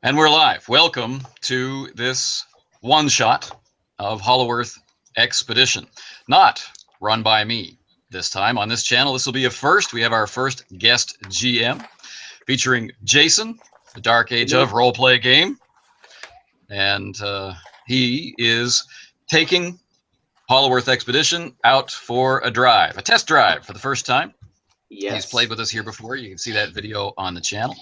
And we're live. Welcome to this one-shot of Hollow Earth Expedition. Not run by me this time on this channel. This will be a first. We have our first guest GM featuring Jason, the Dark Age of roleplay game. And he is taking Hollow Earth Expedition out for a drive, a test drive for the first time. Yes. He's played with us here before. You can see that video on the channel.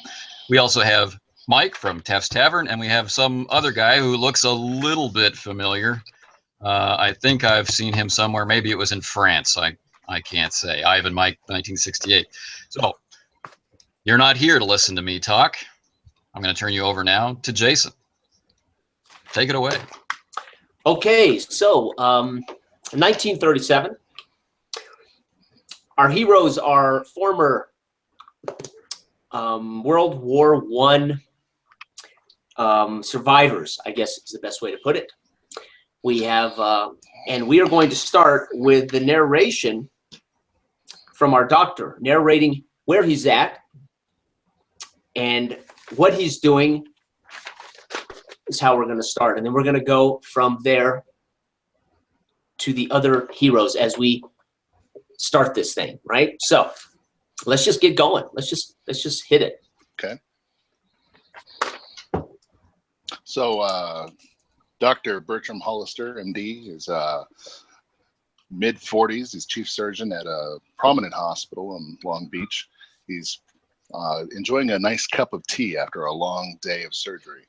We also have Mike from Teff's Tavern, and we have some other guy who looks a little bit familiar. I think I've seen him somewhere. Maybe it was in France. I can't say. Ivan Mike, 1968. So you're not here to listen to me talk. I'm going to turn you over now to Jason. Take it away. Okay, so 1937. Our heroes are former World War I survivors, I guess is the best way to put it. We have, and we are going to start with the narration from our doctor, narrating where he's at and what he's doing is how we're going to start. And then we're going to go from there to the other heroes as we start this thing, right? So let's just get going. Let's just hit it. Okay. So Dr. Bertram Hollister, MD, is mid-40s. He's chief surgeon at a prominent hospital in Long Beach. He's enjoying a nice cup of tea after a long day of surgery.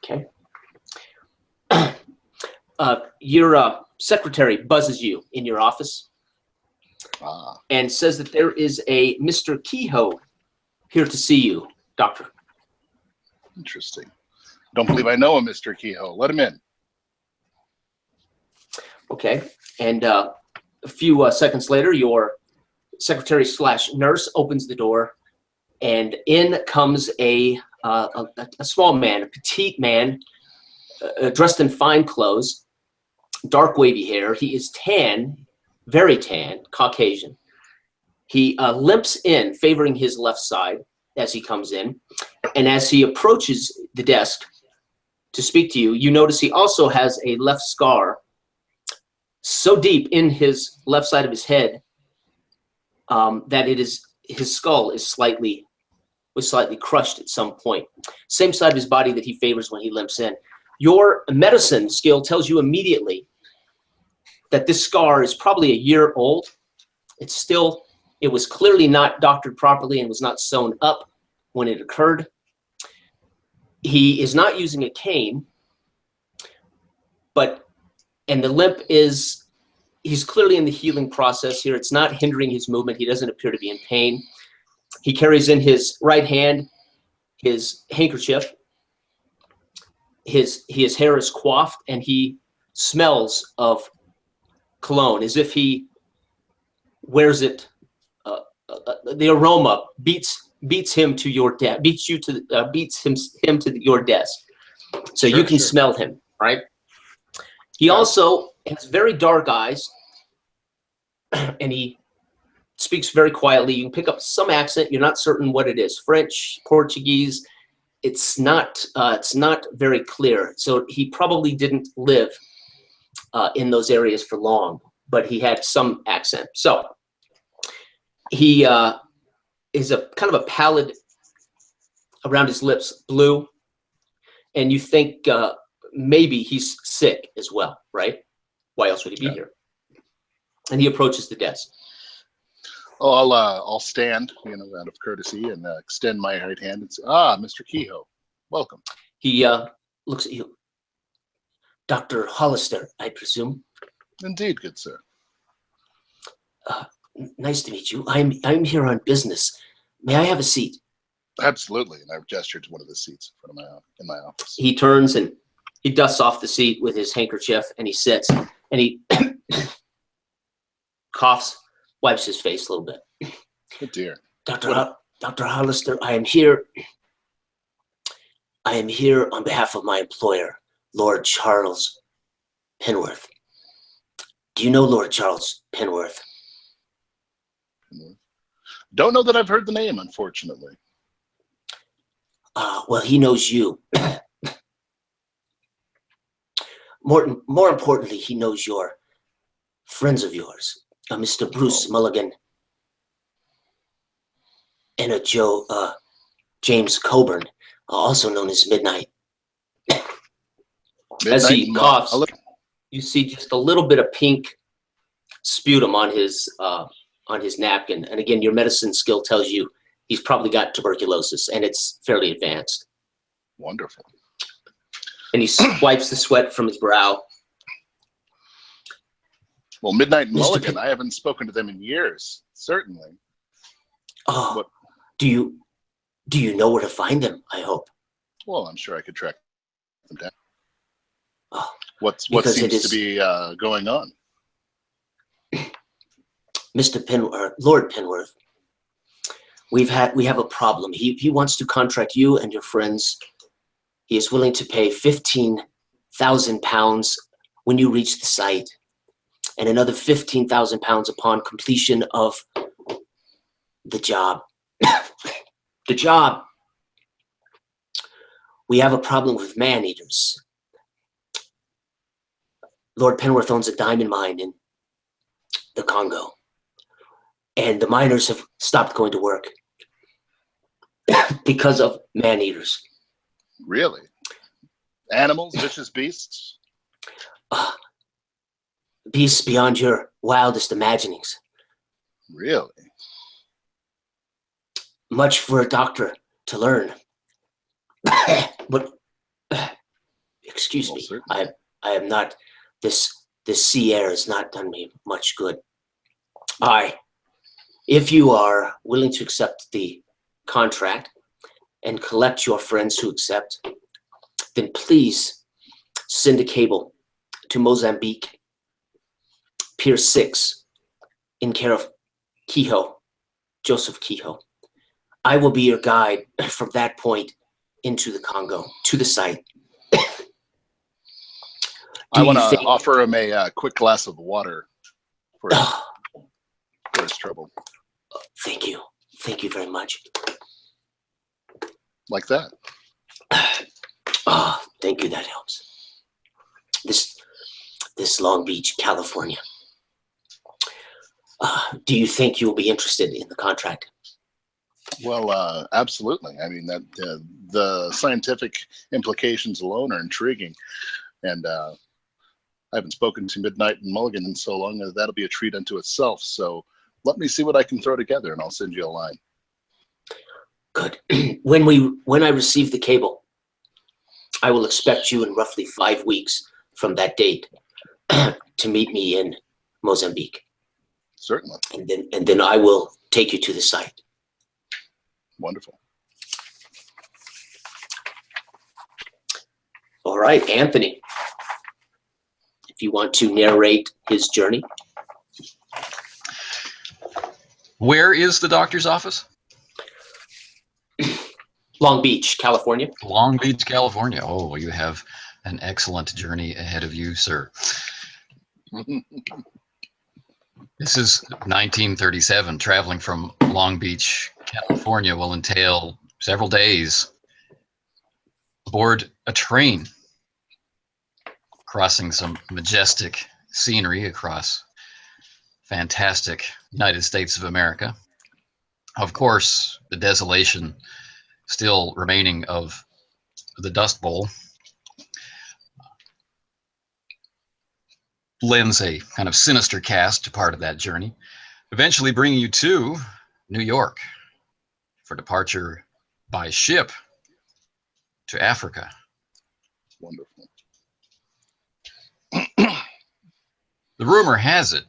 Okay. Your secretary buzzes you in your office and says that there is a Mr. Kehoe here to see you, doctor. Interesting. Don't believe I know a Mr. Kehoe. Let him in. Okay. And a few seconds later, your secretary / nurse opens the door, and in comes a small man, a petite man, dressed in fine clothes, dark wavy hair. He is tan, very tan, Caucasian. He limps in, favoring his left side as he comes in. And as he approaches the desk to speak to you, you notice he also has a left scar so deep in his left side of his head that his skull is slightly crushed at some point. Same side of his body that he favors when he limps in. Your medicine skill tells you immediately that this scar is probably a year old. It was clearly not doctored properly and was not sewn up when it occurred. He is not using a cane, and the limp he's clearly in the healing process here. It's not hindering his movement. He doesn't appear to be in pain. He carries in his right hand his handkerchief. His hair is coiffed, and he smells of cologne as if he wears it. The aroma beats him to your desk, beats him to your desk, so you can smell him, right? He also has very dark eyes, and he speaks very quietly. You can pick up some accent. You're not certain what it is. French, Portuguese. It's not very clear. So he probably didn't live in those areas for long, but he had some accent. So he is a kind of a pallid around his lips, blue, and you think maybe he's sick as well, right? Why else would he be here? And he approaches the desk. Oh, I'll stand, out of courtesy, and extend my right hand and say, Mr. Kehoe, welcome. He looks at you. Dr. Hollister, I presume. Indeed, good sir. Nice to meet you. I'm here on business. May I have a seat? Absolutely, and I've gestured to one of the seats in front of in my office. He turns and he dusts off the seat with his handkerchief, and he sits, and he coughs, wipes his face a little bit. Good dear. Dr. Hollister, I am here on behalf of my employer, Lord Charles Penworth. Do you know Lord Charles Penworth? Don't know that I've heard the name, unfortunately. Well, he knows you. More importantly, he knows your friends of yours, Mr. Bruce Mulligan and James Coburn, also known as Midnight. As he coughs, you see just a little bit of pink sputum on his napkin. And again, your medicine skill tells you he's probably got tuberculosis, and it's fairly advanced. Wonderful. And he wipes the sweat from his brow. Well, Midnight and Mulligan, I haven't spoken to them in years, certainly. Oh, do you know where to find them, I hope? Well, I'm sure I could track them down. Oh, what seems to be going on? Lord Penworth, we have a problem. He wants to contract you and your friends. He is willing to pay £15,000 when you reach the site, and another £15,000 upon completion of the job. The job. We have a problem with man-eaters. Lord Penworth owns a diamond mine in the Congo, and the miners have stopped going to work because of man-eaters. Really? Animals, vicious beasts? Beasts beyond your wildest imaginings. Really? Much for a doctor to learn. But excuse me, I am not. This sea air has not done me much good. If you are willing to accept the contract and collect your friends who accept, then please send a cable to Mozambique, Pier 6, in care of Joseph Kehoe. I will be your guide from that point into the Congo, to the site. I want to offer him a quick glass of water for his trouble. Thank you. Thank you very much. Like that. Oh, thank you. That helps. This Long Beach, California. Do you think you'll be interested in the contract? Well, absolutely. I mean, that the scientific implications alone are intriguing, and I haven't spoken to Midnight and Mulligan in so long that that'll be a treat unto itself. So let me see what I can throw together, and I'll send you a line. Good. When I receive the cable, I will expect you in roughly 5 weeks from that date to meet me in Mozambique. Certainly. And then I will take you to the site. Wonderful. All right, Anthony, if you want to narrate his journey. Where is the doctor's office? Long Beach, California. Long Beach, California. Oh, you have an excellent journey ahead of you, sir. This is 1937. Traveling from Long Beach, California will entail several days aboard a train, crossing some majestic scenery across fantastic United States of America. Of course, the desolation still remaining of the Dust Bowl lends a kind of sinister cast to part of that journey, eventually bringing you to New York for departure by ship to Africa. Wonderful. The rumor has it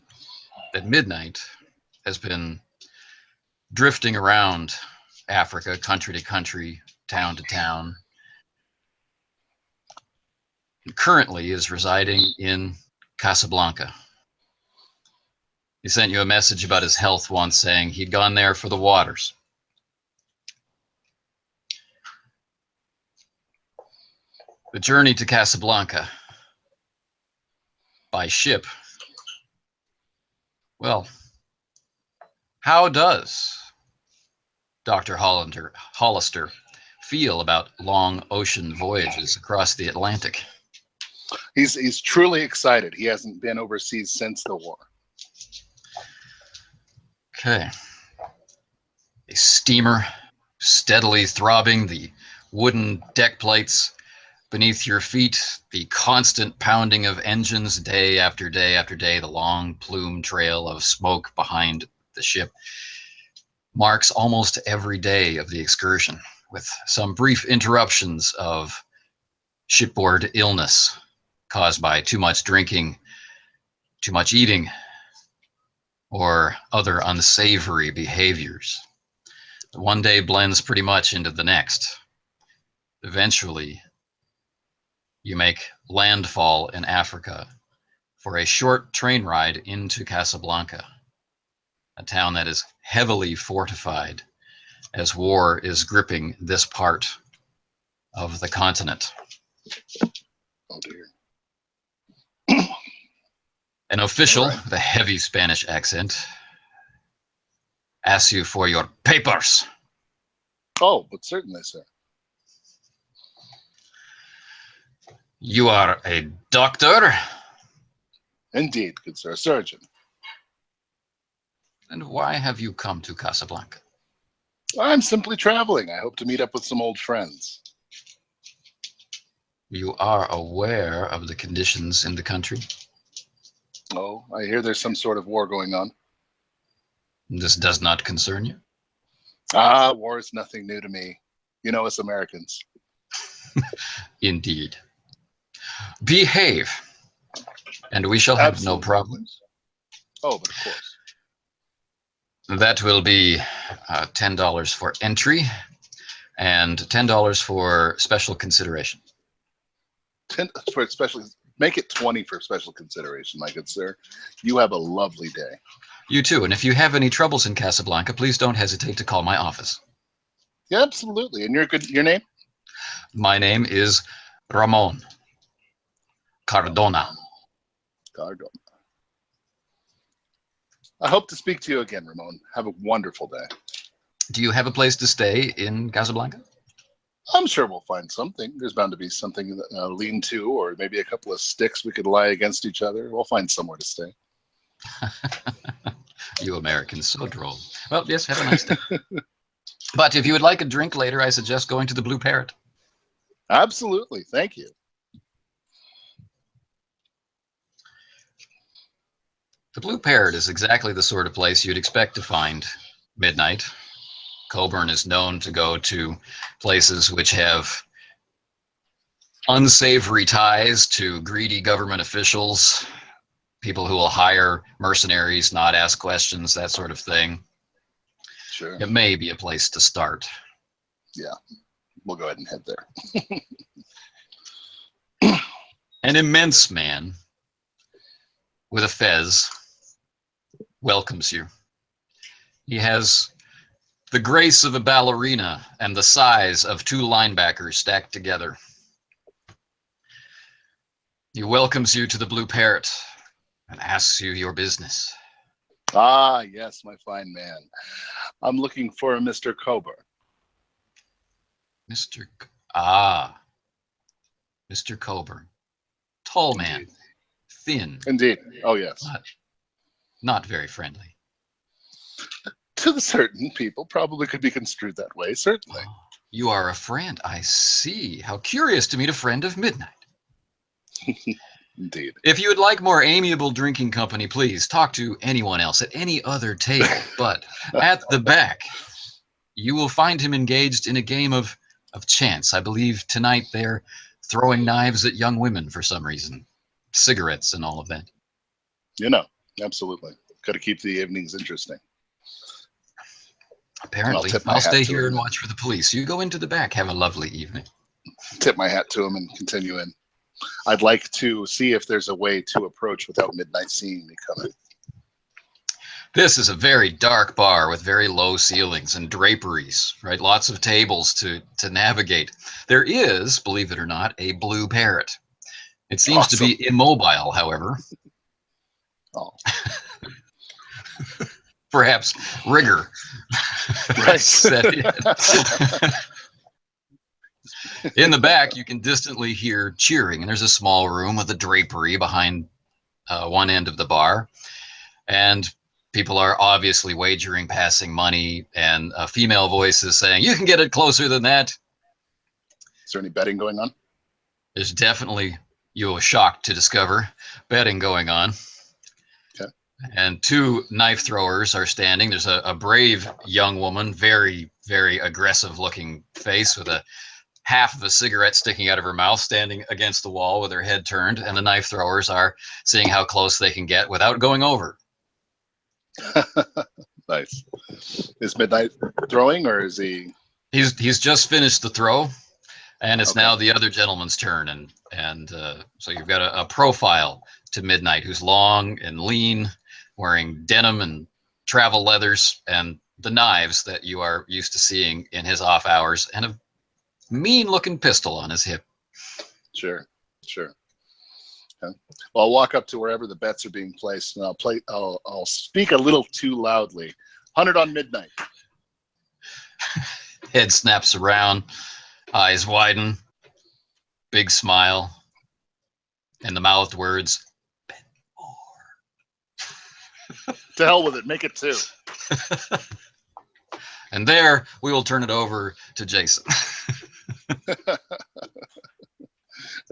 that Midnight has been drifting around Africa, country to country, town to town, and currently is residing in Casablanca. He sent you a message about his health once, saying he'd gone there for the waters. The journey to Casablanca by ship. Well, how does Dr. Hollister feel about long ocean voyages across the Atlantic? He's truly excited. He hasn't been overseas since the war. Okay. A steamer steadily throbbing, the wooden deck plates beneath your feet, the constant pounding of engines day after day after day, the long plume trail of smoke behind the ship marks almost every day of the excursion, with some brief interruptions of shipboard illness caused by too much drinking, too much eating, or other unsavory behaviors. One day blends pretty much into the next. Eventually, you make landfall in Africa for a short train ride into Casablanca, a town that is heavily fortified as war is gripping this part of the continent. Oh dear. An official All right. with a heavy Spanish accent asks you for your papers. Oh, but certainly, sir. You are a doctor? Indeed, good sir. A surgeon. And why have you come to Casablanca? I'm simply traveling. I hope to meet up with some old friends. You are aware of the conditions in the country? Oh, I hear there's some sort of war going on. This does not concern you? Ah, war is nothing new to me. You know us Americans. Indeed. Behave, and we shall have no Absolutely. problems. Oh, but of course. That will be $10 for entry and $10 for special consideration. 10 for special. Make it 20 for special consideration, my good sir. You have a lovely day. You too, and if you have any troubles in Casablanca, please don't hesitate to call my office. Yeah, absolutely. And your name? My name is Ramon Cardona. Cardona. I hope to speak to you again, Ramon. Have a wonderful day. Do you have a place to stay in Casablanca? I'm sure we'll find something. There's bound to be something lean to, or maybe a couple of sticks we could lie against each other. We'll find somewhere to stay. You Americans, so droll. Well, yes, have a nice day. But if you would like a drink later, I suggest going to the Blue Parrot. Absolutely. Thank you. The Blue Parrot is exactly the sort of place you'd expect to find midnight. Coburn is known to go to places which have unsavory ties to greedy government officials, people who will hire mercenaries, not ask questions, that sort of thing. Sure. It may be a place to start. Yeah. We'll go ahead and head there. An immense man with a fez welcomes you. He has the grace of a ballerina and the size of two linebackers stacked together. He welcomes you to the Blue Parrot and asks you your business. Ah, yes, my fine man. I'm looking for a Mr. Coburn. Mr. Mr. Coburn. Tall man, Indeed. thin, Indeed. Oh, yes. not very friendly. To certain people, probably could be construed that way, certainly. Oh, you are a friend. I see. How curious to meet a friend of midnight. Indeed. If you would like more amiable drinking company, please talk to anyone else at any other table. But at the back, you will find him engaged in a game of chance. I believe tonight they're throwing knives at young women for some reason. Cigarettes and all of that. You know, absolutely. Got to keep the evenings interesting. Apparently, tip my I'll hat stay to here him and then. watch for the police. You go into the back. Have a lovely evening. Tip my hat to him and continue in. I'd like to see if there's a way to approach without midnight seeing me coming. This is a very dark bar with very low ceilings and draperies, right? Lots of tables to navigate. There is, believe it or not, a Blue Parrot. It seems to be immobile, however. Oh. Perhaps rigor Right. set in. In the back, you can distantly hear cheering, and there's a small room with a drapery behind one end of the bar, and people are obviously wagering, passing money, and a female voice is saying, "You can get it closer than that." Is there any betting going on? There's definitely, you were shocked to discover, betting going on. Okay. And two knife throwers are standing. There's a brave young woman, very, very aggressive looking face with a half of a cigarette sticking out of her mouth, standing against the wall with her head turned. And the knife throwers are seeing how close they can get without going over. Nice. Is Midnight throwing, or is he? He's just finished the throw. And it's Okay. now the other gentleman's turn, and so you've got a profile to Midnight who's long and lean, wearing denim and travel leathers and the knives that you are used to seeing in his off hours, and a mean-looking pistol on his hip. Sure. Okay. Well, I'll walk up to wherever the bets are being placed, and I'll speak a little too loudly. 100 on Midnight. Head snaps around. Eyes widen, big smile, and the mouthed words, "Bet more." To hell with it. Make it 2. And there, we will turn it over to Jason. I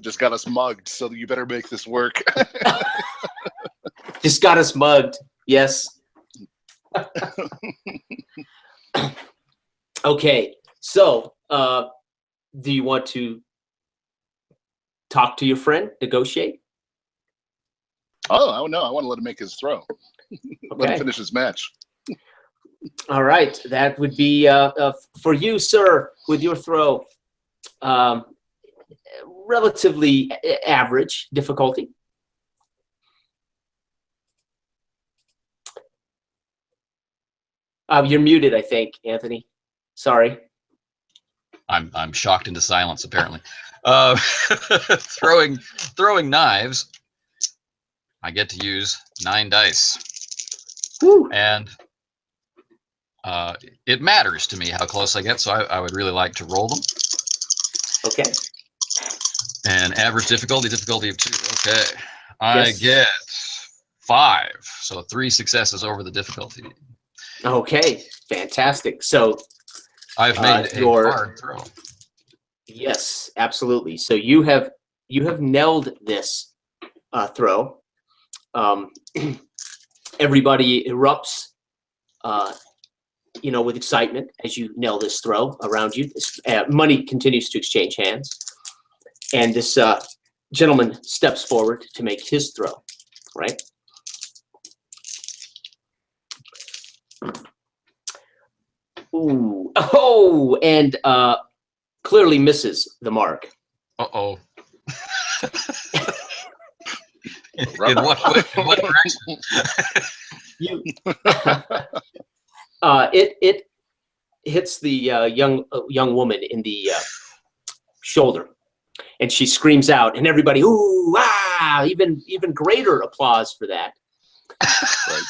just got us mugged, so you better make this work. Just got us mugged. Yes. Okay. So, do you want to talk to your friend, negotiate? Oh no! I want to let him make his throw. Let him Okay. finish his match. All right. That would be for you, sir, with your throw. Relatively average difficulty. You're muted, I think, Anthony. Sorry. I'm shocked into silence, apparently. Throwing knives. I get to use 9 dice. Woo. And it matters to me how close I get, so I would really like to roll them. Okay. And average difficulty of 2. Okay. I Yes. get 5, so 3 successes over the difficulty. Okay. Fantastic. So, I've made a your- hard throw. yes, absolutely. So you have nailed this throw. Everybody erupts, with excitement as you nail this throw around you. Money continues to exchange hands, and this gentleman steps forward to make his throw. Right. Ooh. Oh, and clearly misses the mark. Uh-oh. In what direction? You, it hits the young woman in the shoulder, and she screams out, and everybody, ooh, ah, even greater applause for that. Right.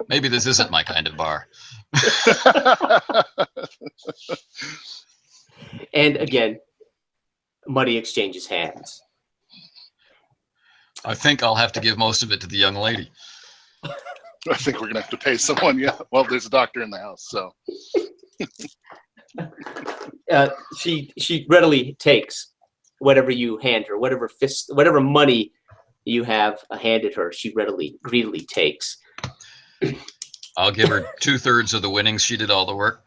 Maybe this isn't my kind of bar. And again, money exchanges hands. I think I'll have to give most of it to the young lady. I think we're gonna have to pay someone. Yeah. Well, there's a doctor in the house, so. She readily takes whatever you hand her, whatever money you have handed her. She greedily takes. I'll give her 2/3 of the winnings. She did all the work.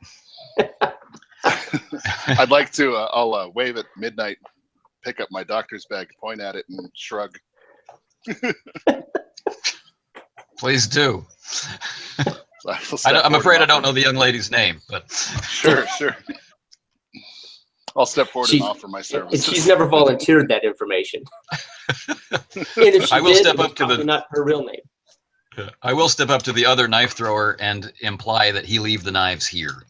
I'd like to. I'll wave at Midnight, pick up my doctor's bag, point at it, and shrug. Please do. So I'm afraid I don't know the young lady's name, but Sure. I'll step forward and offer my And services. she's never volunteered that information. And if she I will did, step it was up to probably not her real name. I will step up to the other knife thrower and imply that he leave the knives here.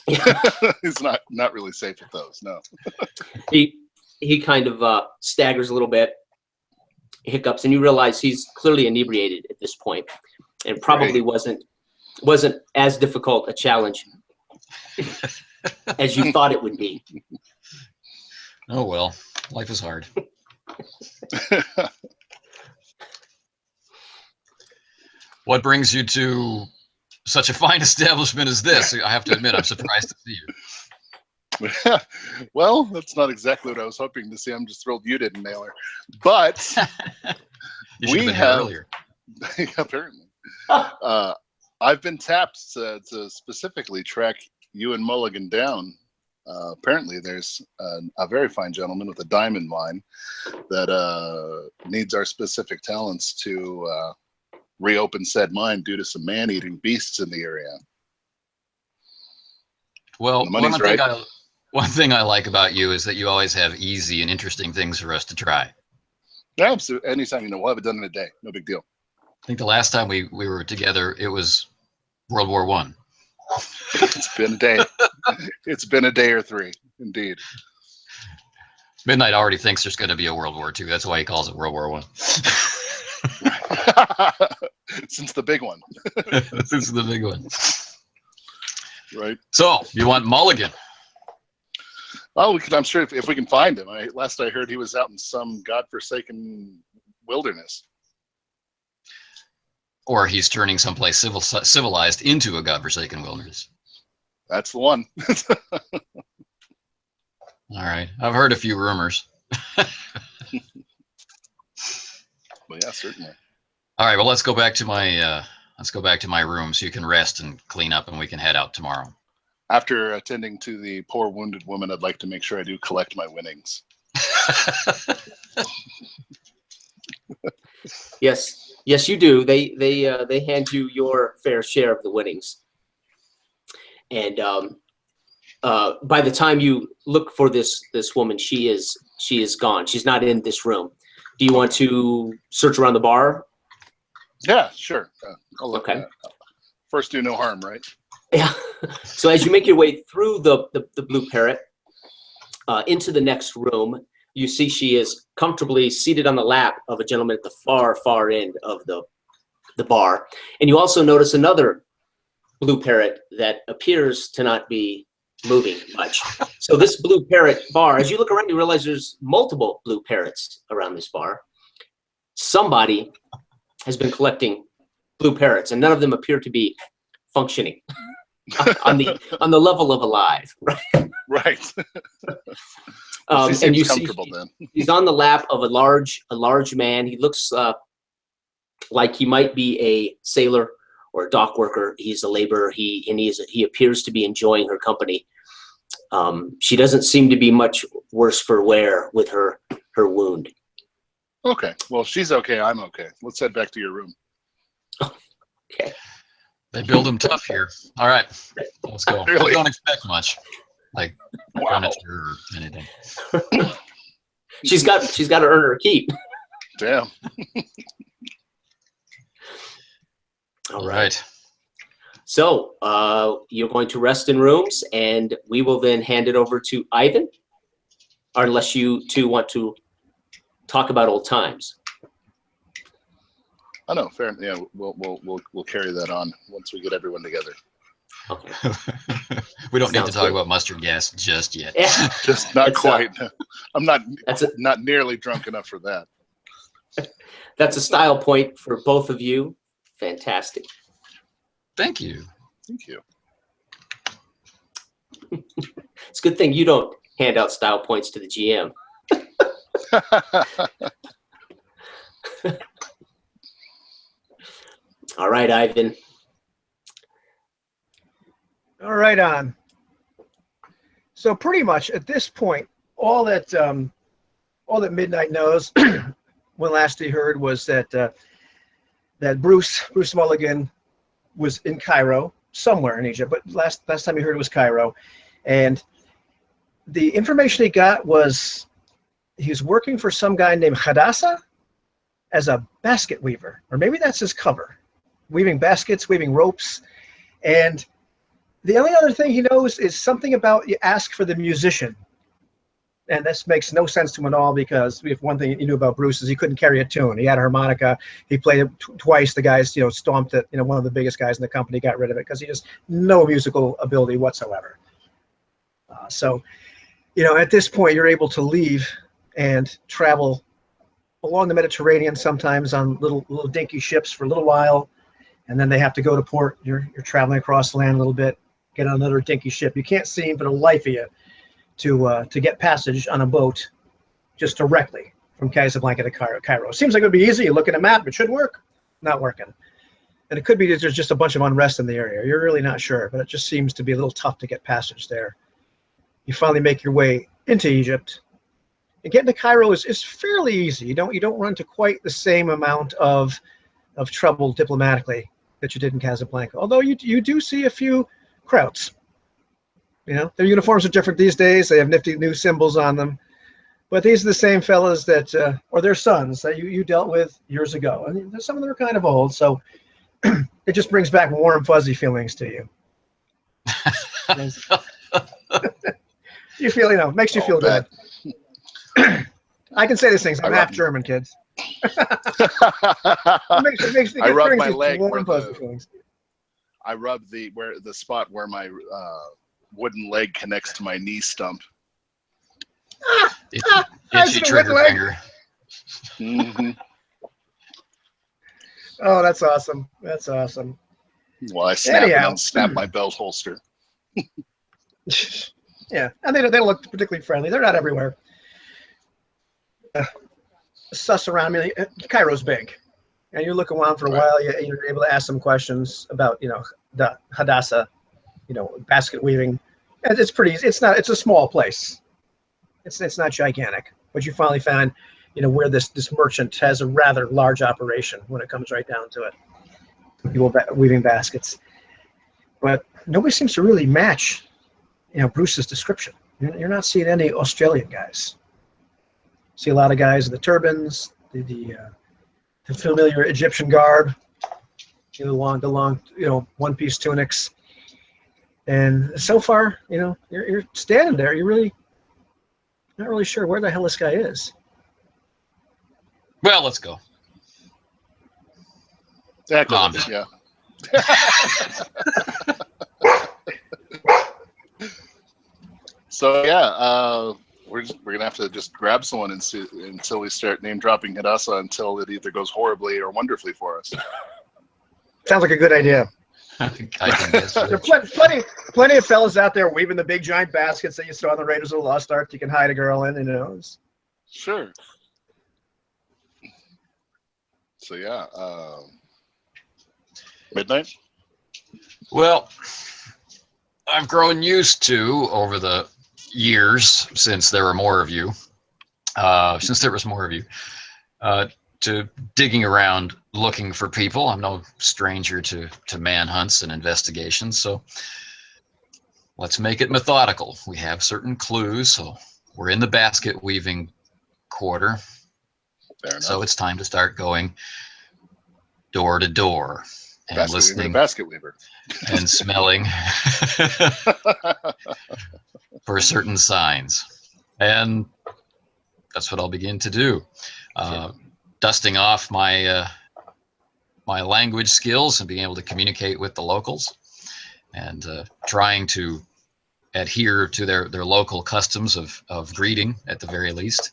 He's not really safe with those. No. He kind of staggers a little bit, hiccups, and you realize he's clearly inebriated at this point, and probably wasn't wasn't as difficult a challenge as you thought it would be. Oh well, life is hard. What brings you to such a fine establishment as this? I have to admit, I'm surprised to see you. Well, that's not exactly what I was hoping to see. I'm just thrilled you didn't nail her. But You should have been here earlier. Apparently. I've been tapped to specifically track you and Mulligan down. Apparently, there's a very fine gentleman with a diamond mine that needs our specific talents to reopen said mine due to some man-eating beasts in the area. Well, The money's right. one thing I like about you is that you always have easy and interesting things for us to try. Yeah, absolutely. Anytime, we'll have it done in a day. No big deal. I think the last time we were together, it was World War I. It's been a day. It's been a day or three, indeed. Midnight already thinks there's going to be a World War II. That's why he calls it World War I. Since the big one. Since the big one. Right. So, you want Mulligan? Oh, I'm sure if we can find him. Last I heard, he was out in some godforsaken wilderness. Or he's turning someplace civilized into a godforsaken wilderness. That's the one. All right. I've heard a few rumors. Well, yeah, certainly. All right. Well, let's go back to my room so you can rest and clean up, and we can head out tomorrow. After attending to the poor wounded woman, I'd like to make sure I do collect my winnings. Yes, you do. They hand you your fair share of the winnings, and by the time you look for this woman, she is gone. She's not in this room. Do you want to search around the bar? Yeah, sure. I'll look. Okay. First, do no harm, right? Yeah. So as you make your way through the Blue Parrot into the next room, you see she is comfortably seated on the lap of a gentleman at the far end of the bar. And you also notice another Blue Parrot that appears to not be moving much. So this Blue Parrot bar, as you look around, you realize there's multiple Blue Parrots around this bar. Somebody has been collecting Blue Parrots, and none of them appear to be functioning on the level of alive. Right. And you see then. he's on the lap of a large man. He looks like he might be a sailor or a dock worker. He's a laborer. He appears to be enjoying her company. She doesn't seem to be much worse for wear with her wound. Okay. Well, she's okay. I'm okay. Let's head back to your room. Okay. They build them tough here. All right, let's go. Really? I don't expect much, like furniture or anything. She's got to earn her keep. Damn. All right. So you're going to rest in rooms, and we will then hand it over to Ivan, or unless you two want to talk about old times. I know. Fair. Yeah, we'll carry that on once we get everyone together. Okay. We don't need to Sounds talk good. about mustard gas just yet. Yeah. Just not It's, quite. I'm not That's a not nearly drunk enough for that. that's a style point for both of you. Fantastic. Thank you. Thank you. It's a good thing you don't hand out style points to the GM. All right, Ivan. All right, on. So pretty much at this point, all that Midnight knows, when last he heard, was that that Bruce Mulligan was in Cairo, somewhere in Egypt, but last time he heard it was Cairo, and the information he got was he was working for some guy named Hadassah as a basket weaver, or maybe that's his cover, weaving baskets, weaving ropes, and the only other thing he knows is something about you ask for the musician, And this makes no sense to him at all, because if one thing you knew about Bruce is he couldn't carry a tune. He had a harmonica. He played it twice. The guys, stomped it. One of the biggest guys in the company got rid of it because he just no musical ability whatsoever. So, at this point, you're able to leave and travel along the Mediterranean, sometimes on little dinky ships for a little while, and then they have to go to port. You're traveling across the land a little bit, get on another dinky ship. You can't seem for the life of you to get passage on a boat just directly from Casablanca to Cairo. Seems like it would be easy. You look at a map, it should work. Not working. And it could be that there's just a bunch of unrest in the area. You're really not sure, but it just seems to be a little tough to get passage there. You finally make your way into Egypt. And getting to Cairo is fairly easy. You don't run into quite the same amount of trouble diplomatically that you did in Casablanca. Although you do see a few krauts. Their uniforms are different these days. They have nifty new symbols on them. But these are the same fellas that, or their sons that you dealt with years ago. And some of them are kind of old, so it just brings back warm, fuzzy feelings to you. You feel, makes you feel good. I can say these things. I'm half German, kids. It makes I rub my leg warm, fuzzy feelings. I rub the spot where my wooden leg connects to my knee stump. Itchy trigger finger. Mm-hmm. Oh, that's awesome. That's awesome. Well, I snap and unsnap my belt holster. Yeah, and they don't look particularly friendly. They're not everywhere. Suss around. I mean, Cairo's big, and you look around for a while. You're able to ask some questions about the Hadassah, basket weaving. And it's pretty easy. It's a small place. It's not gigantic, but you finally find where this merchant has a rather large operation when it comes right down to it. People weaving baskets, but nobody seems to really match Bruce's description. You're not seeing any Australian guys. See a lot of guys in the turbans, the familiar Egyptian garb, the long one-piece tunics. And so far, you're standing there. You're really not really sure where the hell this guy is. Well, let's go. Exactly. Yeah. So yeah, we're gonna have to just grab someone until we start name dropping Hadassah until it either goes horribly or wonderfully for us. Sounds like a good idea. I can guess. There are plenty of fellas out there weaving the big giant baskets that you saw on the Raiders of the Lost Ark. You can hide a girl in. Sure. So yeah, midnight. Well, I've grown used to over the years since there were more of you. To digging around looking for people. I'm no stranger to manhunts and investigations, so let's make it methodical. We have certain clues, so we're in the basket weaving quarter. Fair enough. So it's time to start going door to door and listening, basket weaver, and smelling for certain signs. And that's what I'll begin to do. Dusting off my my language skills and being able to communicate with the locals, and trying to adhere to their local customs of greeting at the very least,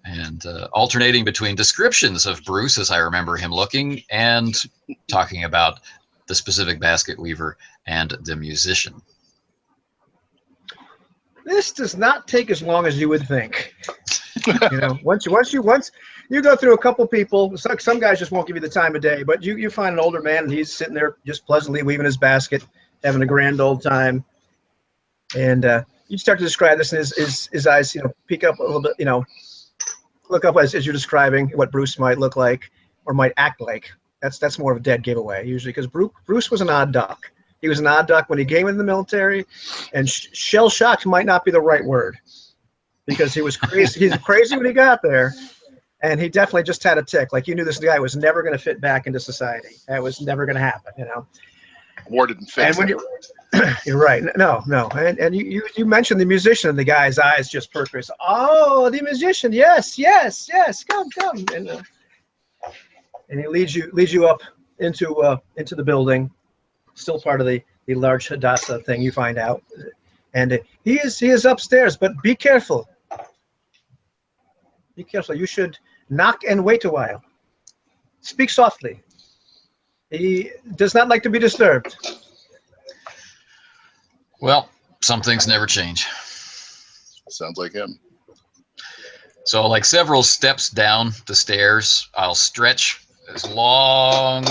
and alternating between descriptions of Bruce as I remember him looking and talking about the specific basket weaver and the musician. This does not take as long as you would think. Once you go through a couple people, some guys just won't give you the time of day, but you find an older man and he's sitting there just pleasantly weaving his basket, having a grand old time. And you start to describe this, and his eyes, peek up a little bit, look up as you're describing what Bruce might look like or might act like. That's more of a dead giveaway usually, because Bruce was an odd duck. He was an odd duck when he came into the military, and shell-shocked might not be the right word, because he was crazy. He's crazy when he got there, and he definitely just had a tick. Like, you knew this guy was never going to fit back into society. That was never going to happen, Ward didn't fix And when it. you're right. No. And you mentioned the musician, and the guy's eyes just perked. Oh, the musician. Yes. Come. And he leads you up into the building. Still part of the large Hadassah thing, you find out. And he is upstairs, but be careful. Be careful. You should knock and wait a while. Speak softly. He does not like to be disturbed. Well, some things never change. Sounds like him. So like several steps down the stairs, I'll stretch as long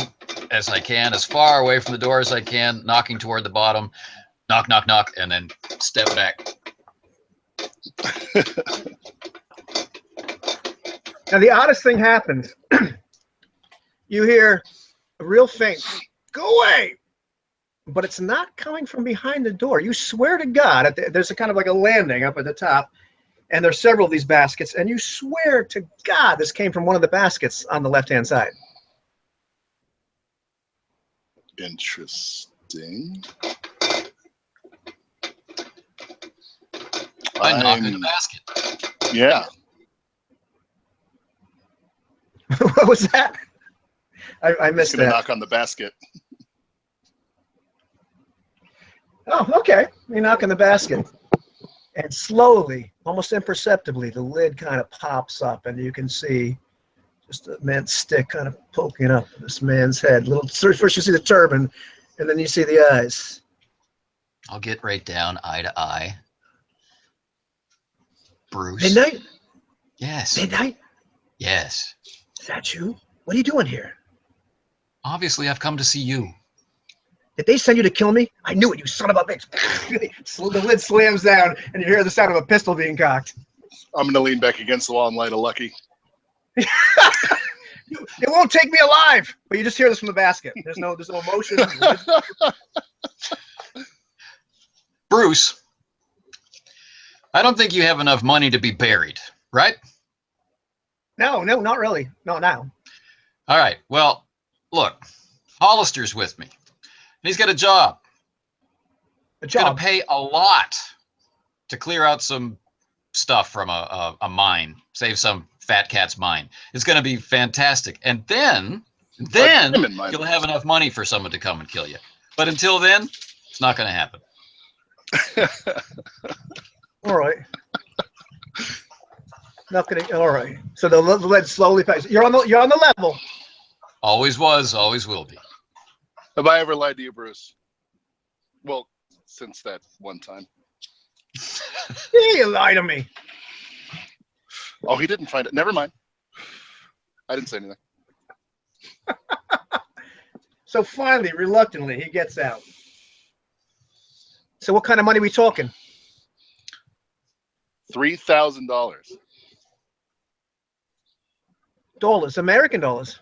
as I can, as far away from the door as I can, knocking toward the bottom, knock, knock, knock, and then step back. Now, the oddest thing happens. You hear a real faint, go away, but it's not coming from behind the door. You swear to God, there's a kind of like a landing up at the top, and there's several of these baskets, and you swear to God this came from one of the baskets on the left-hand side. Interesting. I knock in the basket. Yeah. What was that? I missed Gonna that. knock on the basket. Oh, okay. You knock on the basket. And slowly, almost imperceptibly, the lid kind of pops up, and you can see just a man's stick kind of poking up this man's head. First you see the turban, and then you see the eyes. I'll get right down, eye to eye. Bruce. Midnight? Yes. Midnight? Yes. Is that you? What are you doing here? Obviously, I've come to see you. Did they send you to kill me? I knew it, you son of a bitch. The lid slams down, and you hear the sound of a pistol being cocked. I'm gonna lean back against the wall and light a Lucky. It won't take me alive. But you just hear this from the basket. There's no emotion. Bruce, I don't think you have enough money to be buried, right? No, not really. No, now. All right. Well, look, Hollister's with me. He's got a job. A He's going job. to pay a lot to clear out some stuff from a mine, save some fat cat's mine. It's going to be fantastic. And then you'll have enough money for someone to come and kill you. But until then, it's not going to happen. All right. Not gonna. All right. So the lead slowly passes. You're on the level. Always was, always will be. Have I ever lied to you, Bruce? Well, since that one time. Yeah, you lie to me. Oh, he didn't find it. Never mind. I didn't say anything. So finally, reluctantly, he gets out. So what kind of money are we talking? $3,000. Dollars, American dollars.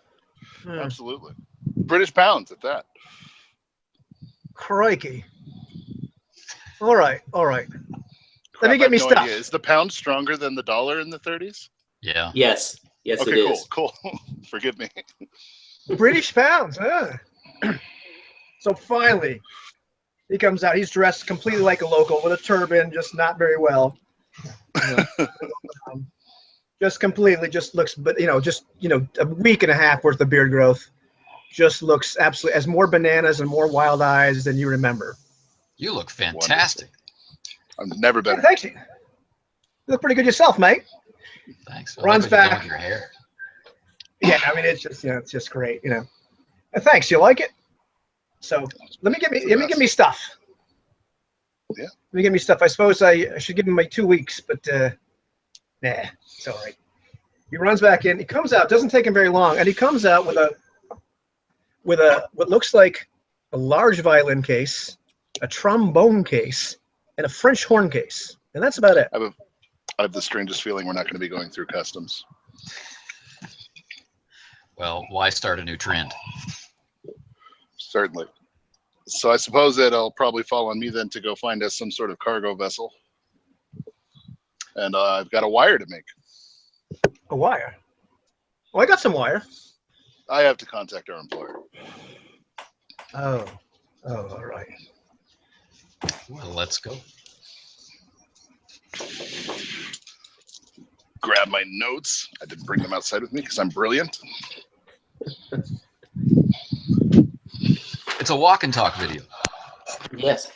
Absolutely. British pounds at that. Crikey. All right. Let me I get have me no stuff. idea. Is the pound stronger than the dollar in the 30s? Yeah. Yes, it Okay, is. cool. Forgive me. British pounds, huh? So finally, he comes out. He's dressed completely like a local with a turban, just not very well. Just completely, just looks, but a week and a half worth of beard growth. Just looks absolutely as more bananas and more wild eyes than you remember. You look fantastic. I've never been. Yeah, thanks. You look pretty good yourself, mate. Thanks. Runs back. With your hair. Yeah, I mean it's just great, Thanks. You like it? So let me give me stuff. Yeah. Let me give me stuff. I suppose I should give him my 2 weeks, but nah, it's all right. He runs back in. He comes out. Doesn't take him very long, and he comes out with a what looks like a large violin case, a trombone case, and a French horn case, and that's about it. I have the strangest feeling we're not going to be going through customs. Well, why start a new trend? Certainly. So I suppose that it'll probably fall on me then to go find us some sort of cargo vessel. And I've got a wire to make. A wire. Oh, I got some wire. I have to contact our employer. Oh, Oh, all right. Well, let's go. Grab my notes. I didn't bring them outside with me because I'm brilliant. It's a walk and talk video. Yes.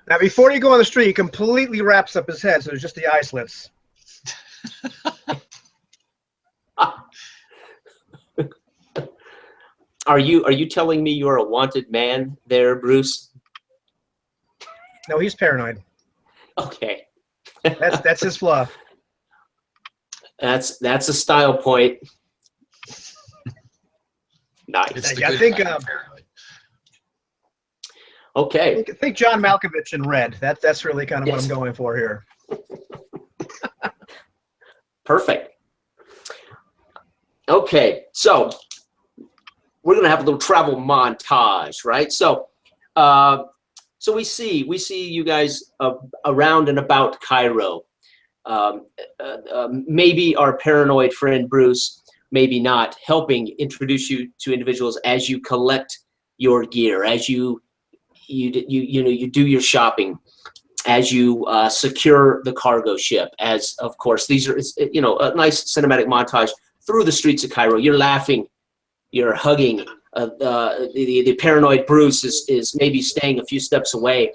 Now, before you go on the street, he completely wraps up his head, so there's just the eye slits. Are you telling me you're a wanted man there, Bruce? No, he's paranoid. Okay. That's his flaw. That's a style point. Nice. It's the I good think, kind of paranoid. Okay. I think John Malkovich in Red. That's really kind of what I'm going for here. Perfect. Okay, so we're gonna have a little travel montage, right? So, so we see you guys around and about Cairo. Maybe our paranoid friend Bruce, maybe not, helping introduce you to individuals as you collect your gear, as you do your shopping, as you secure the cargo ship, as of course these are a nice cinematic montage through the streets of Cairo. You're laughing, you're hugging. The paranoid Bruce is maybe staying a few steps away.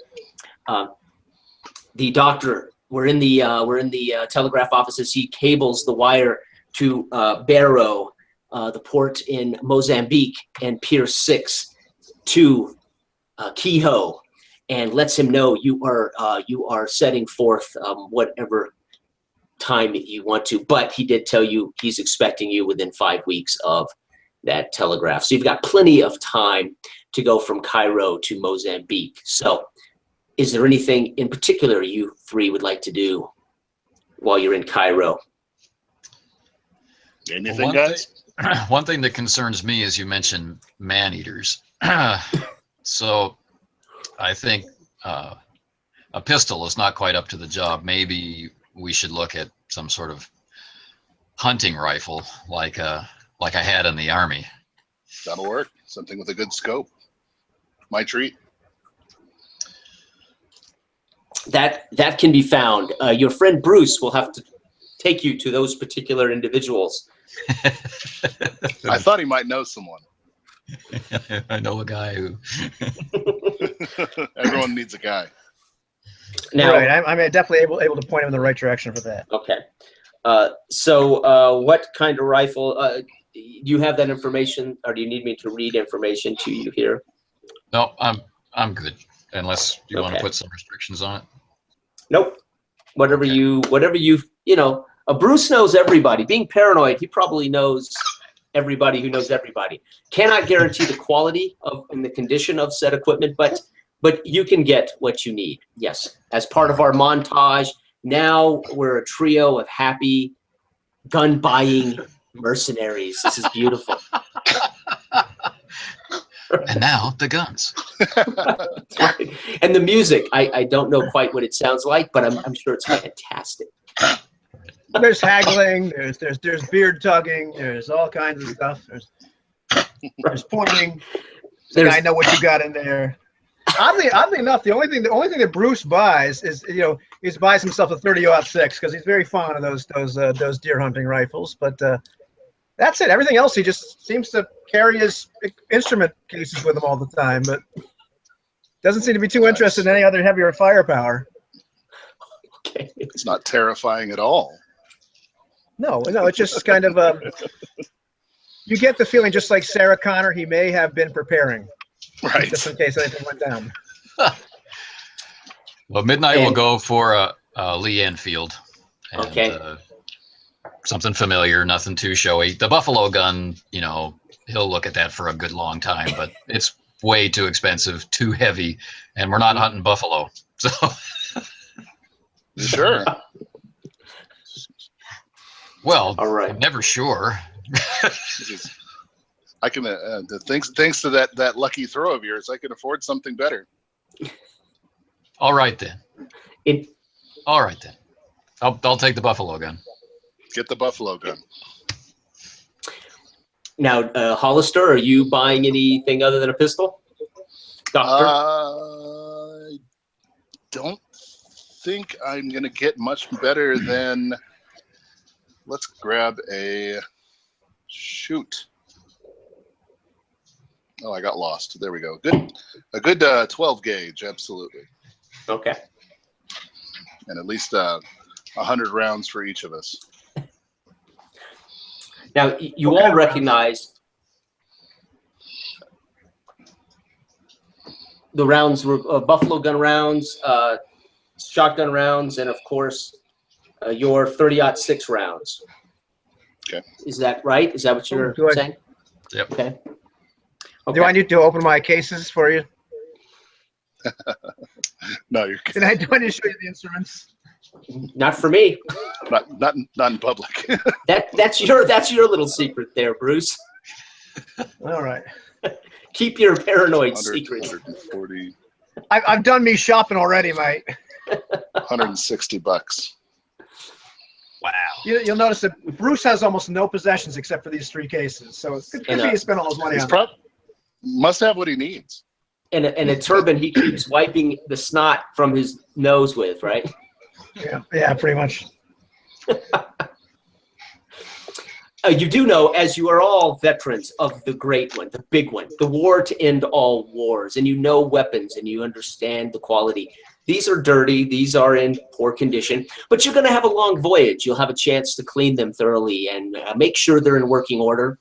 The doctor, we're in the telegraph offices. He cables the wire to Barrow, the port in Mozambique, and Pier 6 to Kehoe, and lets him know you are setting forth whatever time you want to. But he did tell you he's expecting you within 5 weeks of that telegraph. So you've got plenty of time to go from Cairo to Mozambique. So is there anything in particular you three would like to do while you're in Cairo? Anything, guys? One thing that concerns me is you mentioned man-eaters. So I think a pistol is not quite up to the job. Maybe we should look at some sort of hunting rifle like I had in the Army. That'll work. Something with a good scope. My treat. That can be found. Your friend Bruce will have to take you to those particular individuals. I thought he might know someone. I know a guy who. Everyone needs a guy. Now, right, I'm definitely able to point him in the right direction for that. okay. So what kind of rifle? Do you have that information, or do you need me to read information to you here? No, I'm good. Unless you want to Okay. put some restrictions on it. Nope. Whatever Okay. you Bruce knows everybody. Being paranoid, he probably knows everybody who knows everybody. Cannot guarantee the quality of and the condition of said equipment, but you can get what you need. Yes. As part of our montage, now we're a trio of happy gun buying mercenaries. This is beautiful. And now the guns. Right. And the music, I don't know quite what it sounds like, but I'm sure it's fantastic. There's haggling. There's beard tugging. There's all kinds of stuff. There's pointing. I know what you got in there. Oddly enough, the only thing that Bruce buys is he buys himself a 30-06 because he's very fond of those deer hunting rifles. But that's it. Everything else he just seems to carry his instrument cases with him all the time, but doesn't seem to be too interested in any other heavier firepower. Okay. It's not terrifying at all. No, it's just kind of you get the feeling, just like Sarah Connor, he may have been preparing, Right. just in case anything went down. Well, Midnight will go for Lee Enfield. And, Okay. Something familiar, nothing too showy. The buffalo gun, he'll look at that for a good long time, but it's way too expensive, too heavy, and we're not hunting buffalo. So Sure. well, All right. I'm never sure. I can thanks to that lucky throw of yours, I can afford something better. All right then. It All right then. I'll take the buffalo gun. Get the buffalo gun. Now, Hollister, are you buying anything other than a pistol? Doctor? I don't think I'm going to get much better than, let's grab a shoot. Oh, I got lost. There we go. A good 12 gauge, absolutely. Okay. And at least 100 rounds for each of us. Now, you all recognize the rounds were buffalo gun rounds, shotgun rounds, and of course, your 30-06 rounds. Okay. Is that right? Is that what you're saying? Yep. Okay. Do I need to open my cases for you? No, you're Do I need to show you the instruments? Not for me. not in public. That's your little secret there, Bruce. All right. Keep your paranoid secrets. 140, I've done me shopping already, mate. $160. Wow. You'll notice that Bruce has almost no possessions except for these 3 cases. So it's good for you to spend all his money on that. Must have what he needs. And a turban he keeps wiping the snot from his nose with, right? Yeah, pretty much. You do know, as you are all veterans of the great one, the big one, the war to end all wars, and you know weapons and you understand the quality. These are dirty, these are in poor condition, but you're going to have a long voyage. You'll have a chance to clean them thoroughly and make sure they're in working order.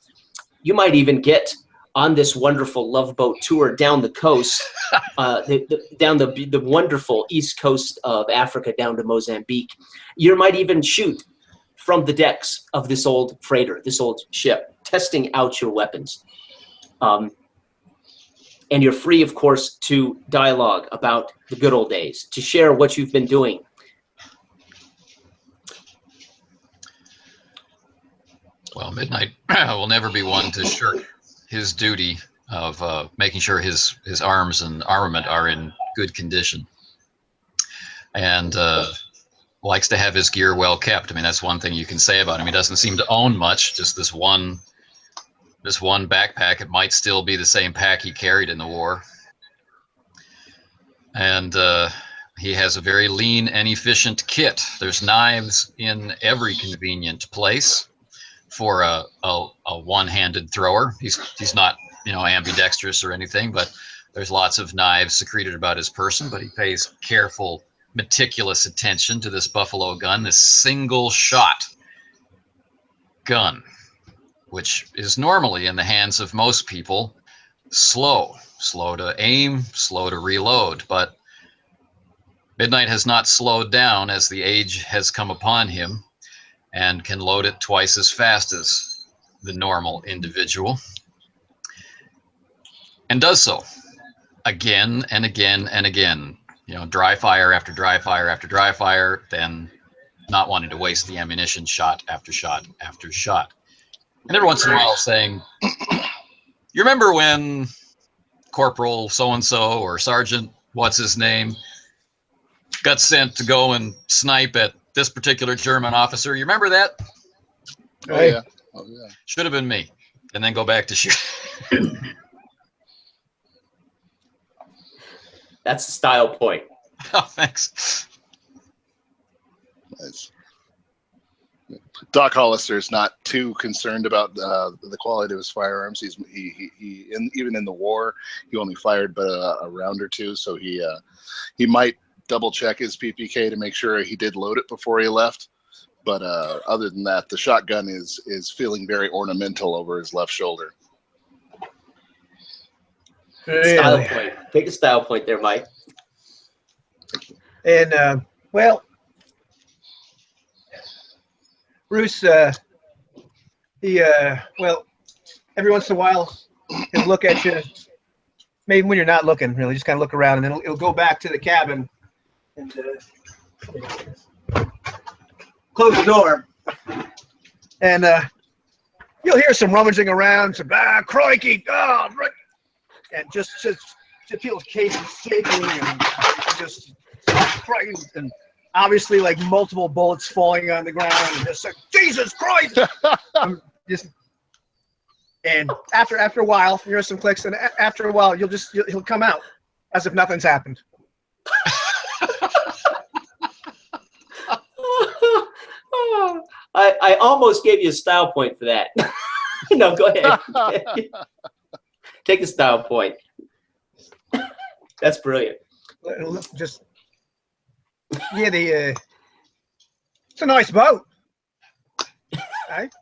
You might even get on this wonderful Love Boat tour down the coast, down the wonderful east coast of Africa down to Mozambique. You might even shoot from the decks of this old freighter, this old ship, testing out your weapons. And you're free, of course, to dialogue about the good old days, to share what you've been doing. Well, Midnight will never be one to shirk his duty of making sure his arms and armament are in good condition. And likes to have his gear well kept. I mean, that's one thing you can say about him. He doesn't seem to own much, just this one backpack. It might still be the same pack he carried in the war. And he has a very lean and efficient kit. There's knives in every convenient place for a one-handed thrower. He's not, ambidextrous or anything, but there's lots of knives secreted about his person, but he pays careful, meticulous attention to this buffalo gun, this single shot gun, which is normally in the hands of most people slow to aim, slow to reload. But Midnight has not slowed down as the age has come upon him and can load it twice as fast as the normal individual, and does so again and again and again. Dry fire after dry fire after dry fire, then not wanting to waste the ammunition, shot after shot after shot. And every once in a while saying, you remember when Corporal so-and-so or Sergeant what's his name got sent to go and snipe at this particular German officer? You remember that? Oh, yeah. Oh, yeah. Should have been me. And then go back to shoot. That's the style point. Oh, thanks. Nice. Doc Hollister is not too concerned about the quality of his firearms. Even in the war, he only fired but a round or two, so he might double check his PPK to make sure he did load it before he left. But other than that, the shotgun is feeling very ornamental over his left shoulder. Really? Style point. Take a style point there, Mike. And Bruce, every once in a while, he'll look at you. Maybe when you're not looking, really, just kind of look around, and then it'll go back to the cabin and close the door. And you'll hear some rummaging around, some crikey, right. And just feel his case is shaking and just crying, and obviously like multiple bullets falling on the ground, and just like, Jesus Christ! And after a while, you hear some clicks, and after a while, he'll come out as if nothing's happened. I almost gave you a style point for that. No, go ahead. Take a style point. That's brilliant. Just yeah, it's a nice boat. Right?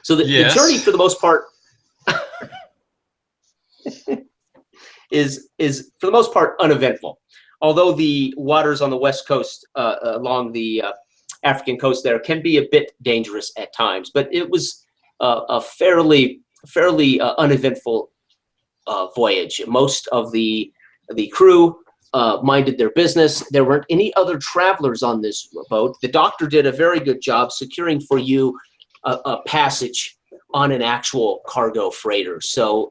So the journey, for the most part, is for the most part uneventful. Although the waters on the west coast, along the African coast, there can be a bit dangerous at times, but it was a fairly uneventful voyage. Most of the crew minded their business. There weren't any other travelers on this boat. The doctor did a very good job securing for you a passage on an actual cargo freighter. So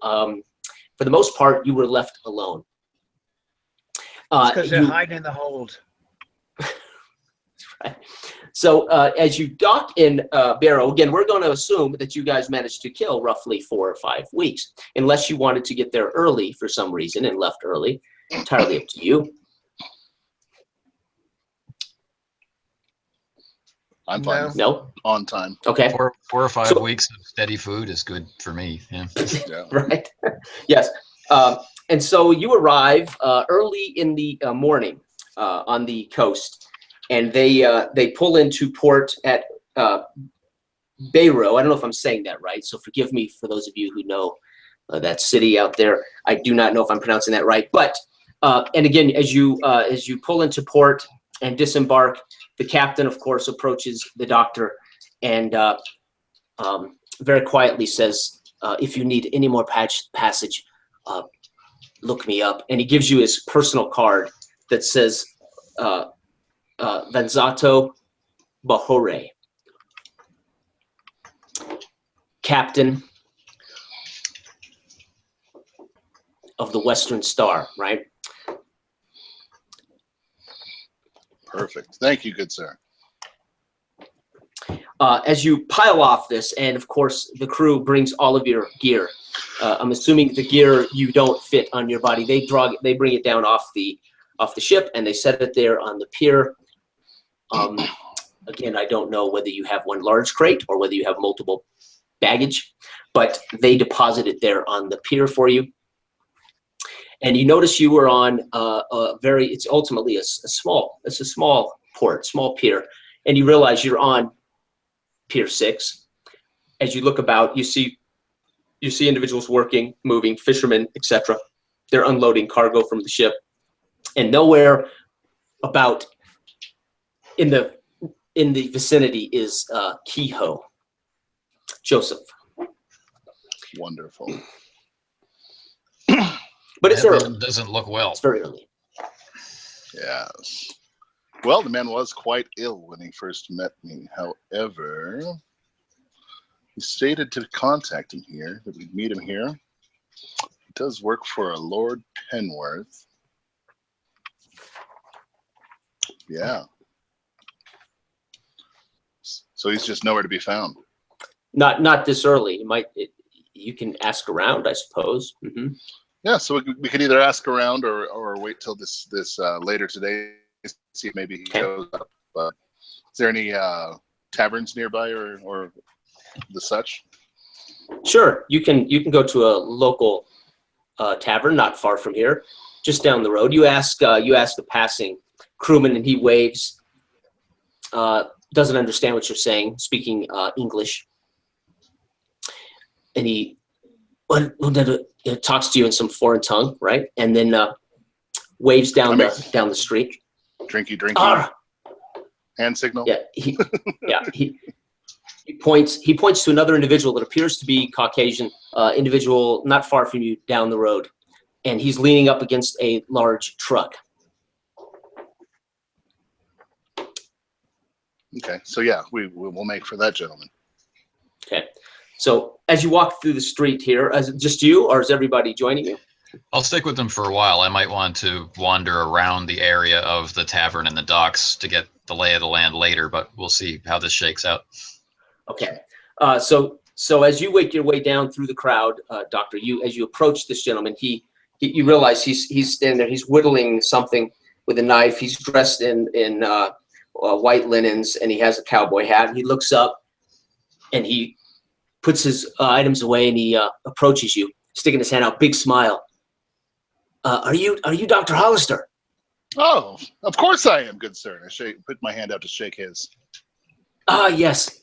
for the most part, you were left alone. Because they're hiding in the hold. Right. So as you dock in Barrow, again, we're going to assume that you guys managed to kill roughly 4 or 5 weeks, unless you wanted to get there early for some reason and left early. Entirely up to you. I'm fine. No? On time. Okay. 4 or 5 weeks of steady food is good for me. Yeah. Yeah. Right. Yes. And so you arrive early in the morning on the coast, and they pull into port at Beirut. I don't know if I'm saying that right, so forgive me for those of you who know that city out there. I do not know if I'm pronouncing that right, but and again, as you pull into port and disembark, the captain, of course, approaches the doctor and very quietly says, "If you need any more passage, look me up." And he gives you his personal card that says Vanzato Bahore, captain of the Western Star, right? Perfect. Thank you, good sir. As you pile off this, and of course the crew brings all of your gear. I'm assuming the gear you don't fit on your body. They bring it down off the ship and they set it there on the pier. Again, I don't know whether you have one large crate or whether you have multiple baggage, but they deposit it there on the pier for you. And you notice you were on it's ultimately a small port, small pier, and you realize you're on Pier 6. As you look about, you see individuals working, moving, fishermen, etc. They're unloading cargo from the ship, and nowhere about in the vicinity is Kehoe. Joseph. Wonderful. But it's early. Doesn't look well. It's very early. Yes. Well, the man was quite ill when he first met me. However, he stated to contact him here, that we'd meet him here. He does work for a Lord Penworth. Yeah. So he's just nowhere to be found. Not this early. You can ask around, I suppose. Mm-hmm. Yeah, so we could either ask around or wait till this later today, see if maybe he shows up. But is there any taverns nearby or the such? Sure, you can go to a local tavern not far from here, just down the road. You ask a passing crewman, and he waves. Doesn't understand what you're saying, speaking English, and he talks to you in some foreign tongue, right? And then waves down the street. Drinky. Hand signal. Yeah, he points to another individual that appears to be Caucasian individual not far from you down the road, and he's leaning up against a large truck. Okay, so yeah, we'll make for that gentleman. Okay, so as you walk through the street here, is it just you, or is everybody joining you? I'll stick with them for a while. I might want to wander around the area of the tavern and the docks to get the lay of the land later, but we'll see how this shakes out. Okay, So as you make your way down through the crowd, Doctor, as you approach this gentleman, you realize he's standing there. He's whittling something with a knife. He's dressed in white linens, and he has a cowboy hat. And he looks up, and he puts his items away, and he approaches you, sticking his hand out, big smile. Are you Dr. Hollister? Oh, of course I am, good sir. I put my hand out to shake his. Yes.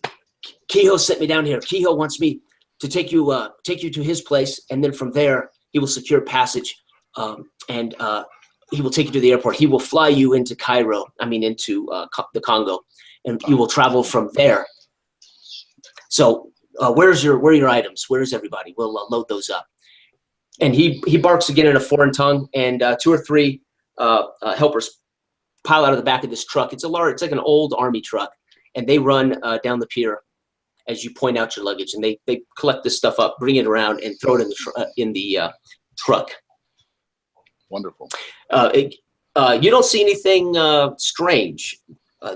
Kehoe sent me down here. Kehoe wants me to take you to his place, and then from there he will secure passage, and he will take you to the airport. He will fly you into Cairo. I mean, into the Congo, and you will travel from there. So, where are your items? Where's everybody? We'll load those up. And he barks again in a foreign tongue, and 2 or 3 helpers pile out of the back of this truck. It's like an old army truck, and they run down the pier as you point out your luggage, and they collect this stuff up, bring it around, and throw it in the truck. Wonderful. You don't see anything strange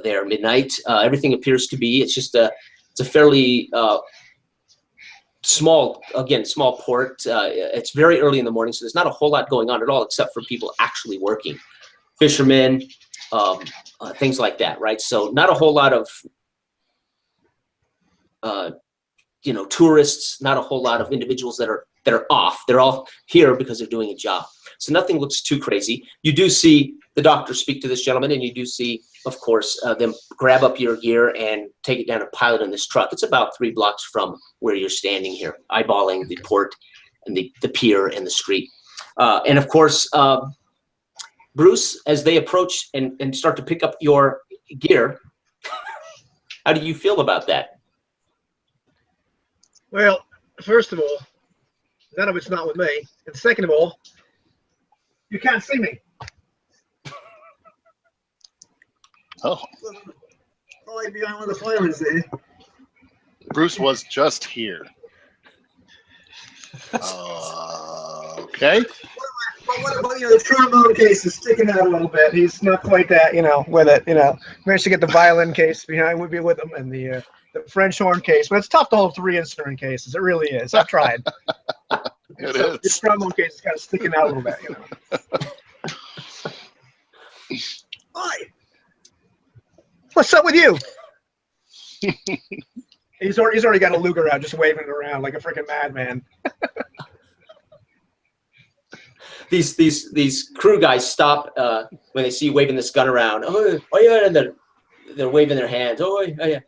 there, Midnight. Everything appears to be. It's just it's a fairly small port. It's very early in the morning, so there's not a whole lot going on at all, except for people actually working, fishermen, things like that, right? So not a whole lot of tourists, not a whole lot of individuals that are off. They're all here because they're doing a job. So nothing looks too crazy. You do see the doctor speak to this gentleman, and you do see, of course, them grab up your gear and take it down and pile it in this truck. It's about 3 blocks from where you're standing here, eyeballing the port and the pier and the street. And of course, Bruce, as they approach and start to pick up your gear, how do you feel about that? Well, first of all, none of it's not with me. And second of all, you can't see me. Oh. Right behind one of the firemen there. Bruce was just here. Okay. What about the trombone case is sticking out a little bit. He's not quite that, with it. Managed to get the violin case behind would be with him, and the French horn case. But it's tough to hold 3 instrument cases. It really is. I've tried. It so is. The trombone case is kind of sticking out a little bit. Hi. What's up with you? He's already got a Luger out, just waving it around like a freaking madman. These crew guys stop when they see you waving this gun around. Oh yeah, and they're waving their hands. Oh yeah.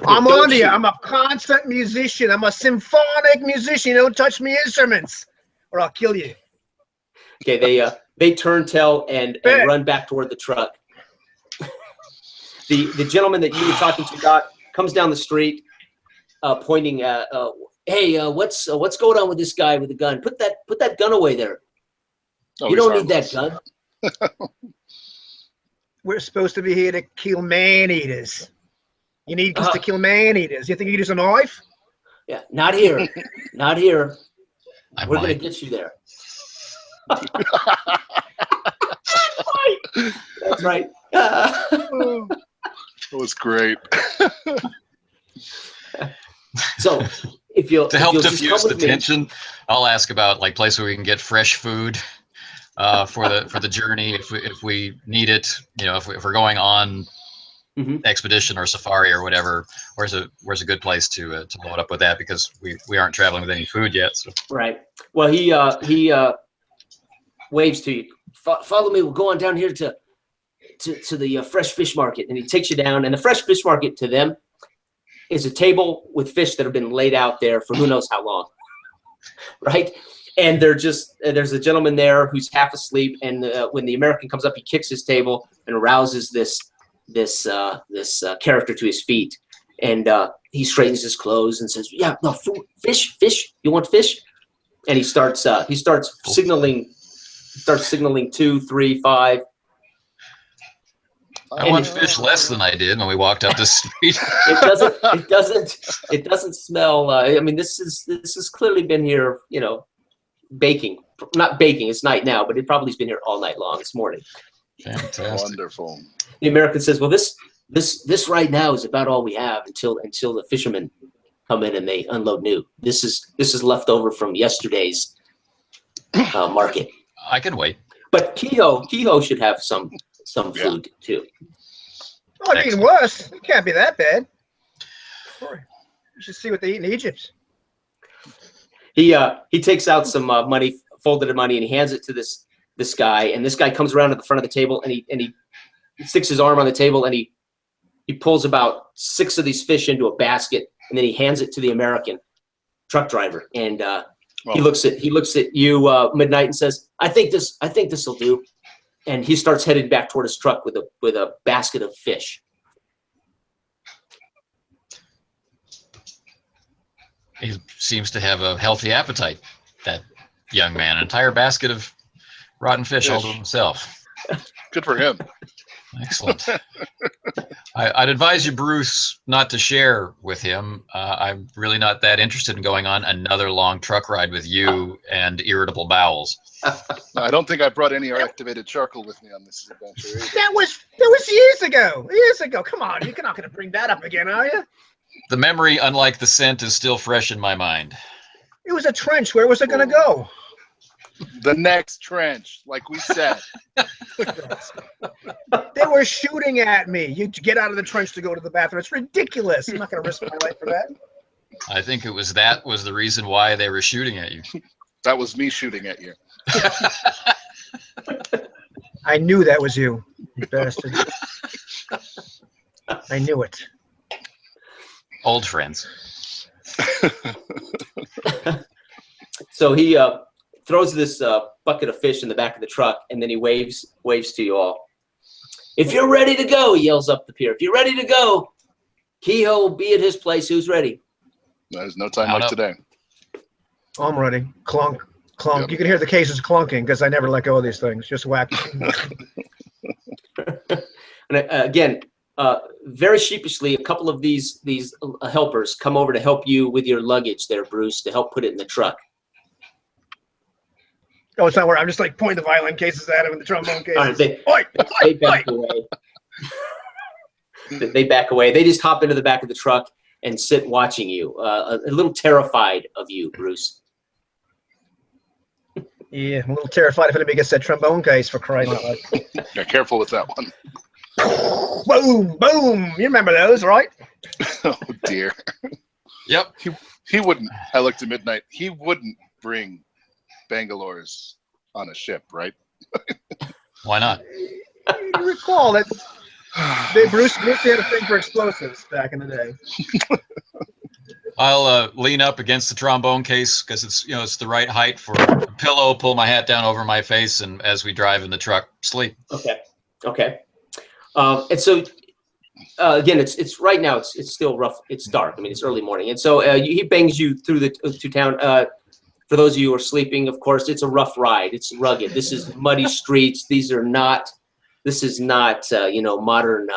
I'm on to you. I'm a concert musician. I'm a symphonic musician. You don't touch me instruments, or I'll kill you. Okay, they turn tail and run back toward the truck. The gentleman that you were talking to, Doc, comes down the street, pointing at, hey, what's going on with this guy with the gun? Put that gun away there. Oh, you don't need that gun. We're supposed to be here to kill man-eaters. You need guns to kill man-eaters. You think you can use a knife? Yeah, not here. Not here. We're going to get you there. That's right. That was great. So, if you'll to help if you'll diffuse the just come with me- tension, I'll ask about like places where we can get fresh food for the journey if we need it. If we're going on expedition or safari or whatever, where's a good place to load up with that, because we aren't traveling with any food yet. So. Right. Well, he waves to you. Follow me. We'll go on down here to the fresh fish market, and he takes you down. And the fresh fish market to them is a table with fish that have been laid out there for who knows how long, right? And there's a gentleman there who's half asleep, and when the American comes up, he kicks his table and rouses this character to his feet, and he straightens his clothes and says, "Yeah, no, fish. You want fish?" And he starts signaling 2, 3, 5. I want fish less than I did when we walked up the street. It doesn't smell. I mean, this has clearly been here. Baking. Not baking. It's night now, but it probably has been here all night long. This morning. Fantastic. Wonderful. The American says, "Well, this right now is about all we have until the fishermen come in and they unload new. This is left over from yesterday's market. I can wait. But Kehoe should have some food too. Oh, I mean, worse. It can't be that bad. You should see what they eat in Egypt. He takes out some money, folded money, and he hands it to this guy. And this guy comes around to the front of the table, and he sticks his arm on the table, and he pulls about 6 of these fish into a basket, and then he hands it to the American truck driver. And he looks at you, Midnight, and says, "I think this will do." And he starts heading back toward his truck with a basket of fish. He seems to have a healthy appetite, that young man. An entire basket of rotten fish all to himself. Good for him. Excellent. I'd advise you, Bruce, not to share with him. I'm really not that interested in going on another long truck ride with you and irritable bowels. I don't think I brought any activated charcoal with me on this adventure either. That was years ago. Years ago. Come on, you're not going to bring that up again, are you? The memory, unlike the scent, is still fresh in my mind. It was a trench. Where was it going to go? The next trench, like we said. They were shooting at me. You get out of the trench to go to the bathroom. It's ridiculous. I'm not going to risk my life for that. I think that was the reason why they were shooting at you. That was me shooting at you. I knew that was you bastard. I knew it. Old friends. So he throws this bucket of fish in the back of the truck, and then he waves to you all. "If you're ready to go," he yells up the pier. "If you're ready to go, Kehoe will be at his place. Who's ready?" There's no time like today. I'm ready. Clunk, clunk. Yep. You can hear the cases clunking because I never let go of these things. Just whack. And again, very sheepishly, a couple of these helpers come over to help you with your luggage there, Bruce, to help put it in the truck. Oh, it's not where I'm just like pointing the violin cases at him and the trombone cases. All right, They back away. They back away. They just hop into the back of the truck and sit watching you, a little terrified of you, Bruce. Yeah, I'm a little terrified if anybody gets that trombone case, for crying out loud. Yeah, careful with that one. Boom, boom. You remember those, right? Oh dear. Yep. He wouldn't. I looked at Midnight. He wouldn't bring Bangalore's on a ship, right? Why not? You recall that Bruce had a thing for explosives back in the day. I'll lean up against the trombone case because it's the right height for a pillow. Pull my hat down over my face, and as we drive in the truck, sleep. Okay. And so again, it's right now. It's still rough. It's dark. I mean, it's early morning, and so he bangs you through to town. For those of you who are sleeping, of course, it's a rough ride. It's rugged. This is muddy streets. This is not modern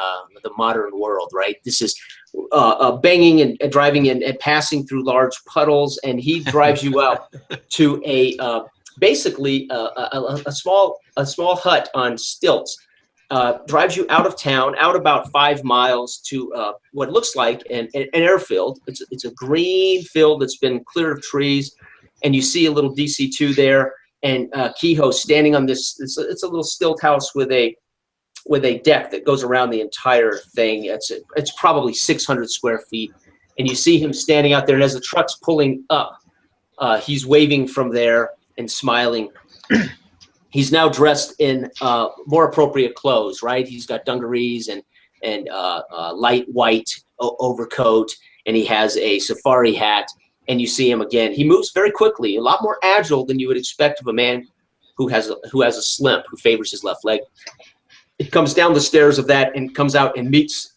the modern world, right? This is banging and driving and passing through large puddles, and he drives you out to basically a small hut on stilts. Drives you out of town, out about 5 miles to what looks like an airfield. It's a green field that's been cleared of trees, and you see a little DC-2 there, and Kehoe standing on this. It's a little stilt house with a deck that goes around the entire thing. It's probably 600 square feet, and you see him standing out there. And as the truck's pulling up, he's waving from there and smiling. He's now dressed in more appropriate clothes, right? He's got dungarees and light white overcoat, and he has a safari hat. And you see him again. He moves very quickly, a lot more agile than you would expect of a man who has a limp, who favors his left leg. It comes down the stairs of that and comes out and meets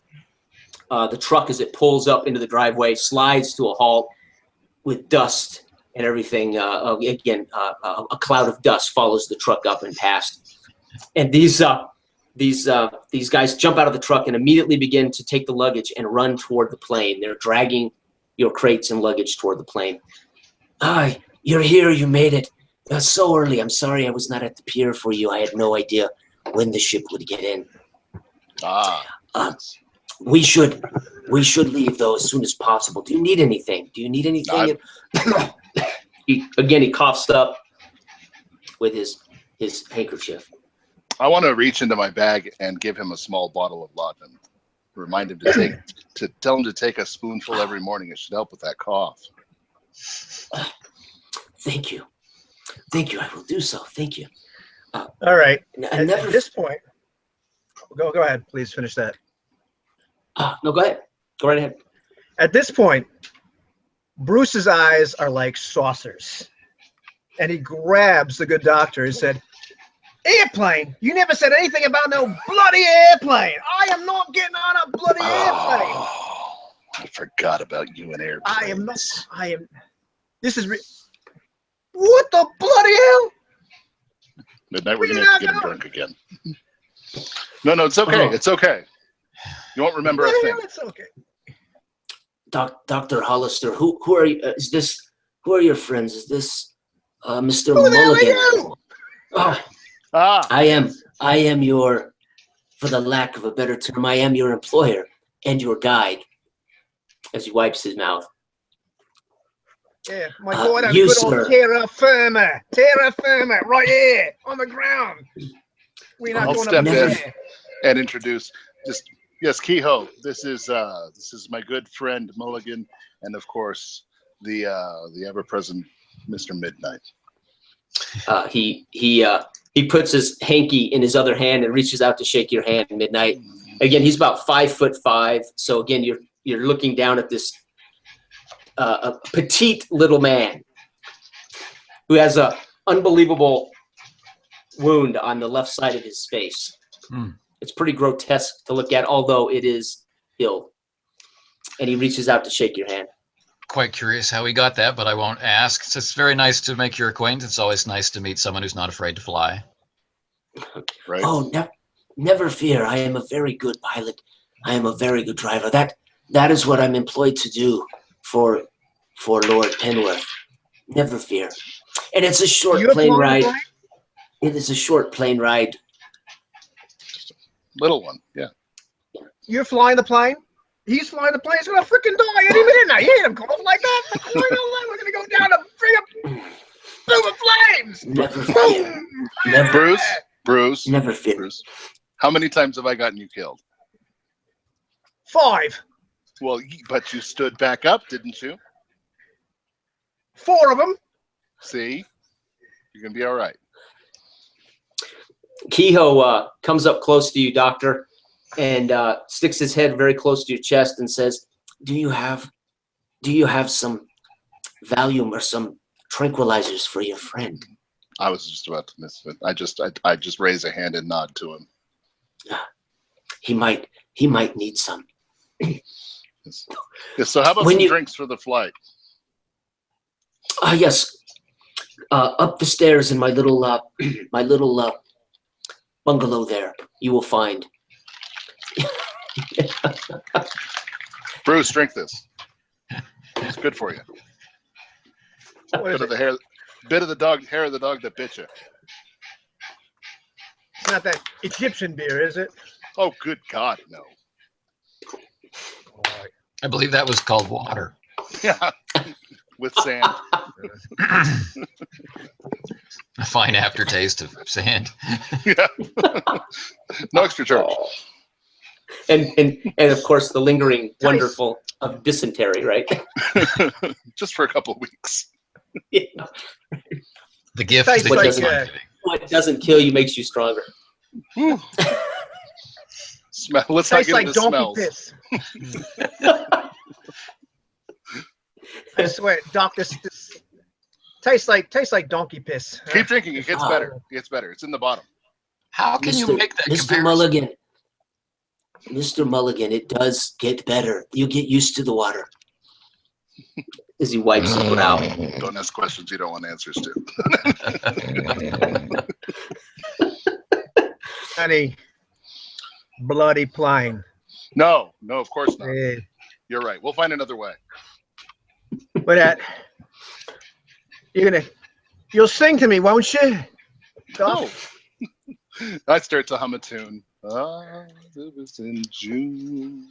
the truck as it pulls up into the driveway, slides to a halt with dust and everything. Again, a cloud of dust follows the truck up and past. And these guys jump out of the truck and immediately begin to take the luggage and run toward the plane. They're dragging your crates and luggage toward the plane. You're here. You made it. So early. I'm sorry I was not at the pier for you. I had no idea when the ship would get in. We should We should leave though as soon as possible. Do you need anything? Do you need anything? Again, he coughs up with his handkerchief. I want to reach into my bag and give him a small bottle of laudanum. Remind him to tell him to take a spoonful every morning. It should help with that cough. Thank you. Thank you. I will do so. Thank you. All right. At this point, go ahead. Please finish that. No, go ahead. Go right ahead. At this point, Bruce's eyes are like saucers, and he grabs the good doctor and said, "Airplane? You never said anything about no bloody airplane. I am not getting on a bloody airplane." Oh, I forgot about you and airplanes. I am not. This is. What the bloody hell? Midnight, we're going to have to get him drunk again. No, it's okay. It's okay. You won't remember a thing. It's okay. Dr. Hollister, who are you? Who are your friends? Is this Mr. Who the hell Mulligan? are you? I am your, for the lack of a better term, I am your employer and your guide. As he wipes his mouth. Yeah, my God, I'm you, good sir. old terra firma, right here on the ground. We're not I'll going step up in there. and introduce. Yes, Kehoe. This is my good friend Mulligan, and of course the ever-present Mr. Midnight. He puts his hanky in his other hand and reaches out to shake your hand, Midnight. Again, he's about 5'5", so again you're looking down at this a petite little man who has a unbelievable wound on the left side of his face. It's pretty grotesque to look at, although it is healed. And he reaches out to shake your hand. Quite curious how he got that, but I won't ask. It's very nice to make your acquaintance. It's always nice to meet someone who's not afraid to fly. Right? Oh, never fear. I am a very good pilot. I am a very good driver. That is what I'm employed to do for Lord Penworth. Never fear. And it's a short plane ride. It is a short plane ride. Just a little one, yeah. You're flying the plane? He's flying the plane. He's gonna freaking die any minute now. You hear him cough like that? We're gonna go down a freaking boom of flames. Never fear. Never. Bruce. Never fear. Bruce. How many times have I gotten you killed? 5. Well, but you stood back up, didn't you? 4 of them. See? You're gonna be all right. Kehoe comes up close to you, Doctor, and sticks his head very close to your chest and says, do you have some Valium or some tranquilizers for your friend? I was just about to miss it. I just raise a hand and nod to him. He might need some. Yes, so how about some drinks for the flight? Yes. Up the stairs in my little bungalow there, you will find. Bruce, drink this. It's good for you. Bit of the hair of the dog that bit you. It's not that Egyptian beer, is it? Oh, good God, no. I believe that was called water. Yeah, with sand. A fine aftertaste of sand. Yeah. No extra charge. And of course the lingering wonderful of dysentery, right? Just for a couple of weeks. Yeah. The gift. Tastes that like, keeps on giving. What doesn't kill you makes you stronger. Smell. Let's not Tastes get like into donkey smells. piss. I swear, Doc, this tastes like donkey piss. Keep drinking. It gets better. It gets better. It's in the bottom. How can you make that Mr. comparison? Mr. Mulligan, it does get better. You get used to the water. As he wipes his brow. Don't ask questions you don't want answers to. Any bloody plane. No, of course not. Yeah. You're right. We'll find another way. But you'll sing to me, won't you? No. I start to hum a tune. It was in June.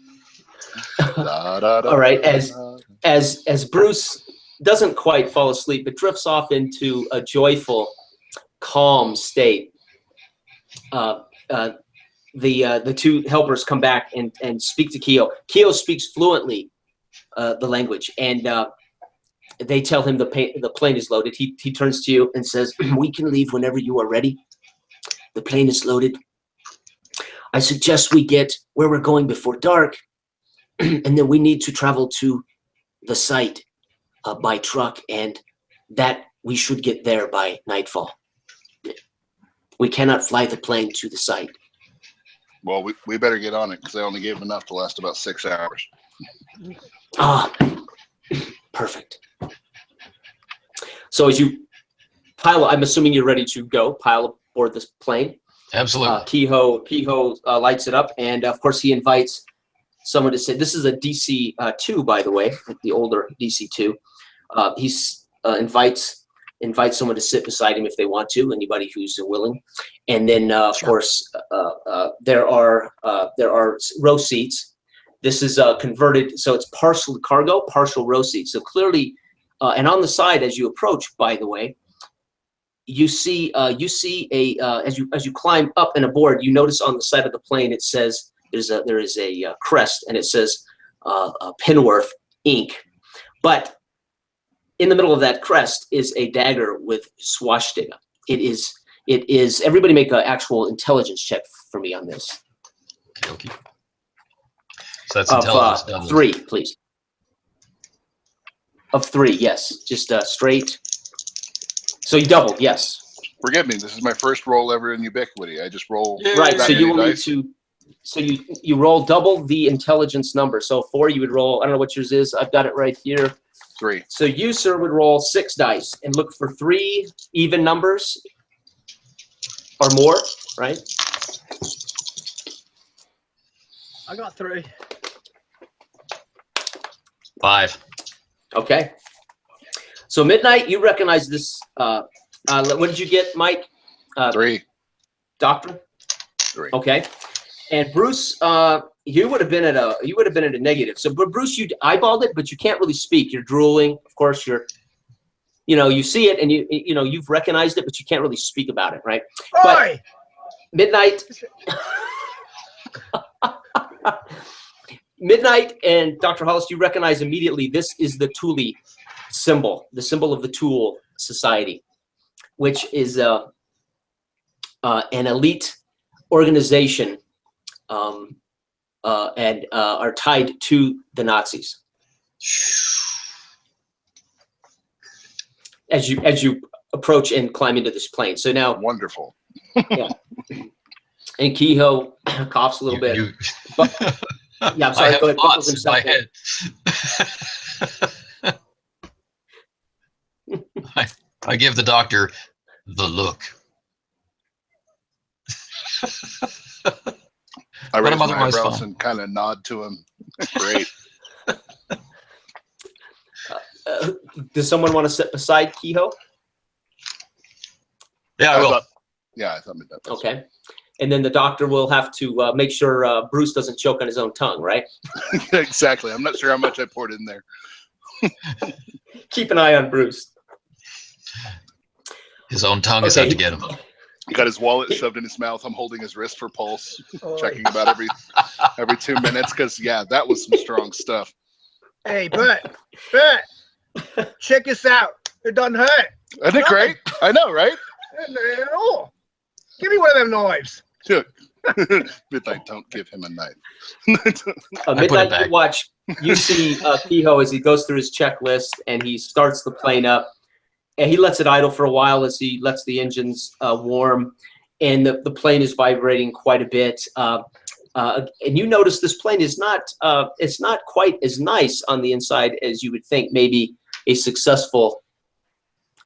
All right, as Bruce doesn't quite fall asleep, but drifts off into a joyful, calm state. The two helpers come back and speak to Keogh. Keogh speaks fluently the language, and they tell him the plane is loaded. He turns to you and says, "We can leave whenever you are ready. The plane is loaded. I suggest we get where we're going before dark, and then we need to travel to the site by truck, and that we should get there by nightfall. We cannot fly the plane to the site." Well, we better get on it because I only gave them enough to last about 6 hours. Ah, perfect. So as you pile, I'm assuming you're ready to go, pile aboard this plane. Absolutely. Kehoe lights it up, and of course he invites someone to sit. This is a DC-2, by the way, the older DC-2. He invites someone to sit beside him if they want to, anybody who's willing. And then, of course, there are row seats. This is converted, so it's partial cargo, partial row seats. So clearly, and on the side as you approach, by the way, you see a as you climb up and aboard, you notice on the side of the plane it says there is a crest, and it says Penworth Inc. But in the middle of that crest is a dagger with swastika. It is. Everybody make an actual intelligence check for me on this. Okay. So that's intelligence doubled. 3, please. Of 3, yes. Just straight. So you doubled, yes. Forgive me. This is my first roll ever in Ubiquity. I just roll. Right. that So you many will need dice. to. So you roll double the intelligence number. So 4, you would roll. I don't know what yours is. I've got it right here. 3. So you, sir, would roll 6 dice and look for 3 even numbers or more, right? I got 3. 5. Okay. So Midnight, you recognize this. What did you get, Mike? 3. Doctor? 3. Okay. And Bruce, you would have been at a negative. So, but Bruce, you eyeballed it, but you can't really speak. You're drooling. Of course, you see it, and you've recognized it, but you can't really speak about it, right? But Midnight, Midnight, and Dr. Hollis, you recognize immediately this is the Thule symbol, the symbol of the Thule Society, which is an elite organization. And are tied to the Nazis. As you approach and climb into this plane. So now, Wonderful. yeah. And Kehoe coughs a little bit. But, yeah, I'm sorry. I have Go ahead. thoughts in my head. I give the doctor the look. I But raise I'm my otherwise eyebrows fine. and kind of nod to him. Great. Does someone want to sit beside Kehoe? Yeah, I will. I thought that was Okay. And then the doctor will have to make sure Bruce doesn't choke on his own tongue, right? Exactly. I'm not sure how much I poured in there. Keep an eye on Bruce. His own tongue is out to get him. He got his wallet shoved in his mouth. I'm holding his wrist for pulse, Oh. checking about every 2 minutes because that was some strong stuff. Hey, Bert, check this out. It doesn't hurt. Isn't it great? I know, right? At all. Give me one of them knives. Midnight, don't give him a knife. put it Midnight, back. you watch. You see Kehoe as he goes through his checklist and he starts the plane up. And he lets it idle for a while as he lets the engines warm, and the plane is vibrating quite a bit. And you notice this plane is it's not quite as nice on the inside as you would think maybe a successful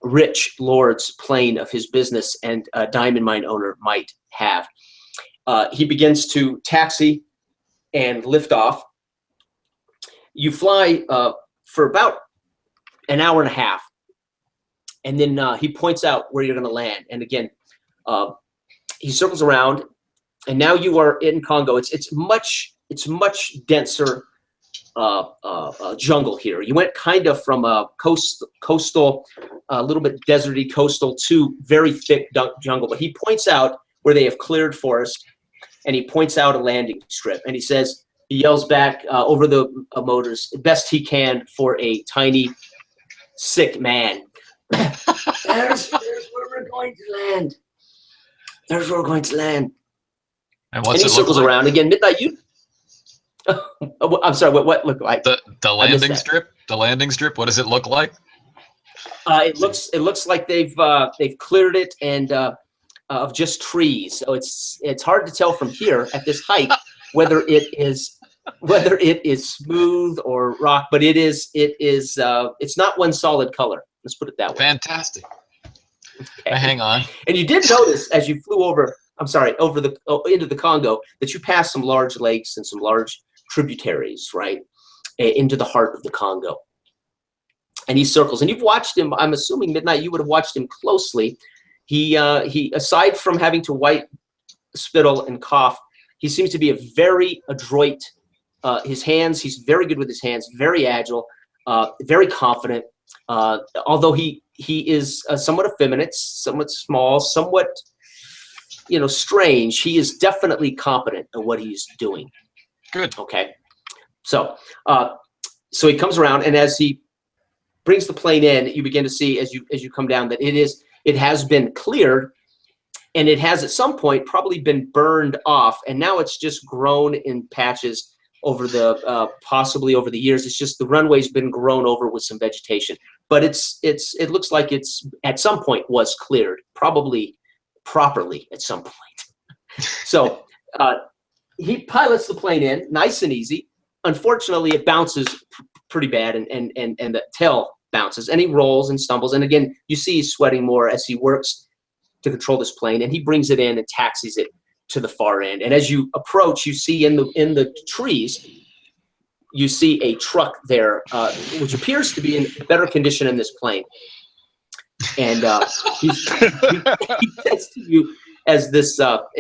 rich lord's plane of his business and a diamond mine owner might have. He begins to taxi and lift off. You fly for about an hour and a half. And then he points out where you're going to land. And again, he circles around, and now you are in Congo. It's much denser jungle here. You went kind of from a coastal, a little bit deserty coastal to very thick jungle. But he points out where they have cleared forest, and he points out a landing strip, and he yells back over the motors, best he can for a tiny, sick man. There's where we're going to land. There's where we're going to land. And what's he it circles look like? around again. Midnight, you. I'm sorry. What look like? The landing strip. The landing strip. What does it look like? It looks like they've cleared it and of just trees. So it's hard to tell from here at this height whether it is smooth or rock, but it's not one solid color. Let's put it that way. Fantastic. Okay. Hang on. And you did notice as you flew into the Congo that you passed some large lakes and some large tributaries, right, into the heart of the Congo. And he circles, and you've watched him. I'm assuming, Midnight, you would have watched him closely. He aside from having to white spittle and cough, he seems to be a very adroit. His hands, he's very good with his hands, very agile, very confident. Although he is somewhat effeminate, somewhat small, somewhat strange. He is definitely competent at what he's doing. Good. Okay. So he comes around, and as he brings the plane in, you begin to see as you come down that it has been cleared, and it has at some point probably been burned off, and now it's just grown in patches over the possibly over the years. It's just the runway's been grown over with some vegetation, but it looks like it's at some point was cleared, probably properly at some point. So he pilots the plane in nice and easy. Unfortunately, it bounces pretty bad, and the tail bounces, and he rolls and stumbles. And again, you see he's sweating more as he works to control this plane, and he brings it in and taxis it to the far end. And as you approach, you see in the trees, you see a truck there, which appears to be in better condition than this plane. And he says to you as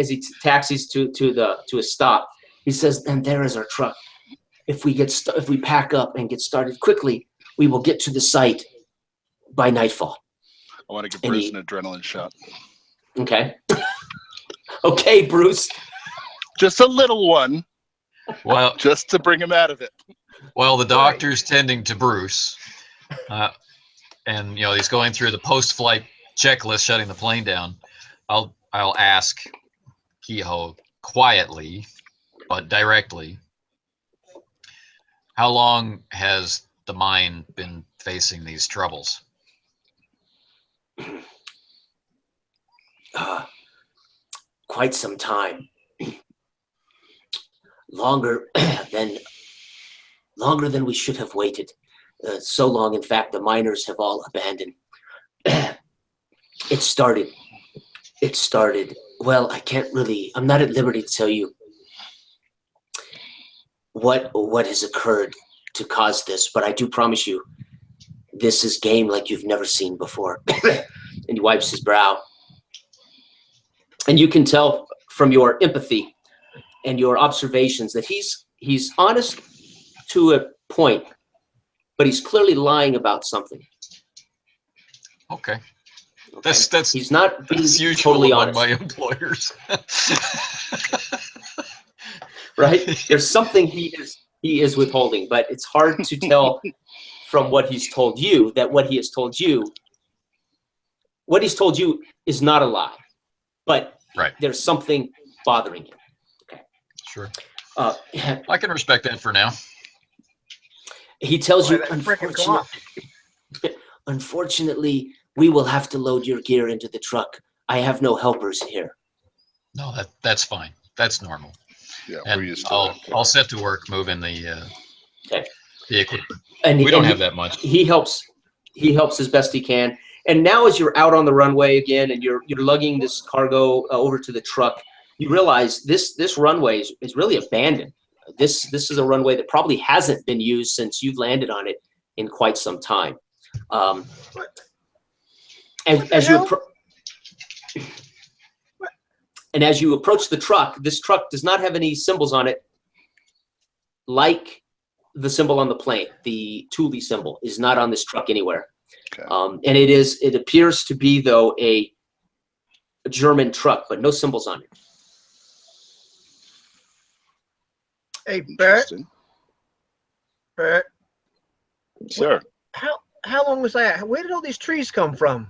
he taxis to a stop, he says, "And there is our truck. If we pack up and get started quickly, we will get to the site by nightfall." I want to give Bruce an adrenaline shot. Okay. Okay, Bruce. Just a little one. Well, just to bring him out of it. Well, the doctor's tending to Bruce, and he's going through the post-flight checklist, shutting the plane down. I'll ask Kehoe quietly, but directly. How long has the mine been facing these troubles? Quite some time. Longer than we should have waited. So long, in fact, the miners have all abandoned. It started. Well, I'm not at liberty to tell you what has occurred to cause this, but I do promise you, this is game like you've never seen before. And he wipes his brow. And you can tell from your empathy and your observations that he's honest to a point, but he's clearly lying about something. Okay. That's he's not being usual totally among honest. my employers. Right? There's something he is withholding, but it's hard to tell from what he's told you that what he's told you is not a lie, but right. There's something bothering him. Okay. Sure. I can respect that for now. He tells you, unfortunately, we will have to load your gear into the truck. I have no helpers here. No, that's fine. That's normal. Yeah, and we're used to I'll set to work moving the equipment. And we don't have that much. He helps as best he can. And now, as you're out on the runway again, and you're lugging this cargo over to the truck, you realize this runway is really abandoned. This is a runway that probably hasn't been used since you've landed on it in quite some time. As you approach the truck, this truck does not have any symbols on it like the symbol on the plane. The Thule symbol is not on this truck anywhere. Okay. And it appears to be, though, a German truck, but no symbols on it. Hey, Bert. Interesting. Bert, Sir. how long was that? Where did all these trees come from?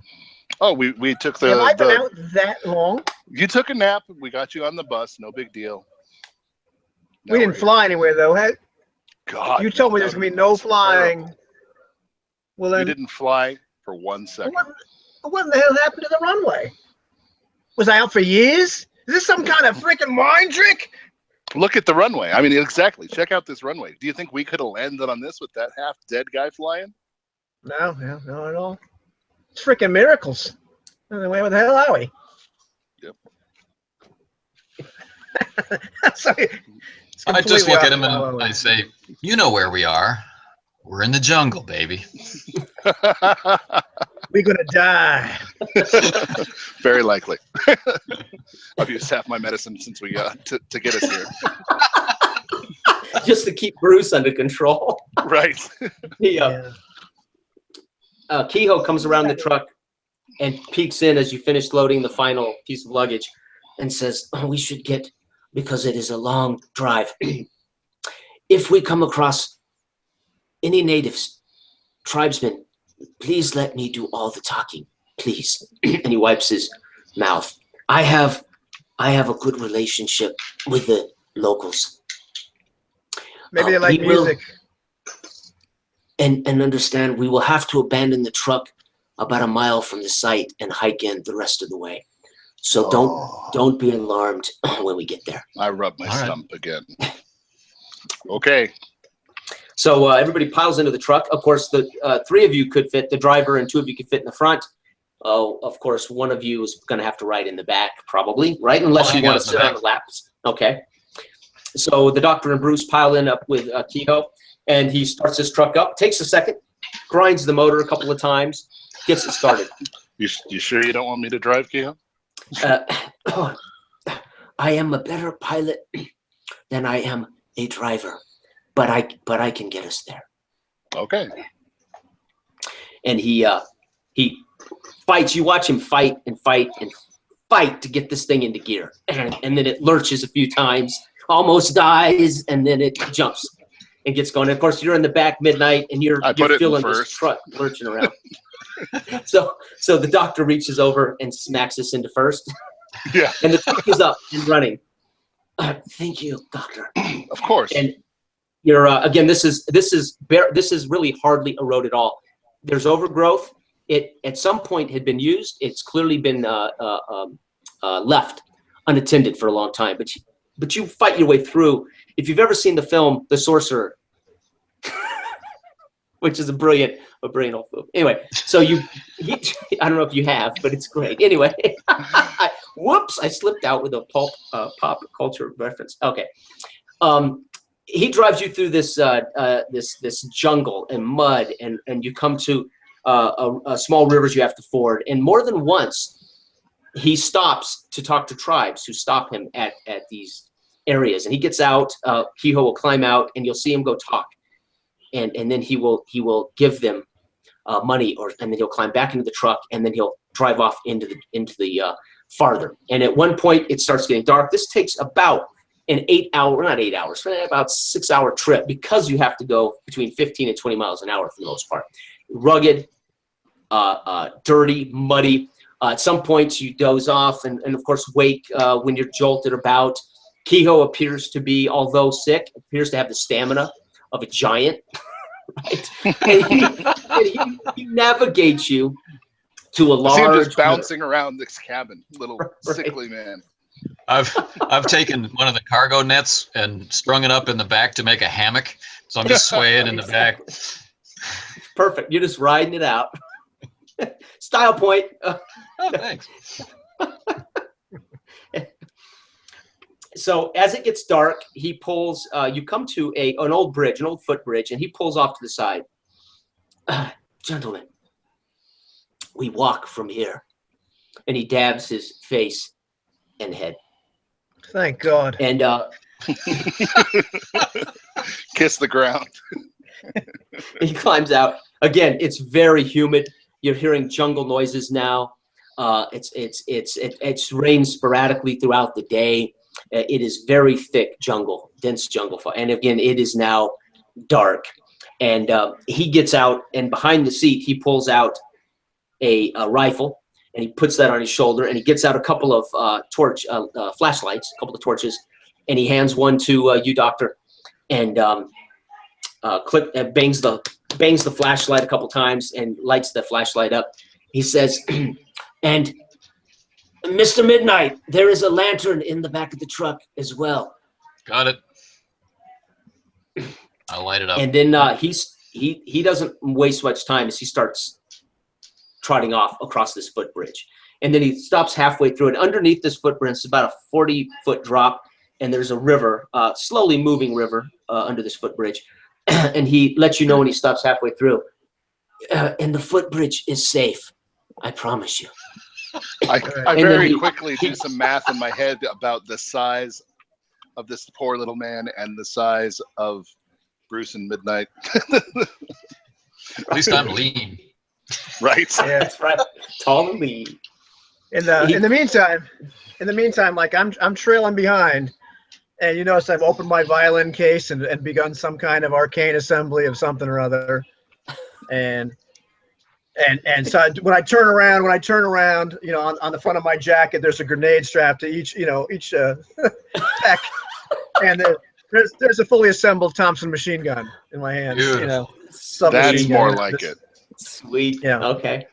Oh, we took Have I been the out that long? you took a nap. We got you on the bus. No big deal. Now We didn't we're fly anywhere, though. God, You told me there's that going to be would've no been flying. terrible. Well, You then, didn't fly for 1 second. what the hell happened to the runway? Was I out for years? Is this some kind of freaking mind trick? Look at the runway. I mean, exactly. Check out this runway. Do you think we could have landed on this with that half-dead guy flying? No, not at all. It's freaking miracles. Where the hell are we? Yep. So, I just look at him completely and I say, you know where we are. We're in the jungle, baby. we're gonna die. Very likely. I've used half my medicine since we got to get us here. Just to keep Bruce under control. Right. Kehoe comes around the truck and peeks in as you finish loading the final piece of luggage and says, "Oh, we should get, because it is a long drive. If we come across any natives, tribesmen, please let me do all the talking, please." And he wipes his mouth. I have a good relationship with the locals. Maybe they like we will- music. And understand, we will have to abandon the truck about a mile from the site and hike in the rest of the way. So don't be alarmed when we get there. I rubbed my All right. stump again. Okay. So everybody piles into the truck. Of course, the 3 of you could fit, the driver and 2 of you could fit in the front. Of course, one of you is going to have to ride in the back, probably, right? Unless you hang out want to in the sit on the laps. Okay. So the doctor and Bruce pile in up with Kehoe, and he starts his truck up. Takes a second, grinds the motor a couple of times, gets it started. You sure you don't want me to drive, Kehoe? I am a better pilot than I am a driver, but I can get us there. Okay. And he fights. You watch him fight and fight and fight to get this thing into gear, and then it lurches a few times, almost dies, and then it jumps and gets going. And of course, you're in the back midnight, and you're feeling this truck lurching around. So the doctor reaches over and smacks us into first. Yeah. And the truck is up and running. Thank you, doctor. Of course. And you're again. This is really hardly a road at all. There's overgrowth. It at some point had been used. It's clearly been left unattended for a long time. But you fight your way through. If you've ever seen the film The Sorcerer, which is a brilliant old film. Anyway, so I don't know if you have, but it's great. Anyway, whoops, I slipped out with a pop culture reference. Okay. He drives you through this jungle and mud, and you come to small rivers you have to ford. And more than once, he stops to talk to tribes who stop him at these areas. And he gets out. Kehoe will climb out, and you'll see him go talk. And then he will give them money, and then he'll climb back into the truck, and then he'll drive off into the farther. And at one point, it starts getting dark. This takes about an 8 hour, not 8 hours, about 6 hour trip, because you have to go between 15 and 20 miles an hour for the most part. Rugged, dirty, muddy. At some points, you doze off and of course, wake when you're jolted about. Kehoe appears to be, although sick, appears to have the stamina of a giant. Right? and he navigates you to a large. I see him just bouncing around this cabin, little sickly man. I've taken one of the cargo nets and strung it up in the back to make a hammock. So I'm just swaying in the back. Perfect. You're just riding it out. Style point. Oh, thanks. So as it gets dark, he pulls. You come to an old bridge, an old footbridge, and he pulls off to the side. Gentlemen, we walk from here, and he dabs his face and head. Thank God. And Kiss the ground. He climbs out. Again, it's very humid. You're hearing jungle noises now. It's rained sporadically throughout the day. It is very thick jungle, dense jungle. And again, it is now dark. And he gets out, and behind the seat, he pulls out a rifle, and he puts that on his shoulder, and he gets out a couple of flashlights, a couple of torches, and he hands one to you, Doctor, and bangs the flashlight a couple times and lights the flashlight up. He says, and Mr. Midnight, there is a lantern in the back of the truck as well. Got it. I'll light it up. And then he doesn't waste much time as he starts trotting off across this footbridge. And then he stops halfway through, and underneath this footbridge, it's about a 40-foot drop, and there's a river, slowly moving river under this footbridge. And he lets you know when he stops halfway through. And the footbridge is safe. I promise you. I very quickly do some math in my head about the size of this poor little man and the size of Bruce and Midnight. At least I'm lean. Right. Yeah. That's right. Tall and lean. In the meantime, like I'm trailing behind, and you notice I've opened my violin case and begun some kind of arcane assembly of something or other, and so when I turn around, you know, on the front of my jacket, there's a grenade strapped to each pack, and there's a fully assembled Thompson machine gun in my hands. Beautiful. You know, That's more like it. Sweet. Yeah. Okay.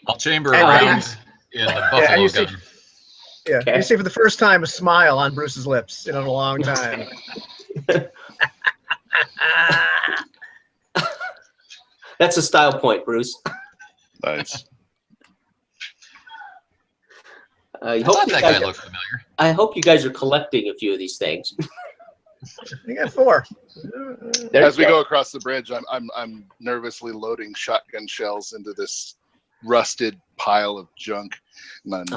I'll chamber around in the buffalo you gun. see, you see for the first time a smile on Bruce's lips, in a long time. That's a style point, Bruce. Nice. I thought that guy looked familiar. I hope you guys are collecting a few of these things. You got 4. As we go across the bridge, I'm nervously loading shotgun shells into this rusted pile of junk, and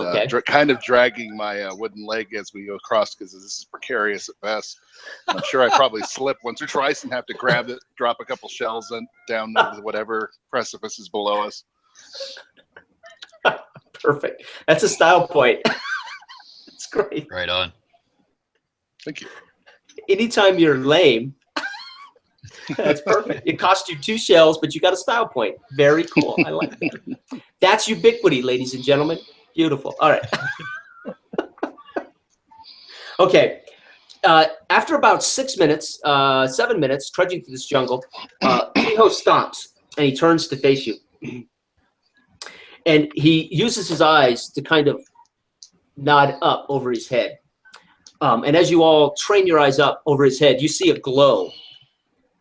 kind of dragging my wooden leg as we go across, because this is precarious at best. I'm sure I probably slip once or twice and have to grab it, drop a couple shells down into whatever precipice is below us. Perfect. That's a style point. It's great. Right on. Thank you. Anytime you're lame, that's perfect. It cost you 2 shells, but you got a style point. Very cool. I like that. That's ubiquity, ladies and gentlemen. Beautiful. All right. Okay. After about 7 minutes trudging through this jungle, Kehoe stops and he turns to face you. And he uses his eyes to kind of nod up over his head. And as you all train your eyes up over his head, you see a glow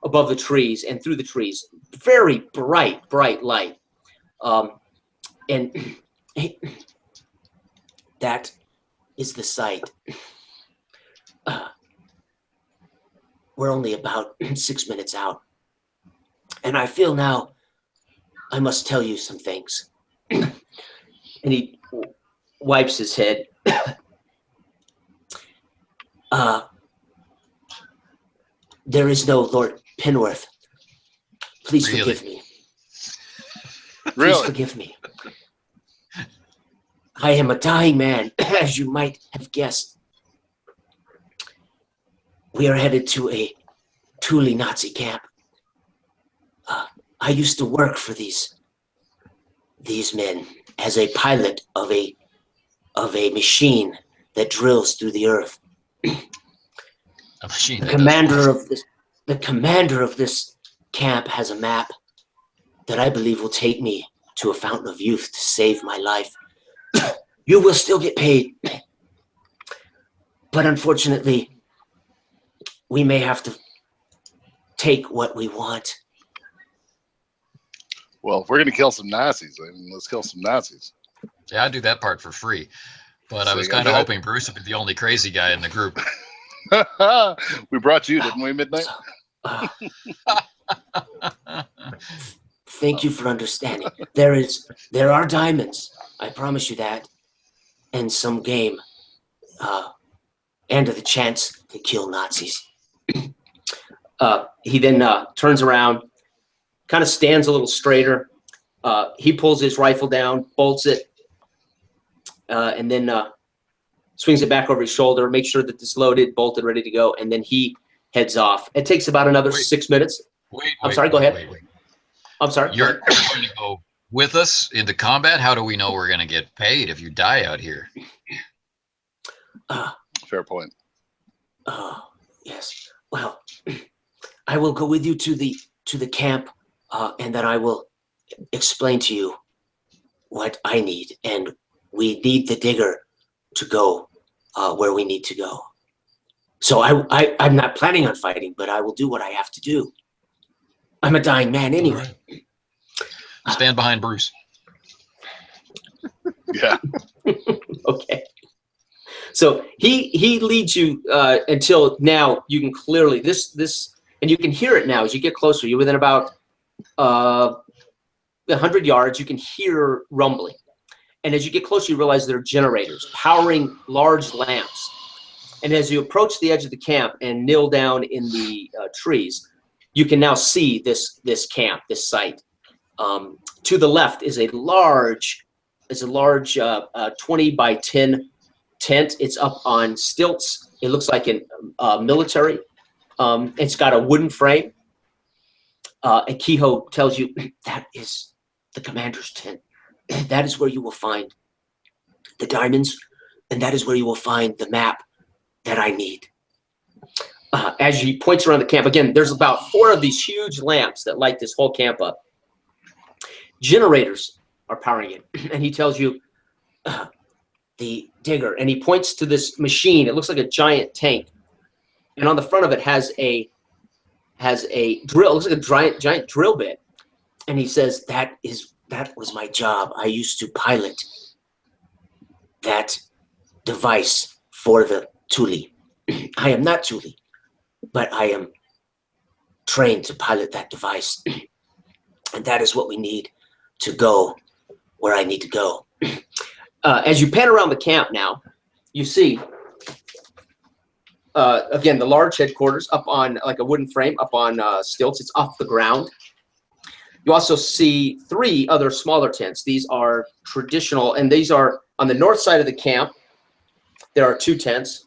above the trees and through the trees. Very bright, bright light. And that is the site. We're only about 6 minutes out. And I feel now I must tell you some things. And he wipes his head. There is no Lord Penworth. Please forgive me. Please forgive me. I am a dying man, as you might have guessed. We are headed to a Thule Nazi camp. I used to work for these men as a pilot of a machine that drills through the earth. A machine. The commander of this camp has a map that I believe will take me to a fountain of youth to save my life. You will still get paid. But unfortunately, we may have to take what we want. Well, if we're going to kill some Nazis, I mean, let's kill some Nazis. Yeah, I'd do that part for free. But I was kind of hoping Bruce would be the only crazy guy in the group. We brought you, didn't we, Midnight? Thank you for understanding. There are diamonds. I promise you that. And some game. and the chance to kill Nazis. He then turns around, kind of stands a little straighter. He pulls his rifle down, bolts it, and then swings it back over his shoulder, makes sure that it's loaded, bolted, ready to go, and then he heads off. It takes about another 6 minutes. I'm sorry, go ahead. I'm sorry. You're going to go with us into combat? How do we know we're going to get paid if you die out here? Fair point. Yes. Well, I will go with you to the camp, and then I will explain to you what I need, and we need the digger to go where we need to go. So I'm not planning on fighting, but I will do what I have to do. I'm a dying man anyway. Stand behind Bruce. Yeah. Okay. So he leads you until now. You can clearly this, and you can hear it now as you get closer. You're within about 100 yards. You can hear rumbling, and as you get closer, you realize there are generators powering large lamps. And as you approach the edge of the camp and kneel down in the trees, you can now see this camp, this site. To the left is a large 20 by 10 tent. It's up on stilts. It looks like a military. It's got a wooden frame. And Kehoe tells you that is the commander's tent. That is where you will find the diamonds, and that is where you will find the map that I need. As he points around the camp, again, there's about 4 of these huge lamps that light this whole camp up. Generators are powering it, and he tells you the digger, and he points to this machine. It looks like a giant tank, and on the front of it has a drill. It looks like a giant drill bit, and he says that was my job. I used to pilot that device for the Thule. I am not Thule, but I am trained to pilot that device, and that is what we need to go where I need to go. As you pan around the camp now, you see, again, the large headquarters up on like a wooden frame, up on stilts. It's off the ground. You also see 3 other smaller tents. These are traditional, and these are on the north side of the camp. There are 2 tents.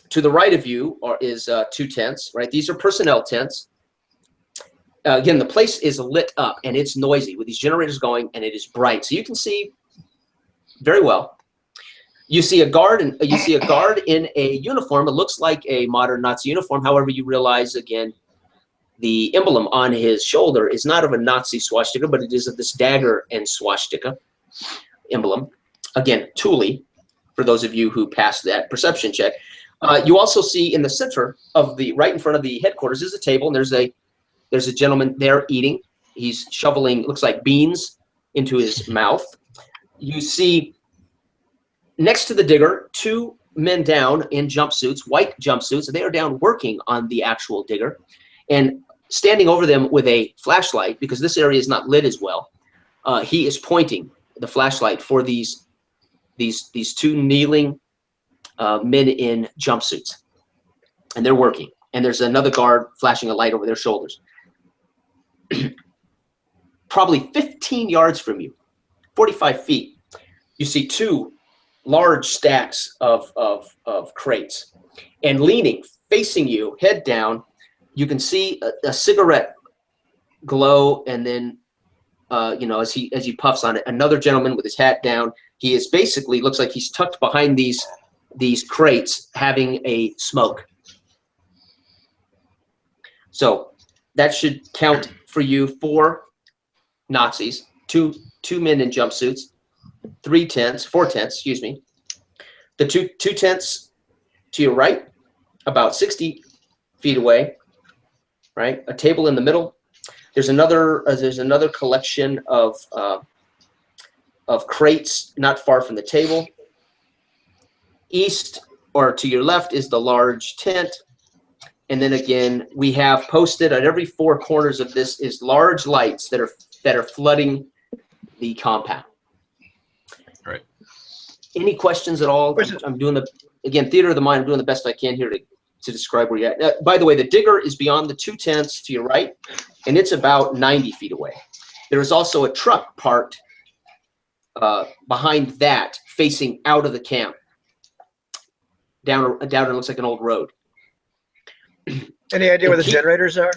To the right of you is 2 tents, right? These are personnel tents. Again, the place is lit up, and it's noisy with these generators going, and it is bright. So you can see very well. You see a guard, and you see a guard in a uniform. It looks like a modern Nazi uniform. However, you realize, again, the emblem on his shoulder is not of a Nazi swastika, but it is of this dagger and swastika emblem. Again, Thule, for those of you who passed that perception check. You also see in the center of right in front of the headquarters is a table, and there's a gentleman there eating. He's shoveling, looks like beans into his mouth. You see next to the digger, 2 men down in jumpsuits, white jumpsuits. They are down working on the actual digger, and standing over them with a flashlight, because this area is not lit as well. He is pointing the flashlight for these 2 kneeling men in jumpsuits, and they're working. And there's another guard flashing a light over their shoulders. Probably 15 yards from you, 45 feet, you see 2 large stacks of crates, and leaning, facing you, head down, you can see a cigarette glow, and then as he puffs on it, another gentleman with his hat down. He is basically, looks like he's tucked behind these crates having a smoke. So that should count for you 4 Nazis, 2 men in jumpsuits, 4 tents, excuse me. The two tents to your right, about 60 feet away, right? A table in the middle. There's another collection of crates not far from the table. East or to your left is the large tent. And then again, we have posted at every 4 corners of this is large lights that are flooding the compound. Right. Any questions at all? I'm doing again, theater of the mind. I'm doing the best I can here to describe where you're at. By the way, the digger is beyond the 2 tents to your right, and it's about 90 feet away. There is also a truck parked behind that, facing out of the camp. Down it looks like an old road. Any idea where the generators are?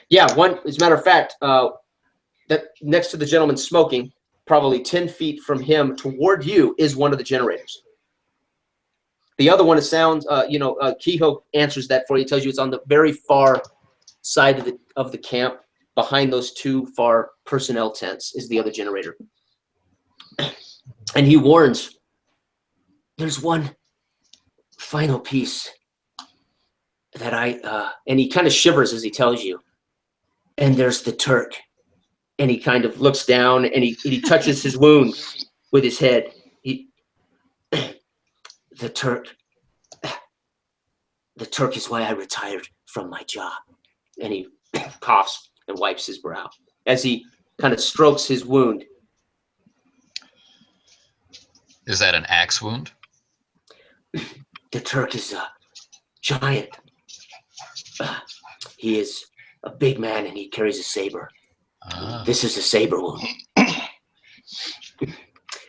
Yeah, one. As a matter of fact, that next to the gentleman smoking, probably 10 feet from him toward you, is one of the generators. The other one, it sounds, Kehoe answers that for you. Tells you it's on the very far side of the camp, behind those 2 far personnel tents, is the other generator. And he warns, there's one final piece that and he kind of shivers as he tells you, and there's the Turk. And he kind of looks down and he touches his wound with his head. The Turk is why I retired from my job. And he coughs and wipes his brow as he kind of strokes his wound. Is that an axe wound? The Turk is a giant. He is a big man and he carries a saber. This is a saber wound.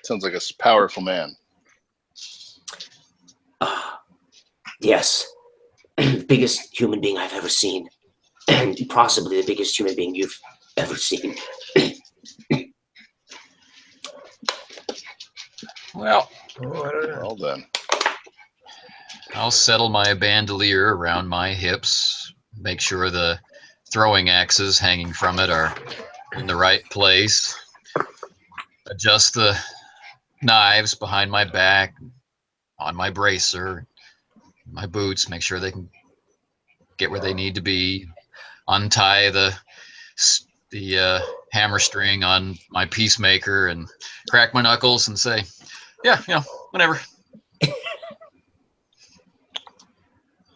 Sounds like a powerful man. Yes. The biggest human being I've ever seen. And possibly the biggest human being you've ever seen. Well, Well then. I'll settle my bandolier around my hips, make sure the throwing axes hanging from it are in the right place, adjust the knives behind my back, on my bracer, my boots, make sure they can get where they need to be, untie the hammer string on my peacemaker and crack my knuckles and say, yeah, whatever.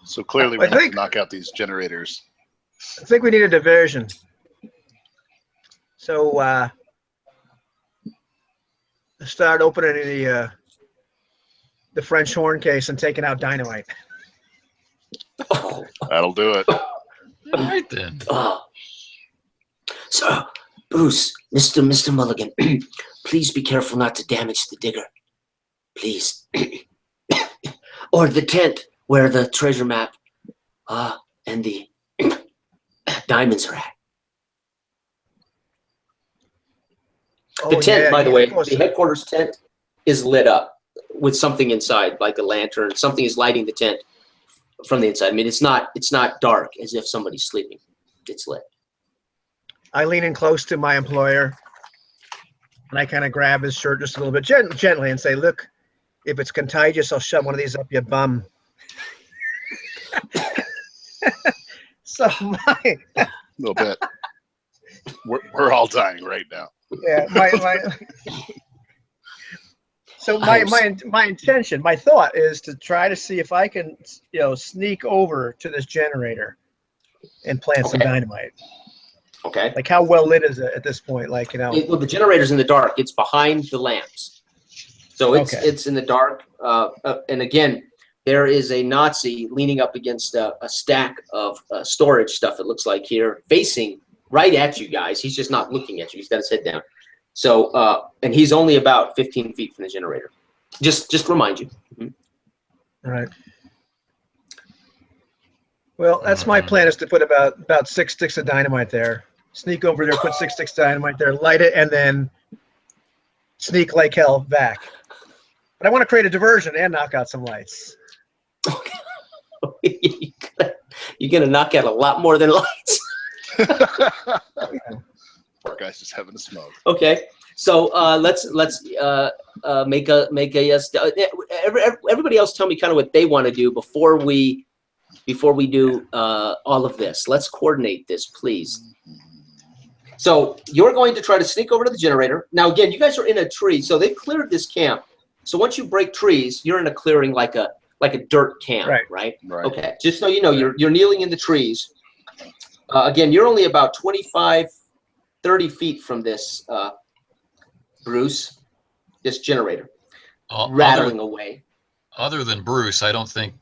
So clearly we have to knock out these generators. I think we need a diversion. So start opening the French horn case and taking out dynamite. That'll do it. All right then. Sir, Bruce, Mr. Mulligan, please be careful not to damage the digger. Please. Or the tent where the treasure map and the diamonds are at. The tent, by the way, the headquarters tent is lit up with something inside, like a lantern. Something is lighting the tent from the inside. I mean, it's not dark as if somebody's sleeping. It's lit. I lean in close to my employer, and I kind of grab his shirt just a little bit gently and say, "Look, if it's contagious, I'll shove one of these up your bum." So A little bit. We're all dying right now. Yeah, my intention, my thought is to try to see if I can, sneak over to this generator and plant some dynamite. Okay. Like, how well lit is it at this point? Well, the generator's in the dark. It's behind the lamps, so it's in the dark. And again, there is a Nazi leaning up against a stack of storage stuff. It looks like here, facing right at you guys. He's just not looking at you. He's got his head down. So, and he's only about 15 feet from the generator. Just remind you. All right. Well, that's my plan, is to put about 6 sticks of dynamite there. Sneak over there, put 6 sticks of dynamite there, light it, and then sneak like hell back. But I want to create a diversion and knock out some lights. You're gonna knock out a lot more than lights. Poor guy's just having a smoke. Okay, so let's make a everybody else tell me kind of what they want to do before we do all of this. Let's coordinate this, please. So you're going to try to sneak over to the generator. Now again, you guys are in a tree, so they've cleared this camp. So once you break trees, you're in a clearing like a dirt camp, right? Okay, just so you know, you're kneeling in the trees. Again, you're only about 25, 30 feet from this, Bruce, this generator. rattling away. Other than Bruce, I don't think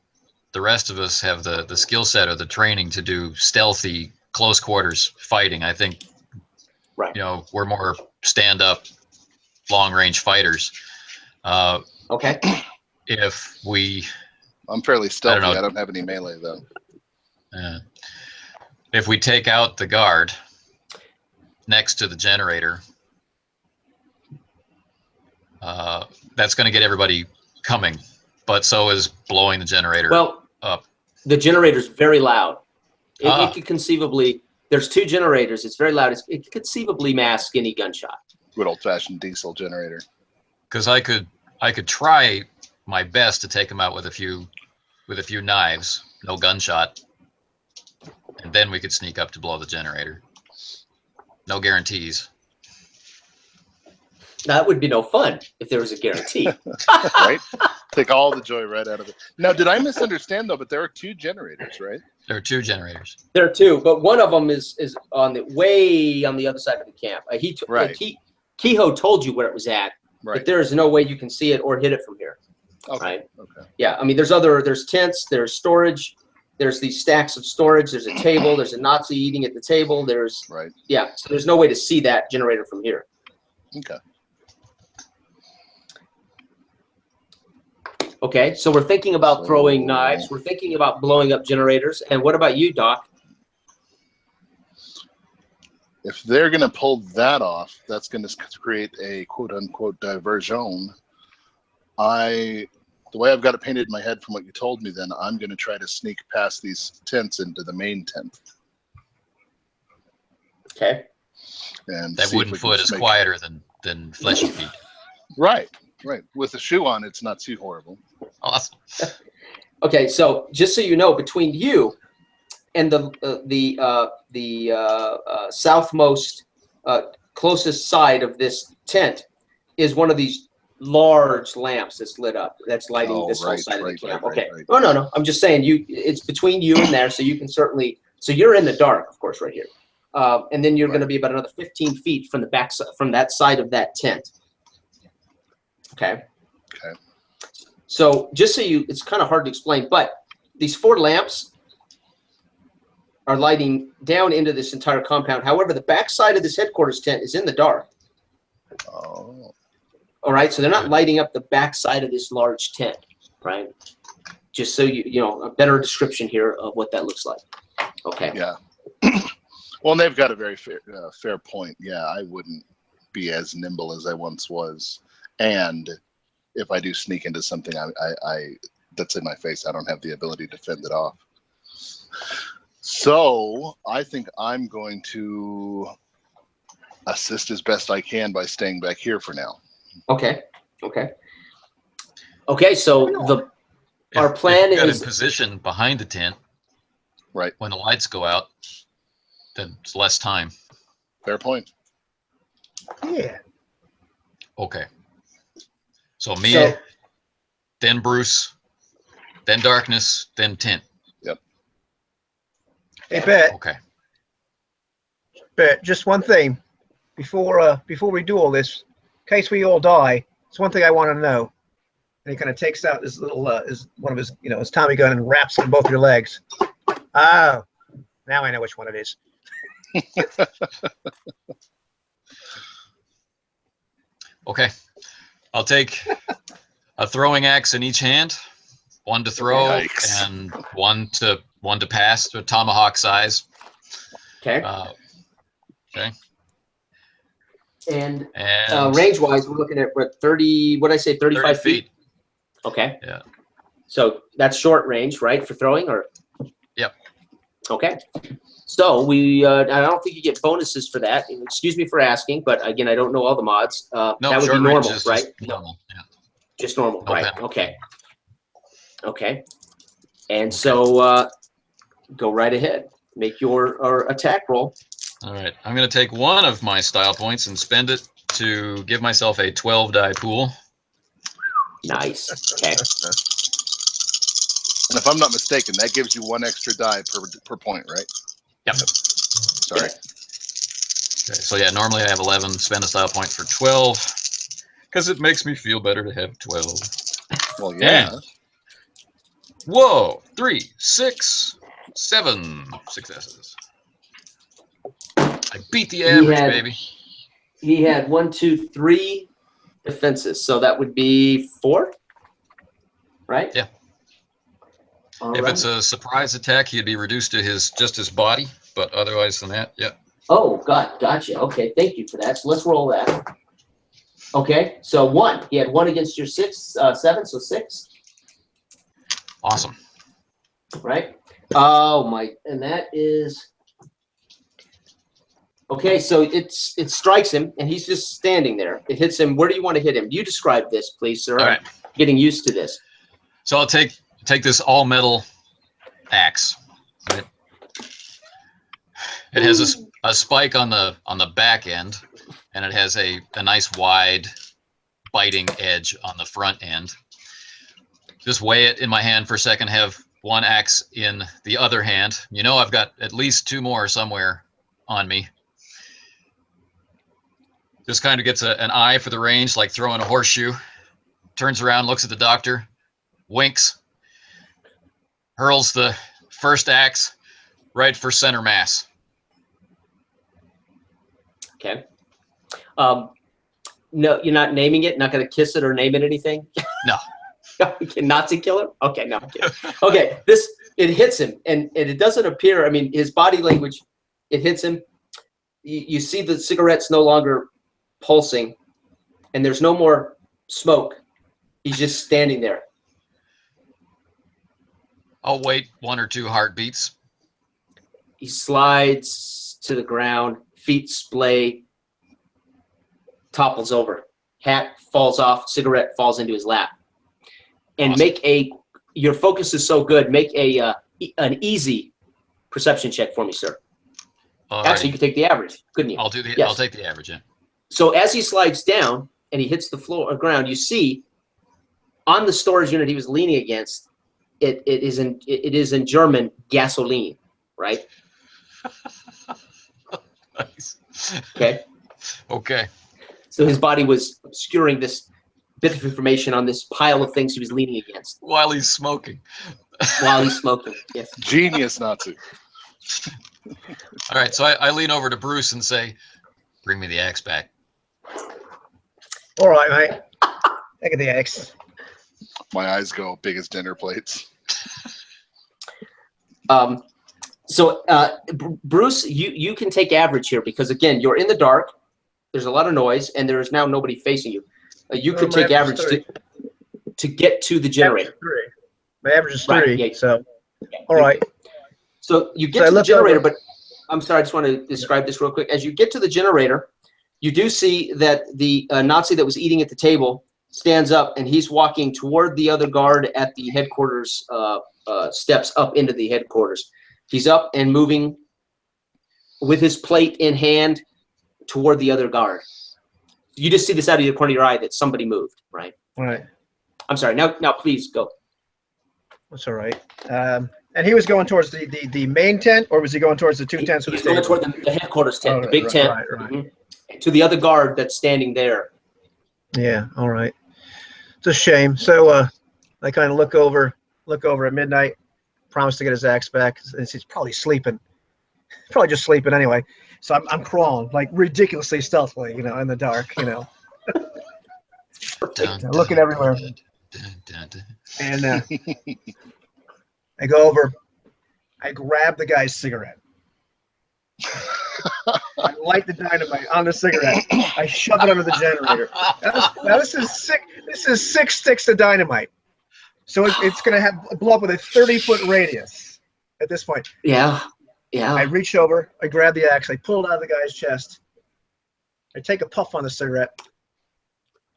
the rest of us have the skill set or the training to do stealthy close quarters fighting. I think, right. We're more stand up, long range fighters. Okay. I'm fairly stealthy. I don't have any melee though. If we take out the guard next to the generator, that's going to get everybody coming. But so is blowing the generator up. The generator's very loud. It could conceivably. There's 2 generators. It's very loud. It could conceivably mask any gunshot. Good old-fashioned diesel generator. Because I could try my best to take him out with a few knives, no gunshot, and then we could sneak up to blow the generator. No guarantees. That would be no fun if there was a guarantee. Right? Take all the joy right out of it. Now, did I misunderstand though? But there are 2 generators, right? There are 2 generators. There are 2, but one of them is on the way on the other side of the camp. Kehoe told you where it was at, but there is no way you can see it or hit it from here. Okay. Right? Okay. Yeah, I mean, there's tents, there's storage, there's these stacks of storage, there's a table, there's a Nazi eating at the table, so there's no way to see that generator from here. Okay. Okay, so we're thinking about throwing knives. We're thinking about blowing up generators. And what about you, Doc? If they're going to pull that off, that's going to create a quote-unquote diversion. The way I've got it painted in my head from what you told me, then I'm going to try to sneak past these tents into the main tent. Okay. And that wooden foot is quieter than fleshy feet. Right. Right. With a shoe on, it's not too horrible. Awesome. Okay, so just so you know, between you and the southmost closest side of this tent is one of these large lamps that's lit up. That's lighting this whole side of the camp. Okay. Oh no, I'm just saying it's between you and there, so you can certainly. So you're in the dark, of course, right here, and then you're going to be about another 15 feet from the back from that side of that tent. Okay. Okay. So just so it's kind of hard to explain, but these 4 lamps are lighting down into this entire compound. However, the back side of this headquarters tent is in the dark. Oh. All right. So they're not lighting up the back side of this large tent, right? Just so a better description here of what that looks like. Okay. Yeah. Well, and they've got a very fair point. Yeah, I wouldn't be as nimble as I once was. And if I do sneak into something that's in my face, I don't have the ability to fend it off. So I think I'm going to assist as best I can by staying back here for now. Okay. Okay. Okay. So our plan is in position behind the tent. Right. When the lights go out, then it's less time. Fair point. Yeah. Okay. So me, then Bruce, then darkness, then tent. Yep. Hey, Bet. Okay. Bet, just one thing before we do all this, in case we all die, it's one thing I want to know. And he kind of takes out this little is one of his his Tommy gun and wraps it in both your legs. Oh, now I know which one it is. Okay. I'll take a throwing axe in each hand, one to throw and one to pass, to tomahawk size. Okay. Okay. And range-wise, we're looking at what 30? What did I say? 35 feet. Okay. Yeah. So that's short range, right, for throwing, or? Yep. Okay. So I don't think you get bonuses for that. Excuse me for asking, but again, I don't know all the mods. No, that would be normal, right? Just normal. Yeah. Just normal, No right? penalty. Okay. Okay. And so go right ahead. Make your attack roll. All right. I'm going to take one of my style points and spend it to give myself a 12 die pool. Nice. Okay. And if I'm not mistaken, that gives you 1 extra die per point, right? Yep. Sorry. Okay. So yeah, normally I have 11. Spend a style point for 12. Because it makes me feel better to have 12. Well, yeah. And, whoa, 3, 6, 7 successes. I beat the average, baby. He had 1, 2, 3 defenses, so that would be 4, right? Yeah. All If right. it's a surprise attack, he'd be reduced to just his body, but otherwise than that, yeah. Oh, gotcha. Okay, thank you for that. So let's roll that. Okay, so 1. He had 1 against your 7, so 6. Awesome. Right? Oh my, and that is okay. So it strikes him, and he's just standing there. It hits him. Where do you want to hit him? You describe this, please, sir. All right. I'm getting used to this. So I'll take this all metal axe. Right? It has a spike on the back end, and it has a nice wide biting edge on the front end. Just weigh it in my hand for a second. Have one axe in the other hand. You know, I've got at least 2 more somewhere on me. Just kind of gets an eye for the range, like throwing a horseshoe. Turns around, looks at the doctor, winks, hurls the first axe right for center mass. Okay. No, you're not naming it. Not going to kiss it or name it anything. No. Nazi killer? Okay, no. I'm kidding. Okay, it hits him, and it doesn't appear. I mean, his body language, it hits him. You see the cigarette's no longer pulsing, and there's no more smoke. He's just standing there. I'll wait 1 or 2 heartbeats. He slides to the ground, feet splay, topples over. Hat falls off, cigarette falls into his lap. And Awesome. your focus is so good, make an easy perception check for me, sir. Alrighty. Actually, you could take the average, couldn't you? I'll take the average, yeah. So as he slides down and he hits the floor or ground, you see on the storage unit he was leaning against, it is in German gasoline, right? Nice. Okay. Okay. So his body was obscuring this bit of information on this pile of things he was leaning against While he's smoking. while he's smoking. Yes. Genius Nazi. All right, so I lean over to Bruce and say, "Bring me the axe back." All right, mate. Take the axe. My eyes go big as dinner plates. Bruce, you can take average here because again, you're in the dark. There's a lot of noise, and there is now nobody facing you. You could take average to get to the generator. My average is 3. Right, yeah. So, all right. So you get to the generator, but I'm sorry, I just want to describe this real quick. As you get to the generator, you do see that the Nazi that was eating at the table stands up, and he's walking toward the other guard at the headquarters steps up into the headquarters. He's up and moving with his plate in hand toward the other guard. You just see this out of the corner of your eye that somebody moved, right? All right. I'm sorry. Now please go. That's all right. And he was going towards the main tent, or was he going towards the 2 tents? He's going toward the headquarters tent, Oh, the big tent. Right. To the other guard that's standing there. Yeah. All right. It's a shame. So I kind of look over at midnight, promise to get his axe back. And he's probably sleeping. Probably just sleeping anyway. So I'm crawling like ridiculously stealthily, in the dark, looking everywhere. And I go over, I grab the guy's cigarette. I light the dynamite on the cigarette. I shove it under the generator. Now this is 6 sticks of dynamite. So it's going to blow up with a 30-foot radius at this point. Yeah. I reach over, I grab the axe, I pull it out of the guy's chest. I take a puff on the cigarette,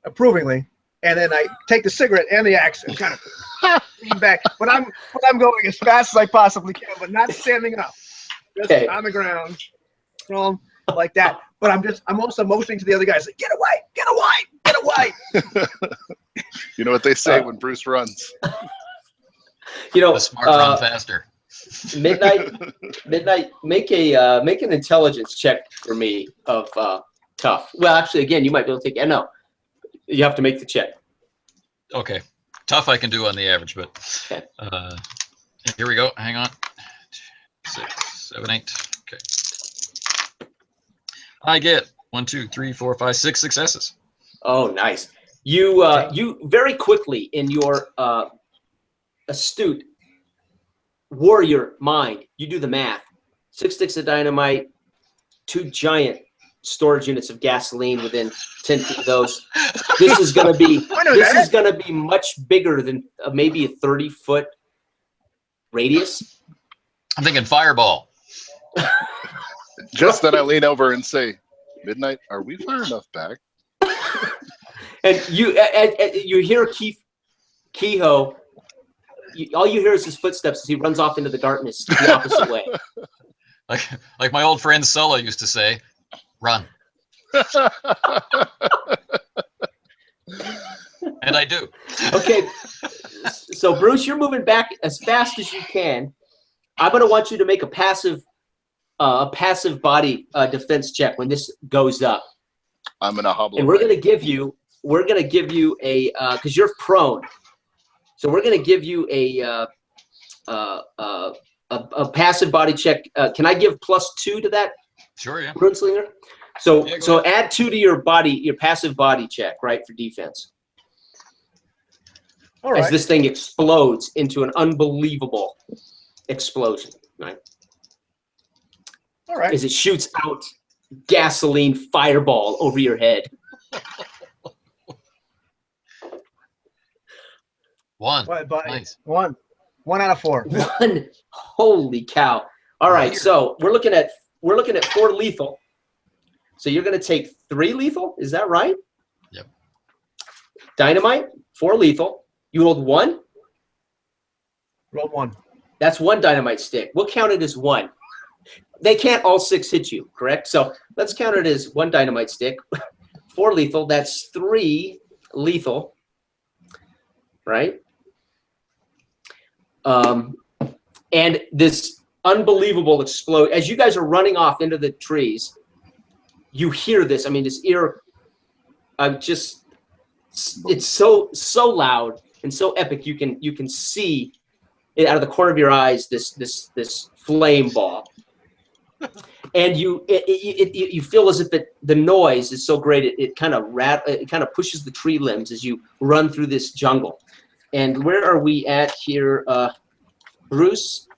approvingly, and then I take the cigarette and the axe and kind of lean back. But I'm going as fast as I possibly can, but not standing up. Just on the ground, like that. But I'm also motioning to the other guys, like, get away, get away, get away. You know what they say when Bruce runs. The smart run faster. Midnight, make an intelligence check for me of tough. Well, actually, again, you might be able to take it. No, You have to make the check. Okay. Tough I can do on the average, but Okay. here we go. Hang on. 6, 7, 8. Okay. I get 1, 2, 3, 4, 5, 6 successes. Oh, nice. You very quickly in your astute warrior mind, you do the math. 6 sticks of dynamite, 2 giant storage units of gasoline within 10 feet of those. This is going to be much bigger than maybe a 30-foot radius. I'm thinking fireball. Just then I lean over and say, Midnight, are we far enough back? And you hear Kehoe. All you hear is his footsteps as he runs off into the darkness the opposite way. Like my old friend Solo used to say, run. And I do. Okay, so Bruce, you're moving back as fast as you can. I'm going to want you to make a passive body defense check when this goes up. I'm gonna hobble. And we're going to give you a because you're prone, so we're going to give you a passive body check. Can I give +2 to that? Sure, yeah. Runeslinger. So Yeah, so add 2 to your passive body check, right, for defense. All right. As this thing explodes into an unbelievable explosion, right? All right. As it shoots out gasoline fireball over your head. 1. But Nice. 1 out of 4. 1. Holy cow. All right, so we're looking at 4 lethal. So you're going to take 3 lethal, is that right? Yep. Dynamite, 4 lethal. You hold 1? Roll 1. That's 1 dynamite stick. We'll count it as 1. They can't all 6 hit you, correct? So let's count it as 1 dynamite stick. 4 lethal, that's 3 lethal, right? And this unbelievable explode, as you guys are running off into the trees, you hear this. I mean, this ear, it's so loud and so epic. You can see it out of the corner of your eyes, this flame ball. And you feel as if the noise is so great it kind of pushes the tree limbs as you run through this jungle. And where are we at here, Bruce?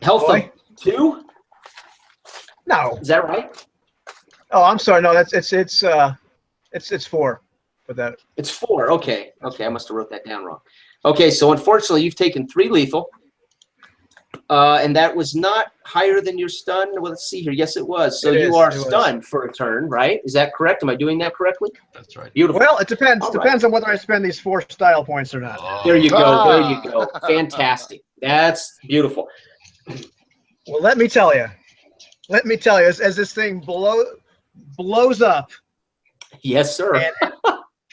Health of 2? No. Is that right? Oh, I'm sorry. No, it's 4. But that. It's 4. Okay. I must have wrote that down wrong. Okay, so unfortunately you've taken 3 lethal. And that was not higher than your stun. Well, let's see here. Yes, it was. So you are stunned for a turn, right? Is that correct? Am I doing that correctly? That's right. Beautiful. Well, it depends. All Depends on whether I spend these 4 style points or not. Oh. There you go. There you go. Fantastic. That's beautiful. Well, let me tell you, as this thing blows up, Yes, sir.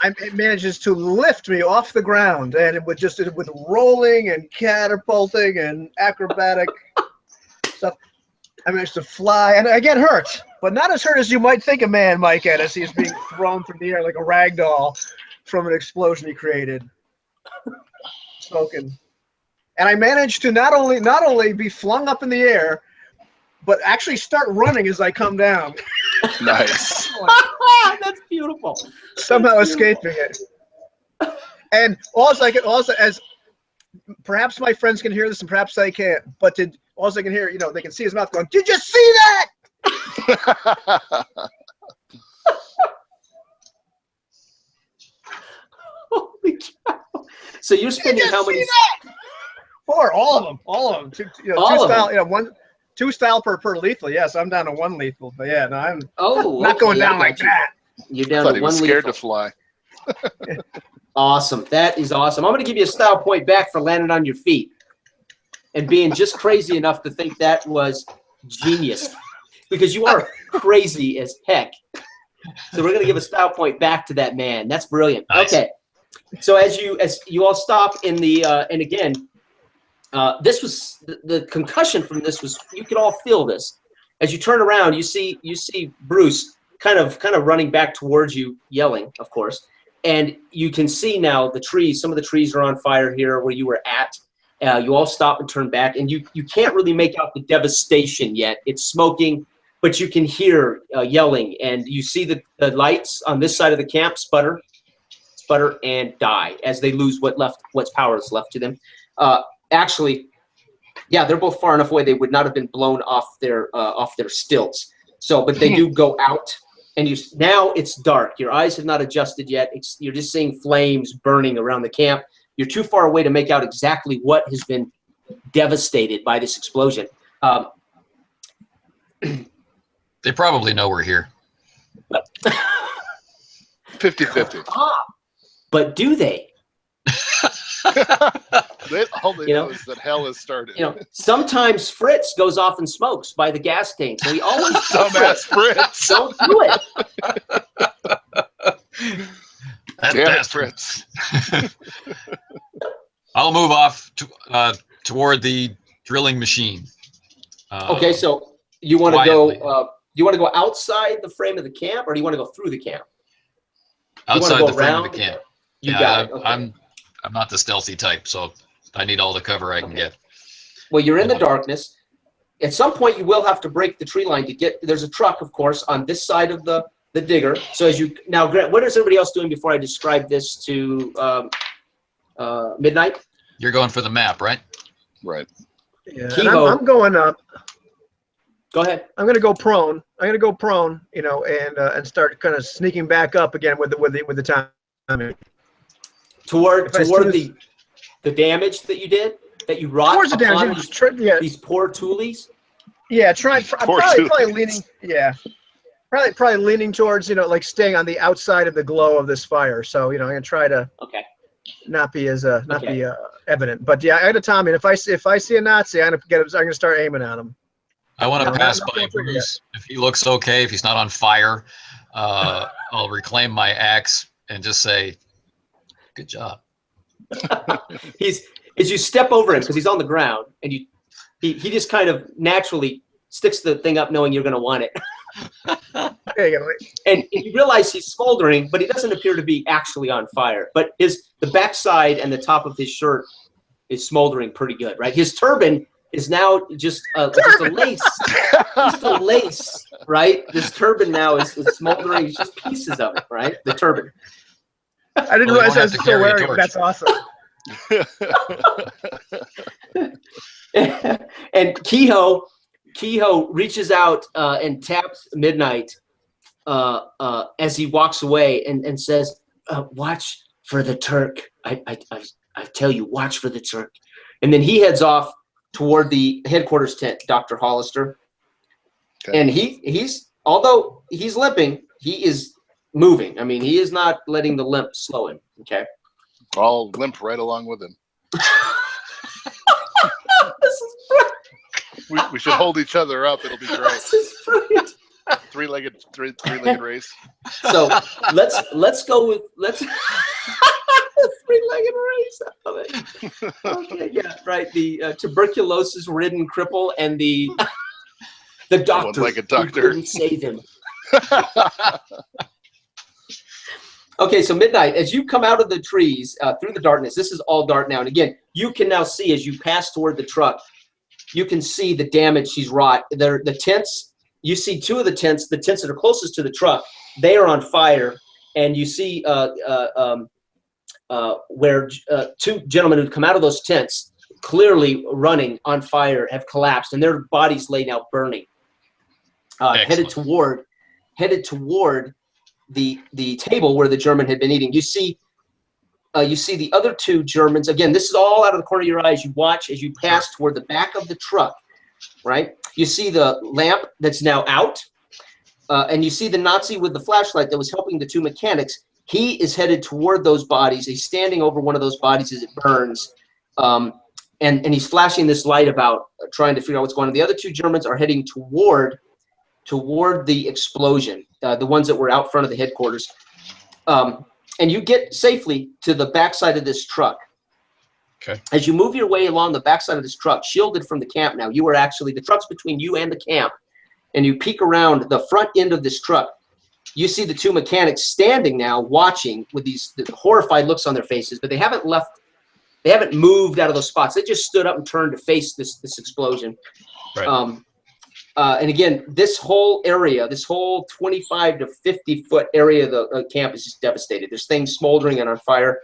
and it manages to lift me off the ground, and it with rolling and catapulting and acrobatic stuff. I managed to fly, and I get hurt, but not as hurt as you might think a man might get as he's being thrown through the air like a rag doll from an explosion he created. Smoking. And I managed to not only be flung up in the air, but actually start running as I come down. Nice. That's beautiful. Somehow escaping it. And as perhaps my friends can hear this and perhaps they can't, but all I can hear, they can see his mouth going, "Did you see that?" Holy cow. So you're spending how many? 4, all of them. Two All of style, 2 style per lethal. Yes, I'm down to 1 lethal, but yeah, no, I'm not going down like that. You're I down thought to he 1 was scared lethal. to fly. Awesome. That is awesome. I'm going to give you a style point back for landing on your feet and being just crazy enough to think that was genius, because you are crazy as heck. So we're going to give a style point back to that man. That's brilliant. Nice. Okay. So as you all stop in the and again, this was the concussion from this was, you could all feel this. As you turn around, you see Bruce kind of running back towards you, yelling, of course. And you can see now the trees. Some of the trees are on fire here where you were at. You all stop and turn back, and you can't really make out the devastation yet. It's smoking, but you can hear yelling, and you see the lights on this side of the camp sputter and die as they lose what's power is left to them. Actually, yeah, they're both far enough away they would not have been blown off their stilts. So, but they do go out, and now it's dark. Your eyes have not adjusted yet. You're just seeing flames burning around the camp. You're too far away to make out exactly what has been devastated by this explosion. They probably know we're here. 50-50. But do they? All they know is that hell has started. Sometimes Fritz goes off and smokes by the gas tank, so he always dumbass Fritz. Don't do it. Damn Fritz. I'll move off toward the drilling machine. Okay, so you want to go? You want to go outside the frame of the camp, or do you want to go through the camp? Outside the frame of the camp. You got it. Okay. I'm not the stealthy type, so I need all the cover I can get. Well, you're in the darkness. At some point, you will have to break the tree line to get. There's a truck, of course, on this side of the digger. So as you now, Grant, what is everybody else doing before I describe this to Midnight? You're going for the map, right? Right. Yeah, I'm going up. Go ahead. I'm going to go prone. and start kind of sneaking back up again with the time. Toward the damage that you did, that you wrought towards the damage. These poor toolies. Yeah, probably leaning. Yeah, probably leaning towards like staying on the outside of the glow of this fire. So I'm gonna try to not be as evident. But yeah, I got Tommy. And if I see a Nazi, I'm gonna start aiming at him. I want to pass by Bruce. If he looks okay, if he's not on fire, I'll reclaim my axe and just say, "Good job." As you step over him, because he's on the ground, and he just kind of naturally sticks the thing up, knowing you're going to want it. There you go. And you realize he's smoldering, but he doesn't appear to be actually on fire. But the backside and the top of his shirt is smoldering pretty good, right? His turban is now just a lace, just a lace, right? This turban now is smoldering. It's just pieces of it, right? The turban. I didn't realize I was still wearing it. That's awesome. And Kehoe reaches out and taps Midnight as he walks away and says, "Watch for the Turk. I tell you, watch for the Turk." And then he heads off toward the headquarters tent, Dr. Hollister. Okay. And although he's limping, he is moving. I mean, he is not letting the limp slow him. Okay. I'll limp right along with him. This is brilliant. We should hold each other up. It'll be great. This is brilliant. Three-legged race. So let's go with three-legged race. I love it. Okay, yeah, right. The tuberculosis-ridden cripple and the doctor, like a doctor who couldn't save him. Okay, so Midnight, as you come out of the trees through the darkness, this is all dark now. And again, you can now see as you pass toward the truck, you can see the damage she's wrought. The tents, you see two of the tents that are closest to the truck, they are on fire. And you see where two gentlemen who come out of those tents, clearly running on fire, have collapsed, and their bodies lay now burning, headed toward the table where the German had been eating. You see the other two Germans. Again, this is all out of the corner of your eyes. You watch as you pass toward the back of the truck, right? You see the lamp that's now out, and you see the Nazi with the flashlight that was helping the two mechanics. He is headed toward those bodies. He's standing over one of those bodies as it burns, and he's flashing this light about, trying to figure out what's going on. The other two Germans are heading toward the explosion, the ones that were out front of the headquarters. And you get safely to the backside of this truck. Okay. As you move your way along the backside of this truck, shielded from the camp now, you are actually, the truck's between you and the camp, and you peek around the front end of this truck. you see the two mechanics standing now, watching with these horrified looks on their faces, but they haven't left. They haven't moved out of those spots. They just stood up and turned to face this explosion. Right. And again, this whole area, this whole 25 to 50 foot area of the camp is just devastated. There's things smoldering and on fire.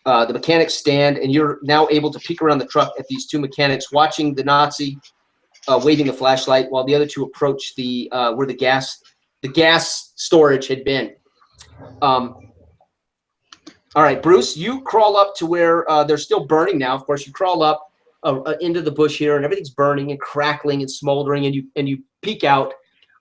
The mechanics stand, and you're now able to peek around the truck at these two mechanics watching the Nazi waving the flashlight while the other two approach the where the gas storage had been. All right, Bruce, you crawl up to where they're still burning now. Of course, you crawl up into the bush here, and everything's burning and crackling and smoldering, and you peek out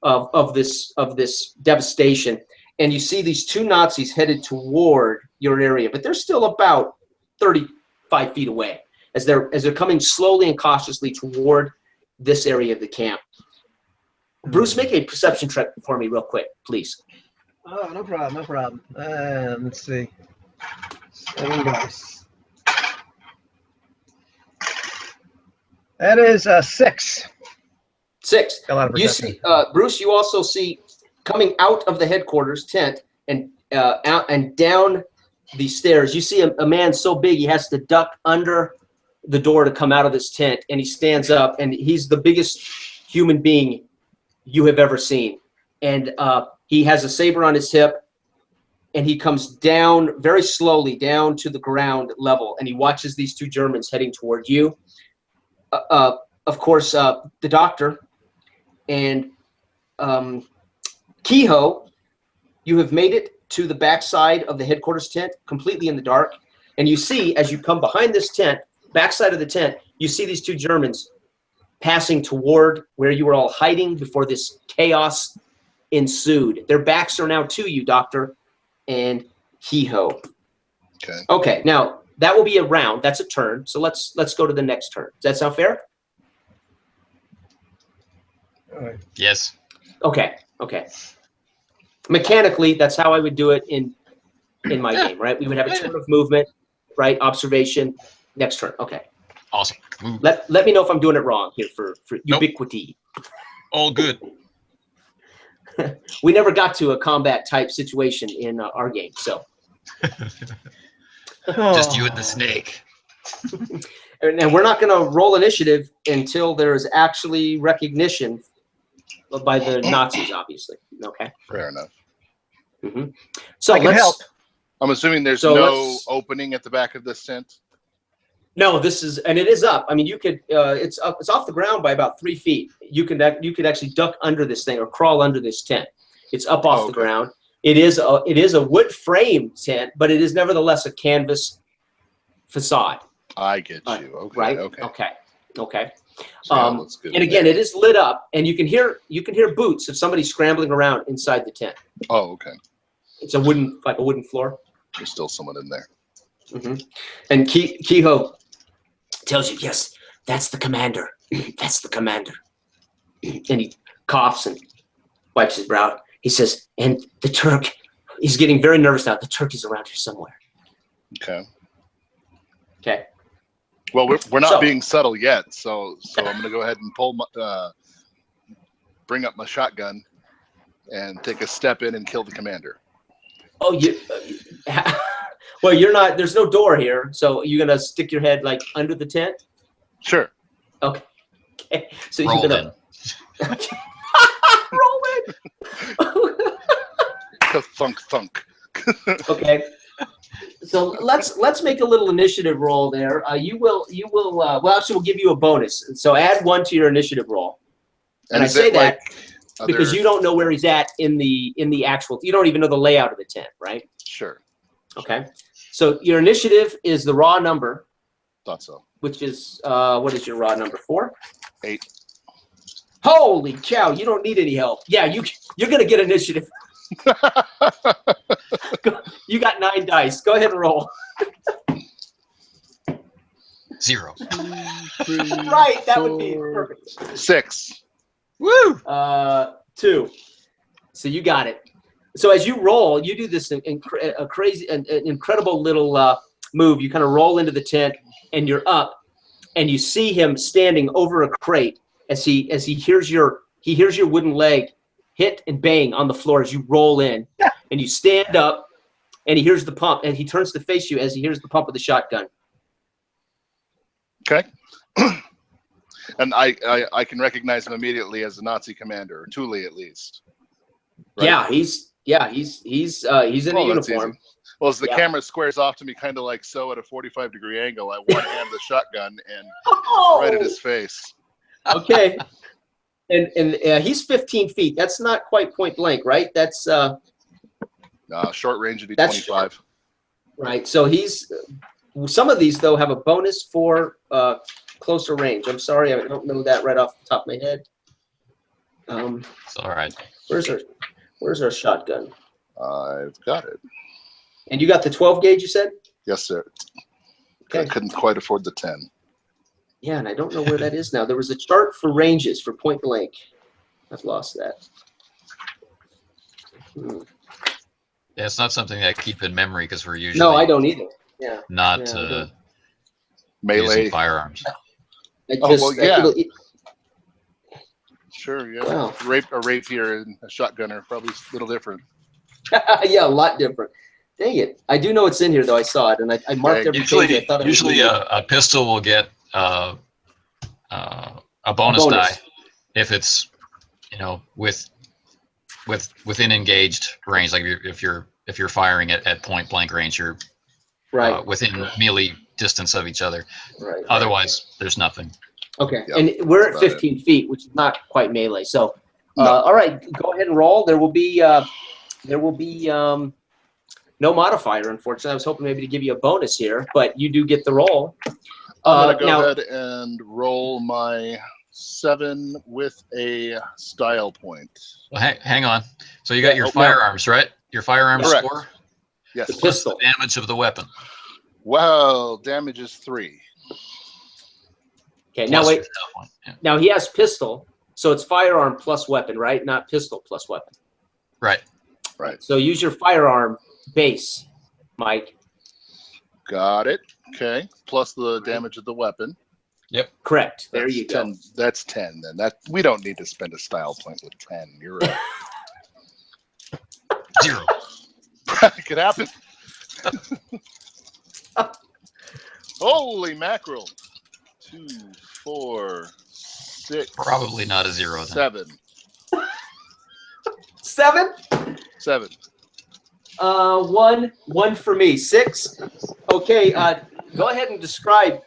of this devastation, and you see these two Nazis headed toward your area, but they're still about 35 feet away as they're coming slowly and cautiously toward this area of the camp. Bruce, make a perception check for me real quick, please. Oh, no problem, no problem. Let's see. 7 dice. That is 6. 6. Got a lot of You perception. see, Bruce, you also see coming out of the headquarters tent and out and down the stairs, you see a man so big he has to duck under the door to come out of this tent, and he stands up, and he's the biggest human being you have ever seen. And he has a saber on his hip, and he comes down very slowly down to the ground level, and he watches these two Germans heading toward you. Of course, the doctor and Kehoe, you have made it to the backside of the headquarters tent, completely in the dark. And you see, as you come behind this tent, backside of the tent, you see these two Germans passing toward where you were all hiding before this chaos ensued. Their backs are now to you, Doctor and Kehoe. Okay. Okay, now that will be a round. That's a turn. So let's go to the next turn. Does that sound fair? All right. Yes. Okay. Okay. Mechanically, that's how I would do it in my game, right? We would have a turn of movement, right? Observation, next turn. Okay. Awesome. Move. Let me know if I'm doing it wrong here for Nope. ubiquity. All good. We never got to a combat type situation in our game, so. Just you and the snake. And we're not going to roll initiative until there is actually recognition by the Nazis, obviously. Okay. Fair enough. So I can help. I'm assuming there's So no let's- opening at the back of this tent. No, this is, and it is up. I mean, you could, it's up, it's off the ground by about 3 feet. You could actually duck under this thing or crawl under this tent. It's up off the ground. It is a wood frame tent, but it is nevertheless a canvas facade. I get you. Okay. Right? Okay. Okay. So, yeah, let's get And in again, there. it is lit up, and you can hear boots of somebody scrambling around inside the tent. Oh, okay. It's a wooden floor. There's still someone in there. And Kehoe tells you, yes, that's the commander. That's the commander. And he coughs and wipes his brow. He says, and the Turk, he's getting very nervous now. The Turk is around here somewhere. Okay. Okay. Well, we're not So- being subtle yet, so I'm going to go ahead and bring up my shotgun and take a step in and kill the commander. Oh, well, you're not, there's no door here. So you're going to stick your head like under the tent? Sure. Okay. So Roll you're going then. to roll it. Thunk, thunk. Okay. So let's make a little initiative roll there. You will well, actually we'll give you a bonus. So add 1 to your initiative roll. And I is say it that like because other- you don't know where he's at in the actual, you don't even know the layout of the tent, right? Sure. Okay. So your initiative is the raw number, Thought so. which is what is your raw number? 4? 8. Holy cow! You don't need any help. Yeah, you're gonna get initiative. You got 9 dice. Go ahead and roll. 0. Right, that would be perfect. 6. Woo! 2. So you got it. So as you roll, you do this incredible little move. You kind of roll into the tent, and you're up, and you see him standing over a crate as he hears your wooden leg hit and bang on the floor as you roll in, and you stand up, and he hears the pump, and he turns to face you as he hears the pump of the shotgun. Okay. And I can recognize him immediately as a Nazi commander, or Thule at least. Right? Yeah, he's in a uniform. Easy. Well, as the camera squares off to me, kind of like so, at a 45-degree angle, I one hand the shotgun and right at his face. Okay. And he's 15 feet. That's not quite point blank, right? That's short range would be 25. Short. Right. So he's some of these though have a bonus for closer range. I'm sorry, I don't know that right off the top of my head. It's all right. Where's our shotgun? I've got it. And you got the 12 gauge, you said? Yes, sir. Okay. I couldn't quite afford the 10. Yeah, and I don't know where that is now. There was a chart for ranges for point blank. I've lost that. Yeah, it's not something I keep in memory because we're usually No, I don't either. Yeah. not Melee using firearms. Sure, yeah. Wow. A rapier and a shotgun are probably a little different. Yeah, a lot different. Dang it. I do know it's in here, though. I saw it, and I marked every page. I thought Usually a pistol will get a bonus die if it's, within engaged range. Like if you're firing at point blank range, you're within melee distance of each other. Right. Otherwise, there's nothing. Okay, Yep, and we're at 15 feet, which is not quite melee. So, all right, go ahead and roll. There will be no modifier, unfortunately. I was hoping maybe to give you a bonus here, but you do get the roll. I'm gonna go ahead and roll my 7 with a style point. Well, hang on. So you got your firearms, right? Your firearms Correct. score? Yes. The pistol. The damage of the weapon. Well, damage is 3. Okay, now Plus wait. your style point. Yeah. Now he has pistol, so it's firearm plus weapon, right? Not pistol plus weapon. Right. Right. So use your firearm base, Mike. Got it. Okay. Plus the damage of the weapon. Yep. Correct. There you go. 10. That's 10. Then we don't need to spend a style point with 10. You're right. 0. It could happen. Holy mackerel. 2, 4, 6. Probably not a 0 then. 7. 7? 7. 1 for me. 6. Okay. Go ahead and describe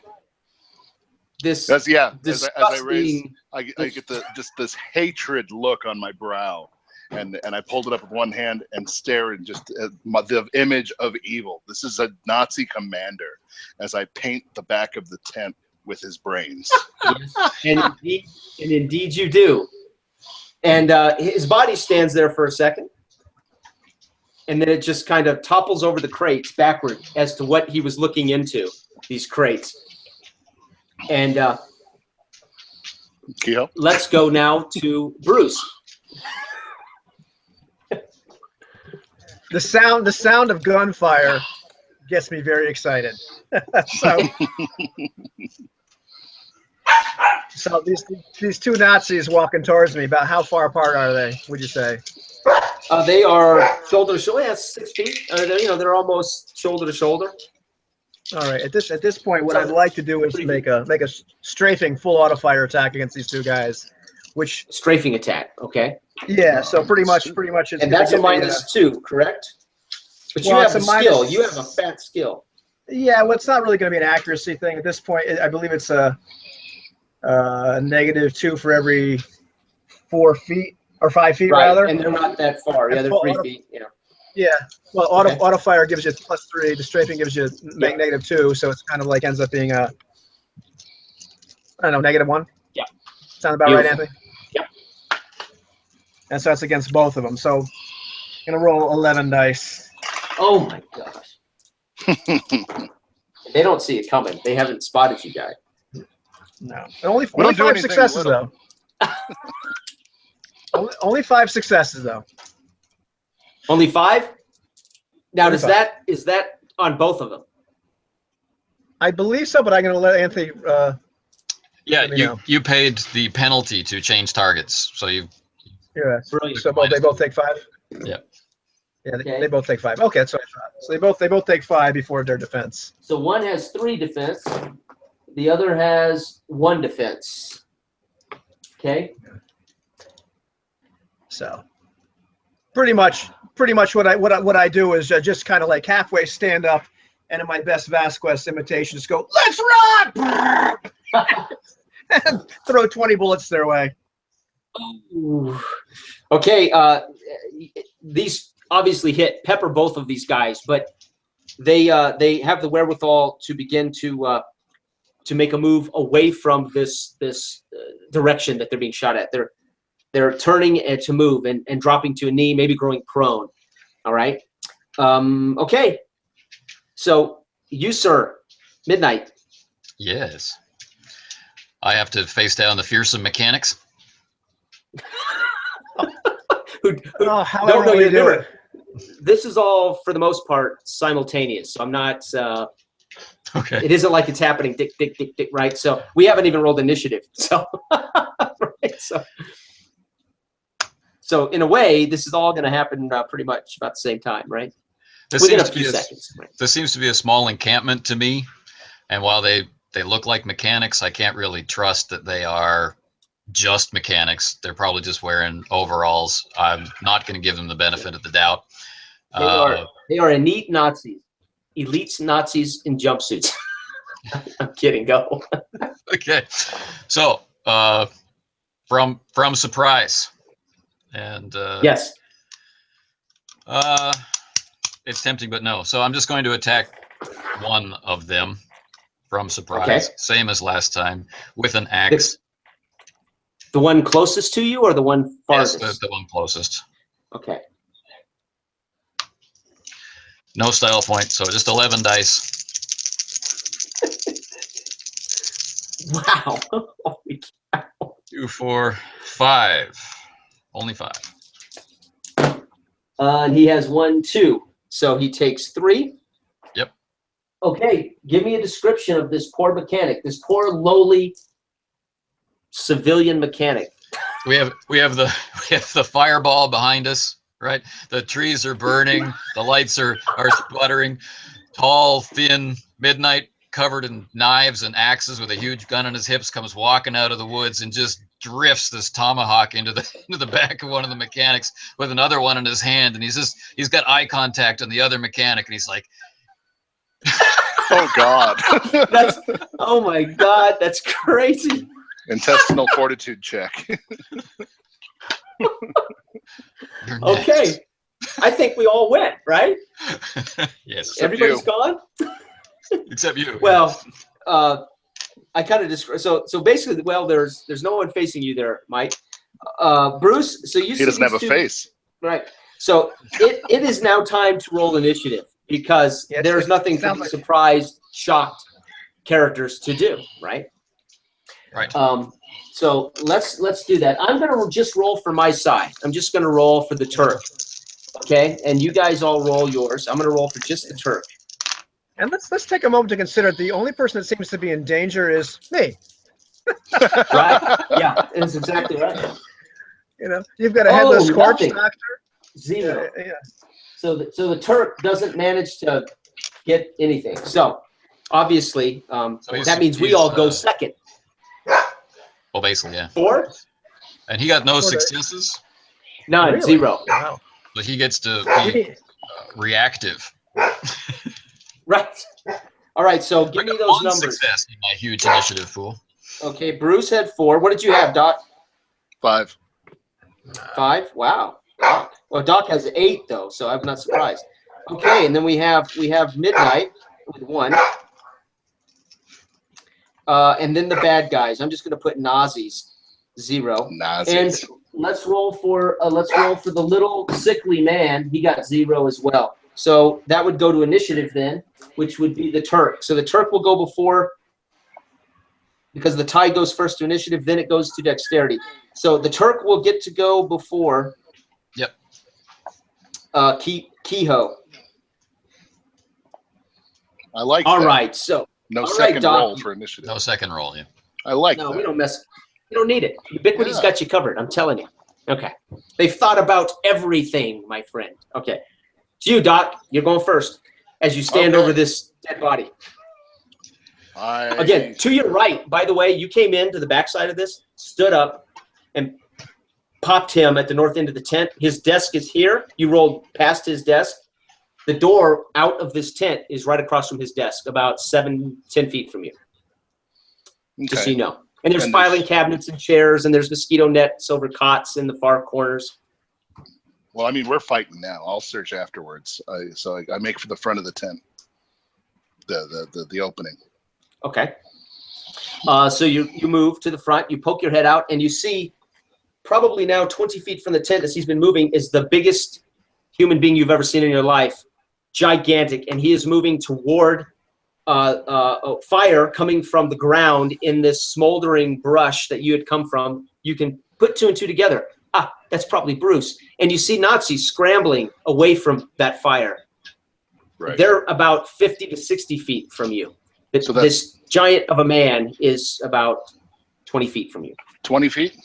this. As I raise, disgusting- I get just this hatred look on my brow, and I pulled it up with one hand and stare and just the image of evil. This is a Nazi commander as I paint the back of the tent with his brains. Yes. And indeed you do. And his body stands there for a second, and then it just kind of topples over the crates backward as to what he was looking into, these crates. And Kehoe? let's go now to Bruce. The sound of gunfire gets me very excited. So these two Nazis walking towards me, about how far apart are they, would you say? They are shoulder to shoulder. Yeah, 6 feet. They're almost shoulder to shoulder. All right. At this point, what I'd like to do is make a strafing full auto fire attack against these two guys, which Strafing attack. Okay. yeah. So pretty much it's And gonna that's a give me -2, correct? But Well, you have it's a a skill. minus- You have a fat skill. Yeah, well, it's not really going to be an accuracy thing at this point. I believe it's a -2 for every 4 feet or 5 feet, Right. rather. And they're not that far. Yeah, And they're full 3 auto- feet. Yeah. Yeah. Well, auto Okay. fire gives you +3. The strafing gives you -2, so it's kind of like ends up being a I don't know, -1. Yeah. Sound about right, Beautiful. Anthony? Yep. And so that's against both of them. So I'm gonna roll 11 dice. Oh my gosh. They don't see it coming. They haven't spotted you guys. No, and only We don't do 5 anything successes little. though. only 5 successes though. Only 5? Now, Only is 5. that on both of them? I believe so, but I'm gonna let Anthony. Yeah, Let me know. you paid the penalty to change targets, so you Yeah. Brilliant. So they both take 5. Yeah. Yeah, Okay. they both take 5. Okay, that's what I thought. So they both take 5 before their defense. So one has 3 defense. The other has 1 defense. Okay. So pretty much what I do is just kind of like halfway stand up, and in my best Vasquez imitation, just go, "Let's run!" and throw 20 bullets their way. Ooh. Okay. These obviously hit. Pepper both of these guys, but they have the wherewithal to begin to make a move away from this direction that they're being shot at. They're turning to move and dropping to a knee, maybe going prone. All right. Okay. So you, sir, Midnight. Yes. I have to face down the fearsome mechanics. Who However no, you do remember, it. this is all for the most part simultaneous. So I'm not. Okay. It isn't like it's happening. Dick, dick, dick, dick. Right. So we haven't even rolled initiative. So right. So in a way, this is all going to happen pretty much about the same time, right? Within a few seconds. Right? This seems to be a small encampment to me, and while they look like mechanics, I can't really trust that they are just mechanics. They're probably just wearing overalls. I'm not going to give them the benefit of the doubt. They are elite Nazis. Elites Nazis in jumpsuits. I'm kidding. Go. Okay, so from surprise, and Yes. It's tempting, but no. So I'm just going to attack one of them from surprise, Okay. same as last time, with an axe. The one closest to you, or the one farthest? Yes, the one closest. Okay. No style point, so just 11 dice. Wow. Holy cow. 2, 4, 5. Only 5. And he has 1, 2. So he takes 3. Yep. Okay. Give me a description of this poor mechanic, this poor lowly civilian mechanic. We have the fireball behind us, right? The trees are burning, the lights are sputtering. Tall, thin, Midnight, covered in knives and axes with a huge gun on his hips, comes walking out of the woods and just drifts this tomahawk into the back of one of the mechanics with another one in his hand, and he's got eye contact on the other mechanic, and he's like, Oh God. Oh my God, that's crazy. Intestinal fortitude check. "You're Okay. next." I think we all went, right? Yes, Everybody's gone? except you. Well, I kind of describe. So basically, well, there's no one facing you there, Mike. Bruce, so you He doesn't have a face. Right. So it is now time to roll initiative, because Yes, there's it nothing for sounds the like- surprised, shocked characters to do, right? Right. So let's do that. I'm gonna just roll for my side. I'm just gonna roll for the Turk. Okay, and you guys all roll yours. I'm gonna roll for just the Turk. And let's take a moment to consider the only person that seems to be in danger is me. Right? Yeah, that's exactly right. You know, you've got a headless corpse, nothing. doctor. 0. Yeah. So the Turk doesn't manage to get anything. So obviously, he's- that means we he's, all go second. Well, basically, yeah. 4? And he got no Sort of. successes, None. Really? 0. Wow. but he gets to You be need- reactive. Right. All right. So give I me got those one numbers. success in my huge initiative pool. Okay. Bruce had 4. What did you have, Doc? 5. 5. Wow. Well, Doc has 8 though, so I'm not surprised. Okay, and then we have Midnight with 1. And then the bad guys. I'm just gonna put Nazis 0. And Nazis. let's roll for the little sickly man. He got 0 as well. So that would go to initiative then, which would be the Turk. So the Turk will go before, because the tie goes first to initiative, then it goes to dexterity. So the Turk will get to go before. Yep. Kehoe. I like All that. right. So No all right, second Doc. roll for initiative. No second roll, yeah. I like no, that. we don't mess. You don't need it. Ubiquity's Yeah. got you covered. I'm telling you. Okay. They've thought about everything, my friend. Okay. It's you, Doc. You're going first as you stand over this dead body. Again, to your right, by the way, you came in to the backside of this, stood up, and popped him at the north end of the tent. His desk is here. You rolled past his desk. The door out of this tent is right across from his desk, about 7-10 feet from you. Okay. Just so you know. And there's filing cabinets and chairs, and there's mosquito nets over cots in the far corners. Well, I mean, we're fighting now. I'll search afterwards. So I make for the front of the tent, the opening. Okay. So you move to the front. You poke your head out, and you see probably now 20 feet from the tent as he's been moving is the biggest human being you've ever seen in your life. Gigantic. And he is moving toward fire coming from the ground in this smoldering brush that you had come from. You can put 2 and 2 together. Ah, that's probably Bruce. And you see Nazis scrambling away from that fire. Right. They're about 50 to 60 feet from you. This giant of a man is about 20 feet from you. 20 feet?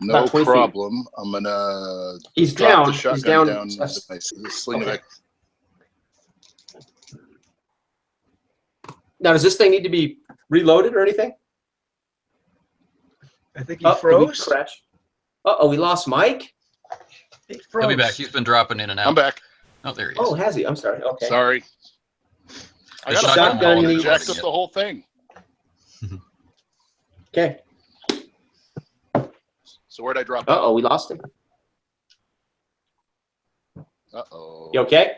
No problem. Feet. I'm gonna. He's drop down. The shotgun He's down. Down my sling okay. Now, does this thing need to be reloaded or anything? I think he froze. Uh-oh, we lost Mike. He'll be back. He's been dropping in and out. I'm back. Oh, there he is. Oh, has he? I'm sorry. Okay. Sorry. I got a shotgun. Jacked up the whole thing. Okay. So where'd I drop? Uh-oh, we lost him. Uh-oh. You okay?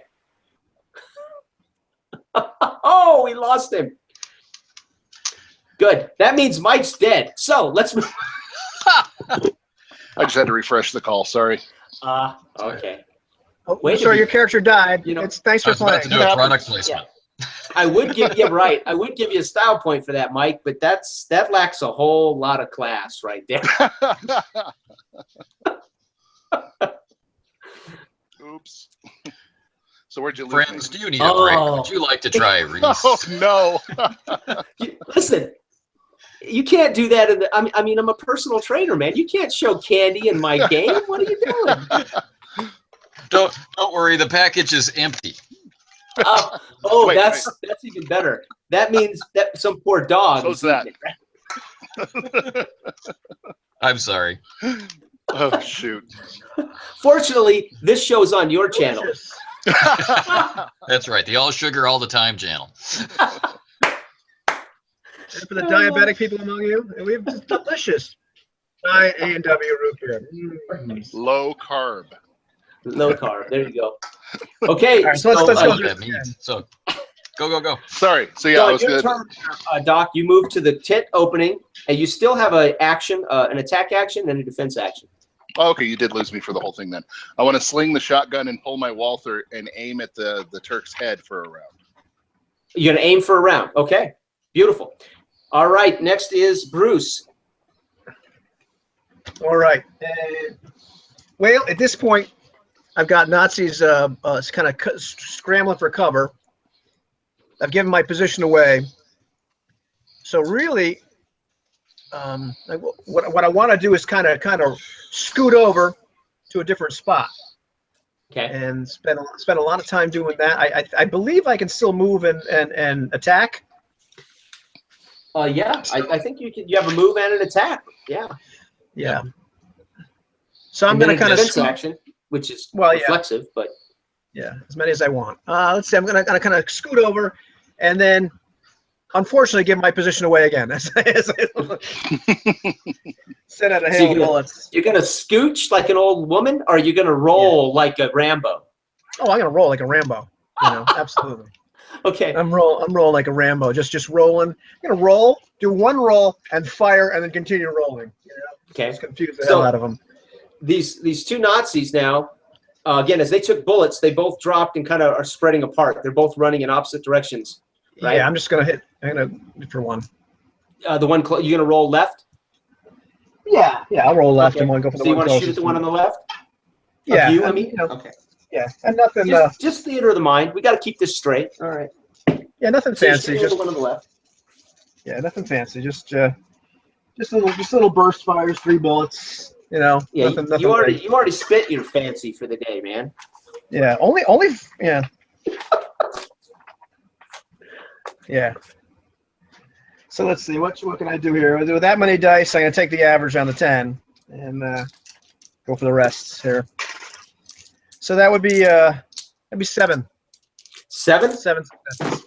Oh, we lost him. Good. That means Mike's dead. So let's move. I just had to refresh the call. Sorry. Okay. Oh, wait, sorry, your character died. You know, thanks for playing. I was about to do a product placement. Yeah. I would give you I would give you a style point for that, Mike, but that lacks a whole lot of class right there. Oops. So where'd you lose Friends, do you need a break? Would you like to try Reese? Oh, no. Listen, you can't do that. I mean, I'm a personal trainer, man. You can't show candy in my game. What are you doing? Don't worry. The package is empty. Wait, that's even better. That means that some poor dog. What's that? I'm sorry. Oh, shoot. Fortunately, this show's on your channel. That's right. The all sugar all the time channel. And for the diabetic people among you, we have delicious A&W root beer. Low carb. Low carb. There you go. Okay. Right, so let's go. That means. So go. Sorry. So yeah, I was good. Turn, Doc, you move to the tent opening, and you still have an action, an attack action, and a defense action. Oh, okay, you did lose me for the whole thing then. I want to sling the shotgun and pull my Walther and aim at the Turk's head for a round. You're going to aim for a round. Okay, beautiful. All right, next is Bruce. All right. Well, at this point, I've got Nazis kind of scrambling for cover. I've given my position away. So really, what I want to do is kind of scoot over to a different spot. Okay. And spend a lot of time doing that. I believe I can still move and attack. Yeah, I think you have a move and an attack. Yeah. Yeah. So I'm going to kind of defense action, which is reflexive, but yeah, as many as I want. Let's see. I'm going to kind of scoot over, and then unfortunately give my position away again. Send out a hail of bullets. You're going to scooch like an old woman, or are you going to roll like a Rambo? Oh, I'm going to roll like a Rambo. You know, absolutely. Okay. I'm rolling like a Rambo. Just rolling. I'm going to roll, do one roll, and fire, and then continue rolling. You know? Okay. Just confuse the hell out of them. These two Nazis now, again, as they took bullets, they both dropped and kind of are spreading apart. They're both running in opposite directions. Right? Yeah, I'm going to hit for one. The one you're going to roll left? Yeah, I'll roll left and go for the one. So you want to shoot at the one on the left? Yeah. You, I mean? Okay. Yeah, and nothing. Just theater of the mind. We got to keep this straight. All right. Yeah, nothing fancy. Just the one on the left. Yeah, nothing fancy. Just little burst fires, 3 bullets. You know, Yeah, nothing. you Big. already spent your fancy for the day, man. Yeah, only. Yeah. Yeah. So let's see. What can I do here? With that many dice, I'm gonna take the average on the 10 and go for the rests here. So that'd be 7. 7? 7 successes.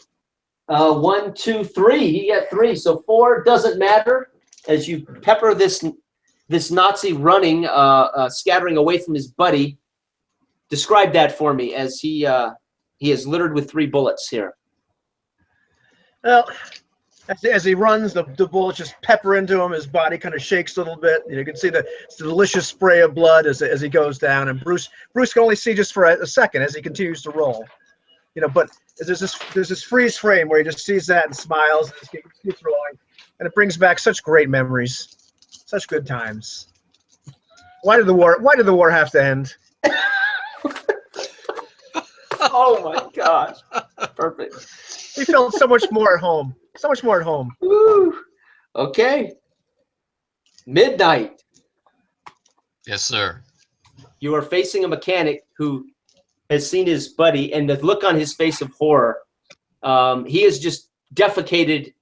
1, 2, 3. He got 3. So 4 doesn't matter as you pepper this Nazi running, scattering away from his buddy. Describe that for me as he is littered with 3 bullets here. Well, as he runs, the bullets just pepper into him. His body kind of shakes a little bit. You can see the delicious spray of blood as he goes down. And Bruce can only see just for a second as he continues to roll. But there's this freeze frame where he just sees that and smiles and just keeps rolling, and it brings back such great memories, such good times. Why did the war have to end? Oh my gosh! Perfect. He felt so much more at home. So much more at home. Woo. Okay. Midnight. Yes, sir. You are facing a mechanic who has seen his buddy, and the look on his face of horror. He has just defecated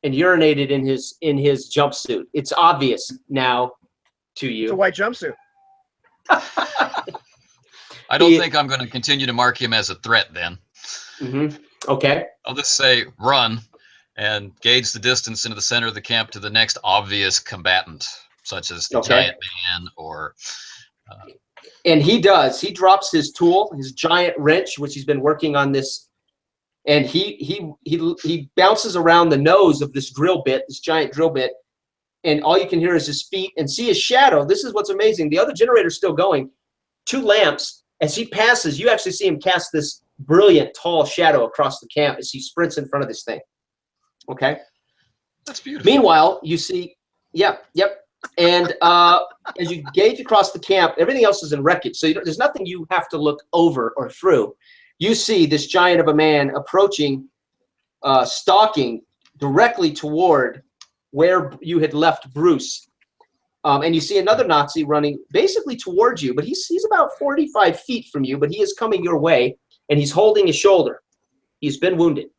and urinated in his jumpsuit. It's obvious now to you. It's a white jumpsuit. I don't think I'm going to continue to mark him as a threat then. Mm-hmm. Okay. I'll just say run and gauge the distance into the center of the camp to the next obvious combatant, such as the giant man or... And he does. He drops his tool, his giant wrench, which he's been working on this, and he bounces around the nose of this drill bit, this giant drill bit, and all you can hear is his feet and see his shadow. This is what's amazing. The other generator's still going. 2 lamps. As he passes, you actually see him cast this brilliant, tall shadow across the camp as he sprints in front of this thing. Okay? That's beautiful. Meanwhile, you see, yep. And as you gauge across the camp, everything else is in wreckage. So there's nothing you have to look over or through. You see this giant of a man approaching, stalking directly toward where you had left Bruce. And you see another Nazi running basically towards you, but he's about 45 feet from you, but he is coming your way, and he's holding his shoulder. He's been wounded.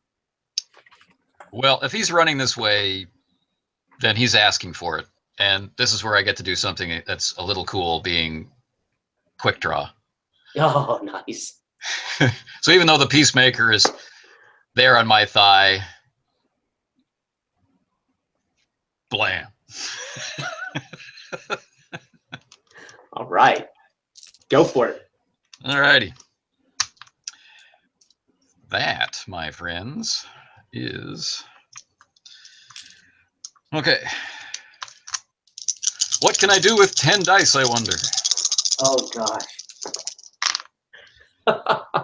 Well, if he's running this way, then he's asking for it. And this is where I get to do something that's a little cool, being quick draw. Oh, nice. So even though the Peacemaker is there on my thigh, blam. All right. Go for it. All righty. That, my friends, is... Okay. What can I do with 10 dice, I wonder? Oh, gosh.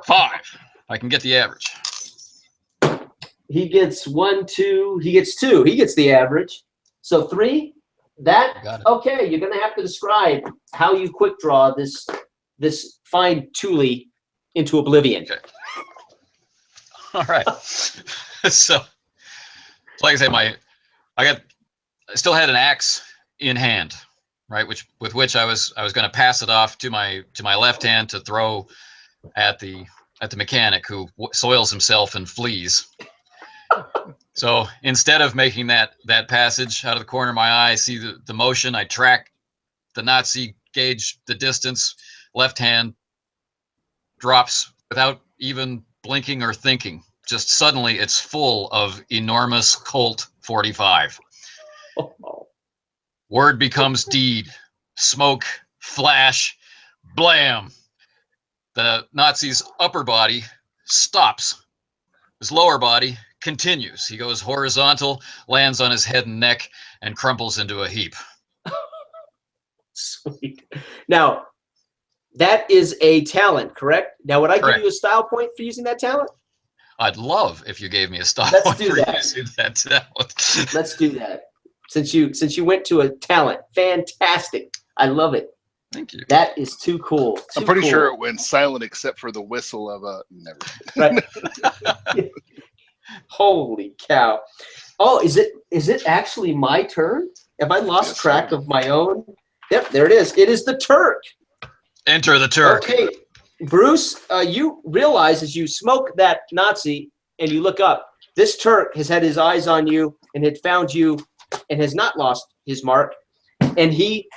5. I can get the average. He gets 1, 2. He gets 2. He gets the average. So 3. That, Got it. okay, you're going to have to describe how you quick draw this fine Thule into oblivion. Okay. All right. So, like I say, I still had an axe in hand, right? With which I was going to pass it off to my left hand to throw at the mechanic who soils himself and flees. So instead of making that passage out of the corner of my eye, I see the motion. I track the Nazi, gauge the distance. Left hand drops without even blinking or thinking. Just suddenly, it's full of enormous Colt 45. Oh. Word becomes deed. Smoke, flash, blam. The Nazi's upper body stops. His lower body continues. He goes horizontal, lands on his head and neck, and crumples into a heap. Sweet. Now, that is a talent, correct? Now, would I give you a style point for using that talent? I'd love if you gave me a style Let's point do for that. using that talent. Let's do that. Since you went to a talent, fantastic. I love it. Thank you. That is too cool. I'm pretty sure it went silent except for the whistle of a never. Right. Holy cow! Oh, is it actually my turn? Have I lost track of my own? Yep, there it is. It is the Turk. Enter the Turk. Okay, Bruce, you realize as you smoke that Nazi and you look up, this Turk has had his eyes on you and had found you and has not lost his mark. And he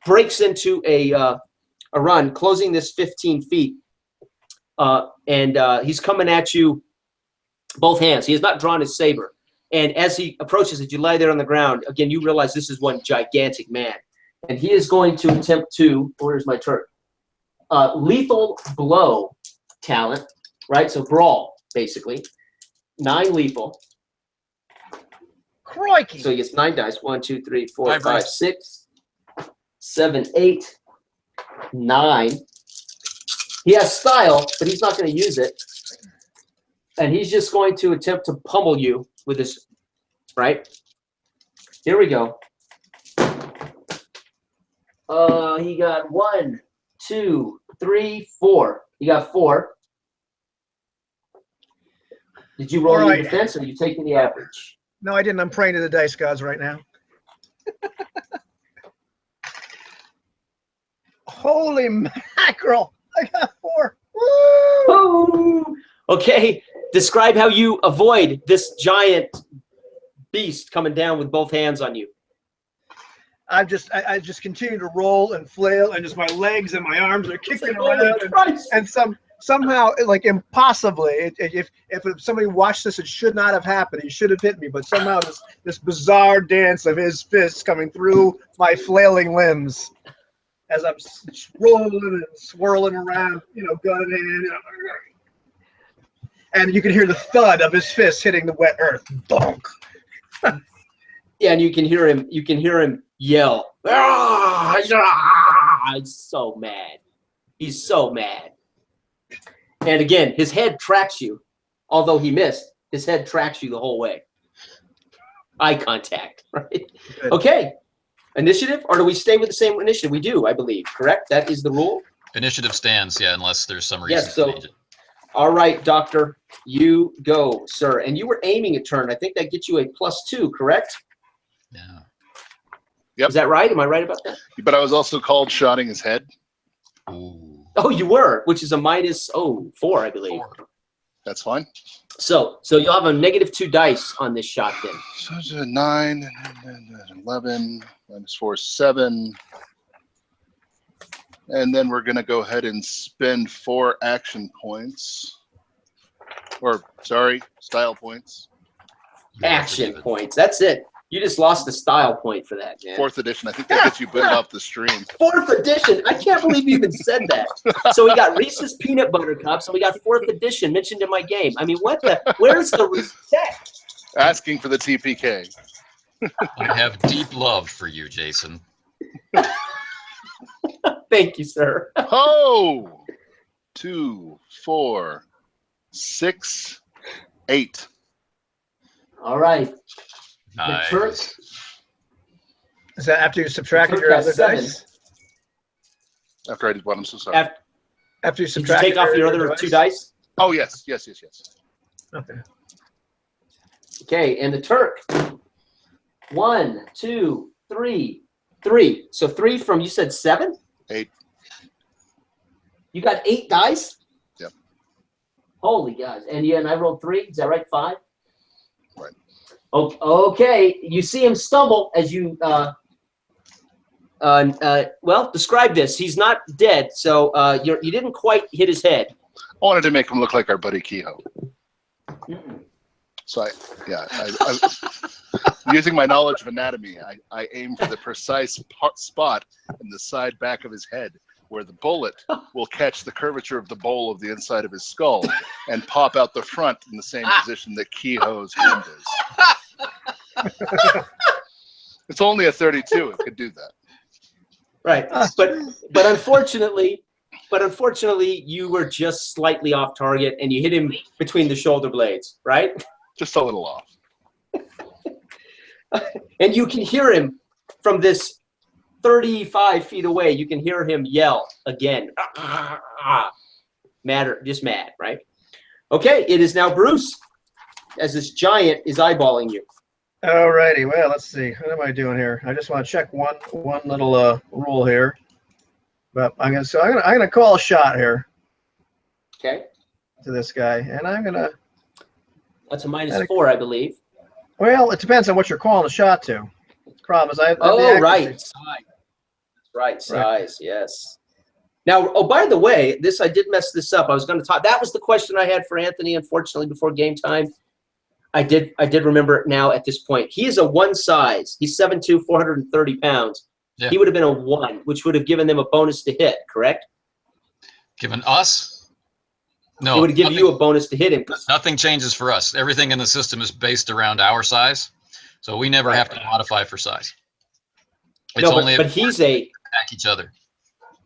breaks into a run, closing this 15 feet. And he's coming at you both hands. He has not drawn his saber. And as he approaches it, you lie there on the ground. Again, you realize this is one gigantic man. And he is going to attempt to, where's my Turk? Lethal blow talent, right? So brawl, basically. 9 lethal. Crikey. So he gets 9 dice. 1, 2, 3, 4, Hi, 5, Bruce. 6, 7, 8, 9. He has style, but he's not going to use it. And he's just going to attempt to pummel you with this, right? Here we go. He got 1, 2, 3, 4. He got 4. Did you roll All your right. defense, or are you taking the average? No, I didn't. I'm praying to the dice gods right now. Holy mackerel. I got 4. Woo! Woo! Okay, describe how you avoid this giant beast coming down with both hands on you. I just continue to roll and flail, and just my legs and my arms are kicking Holy around, Christ. and somehow, like impossibly, if somebody watched this, it should not have happened. He should have hit me, but somehow this bizarre dance of his fists coming through my flailing limbs as I'm rolling and swirling around, gun in hand, and you can hear the thud of his fists hitting the wet earth. Bonk. Yeah, and you can hear him yell. "Ah, ah!" He's so mad. He's so mad. And again, his head tracks you. Although he missed, his head tracks you the whole way. Eye contact, right? Good. Okay. Initiative, or do we stay with the same initiative? We do, I believe. Correct? That is the rule? Initiative stands, yeah, unless there's some reason Yes, so to change it. all right, Doctor, you go, sir. And you were aiming a turn. I think that gets you a +2, correct? Yeah. Yep. Is that right? Am I right about that? But I was also called shotting his head. Ooh. Oh, you were, which is a -4, I believe. 4. That's fine. So you'll have a -2 dice on this shot then. So it's a 9, and 11, -4, 7. And then we're going to go ahead and spend 4 action points. Or, sorry, style points. Action points. That's it. You just lost the style point for that, man. 4th edition. I think that gets you booted off the stream. 4th edition. I can't believe you even said that. So we got Reese's Peanut Butter Cups, and we got 4th edition mentioned in my game. I mean, where's the respect? Asking for the TPK. I have deep love for you, Jason. Thank you, sir. Oh! 2, 4, 6, 8. All right. Nice. The Turk, Is that after you subtracted Turk your has other 7. dice? After I did what? I'm so sorry. After you Did you subtracted take off your other 2 dice? Oh, yes. Yes. Okay. Okay, and the Turk. 1, 2, 3, 3. So 3 from, you said 7? 8. You got 8 dice? Yep. Holy guys. And I rolled 3. Is that right? 5? Right. Okay. You see him stumble as you, well, describe this. He's not dead, so you didn't quite hit his head. I wanted to make him look like our buddy Kehoe. So using my knowledge of anatomy, I aim for the precise spot in the side back of his head where the bullet will catch the curvature of the bowl of the inside of his skull and pop out the front in the same position that Kehoe's hand is. It's only a 32. It could do that. Right. But unfortunately, you were just slightly off target and you hit him between the shoulder blades, right? Just a little off. And you can hear him from this 35 feet away. You can hear him yell again. Just mad, right? Okay, it is now Bruce, as this giant is eyeballing you. Alrighty, well, let's see. What am I doing here? I just want to check one little rule here. But I'm gonna call a shot here. Okay. To this guy, and I'm gonna. That's a -4, I believe. Well, it depends on what you're calling a shot to. The problem is I have Oh, the right. accuracy. Size. Right, size, yes. Now, oh, by the way, I did mess this up. I was going to talk. That was the question I had for Anthony, unfortunately, before game time. I did remember it now at this point. He is a 1 size. He's 7'2", 430 pounds. Yeah. He would have been a 1, which would have given them a bonus to hit, correct? Given us? No. It would give you a bonus to hit him. Nothing changes for us. Everything in the system is based around our size, so we never have to modify for size. It's no, only but he's a attack each other.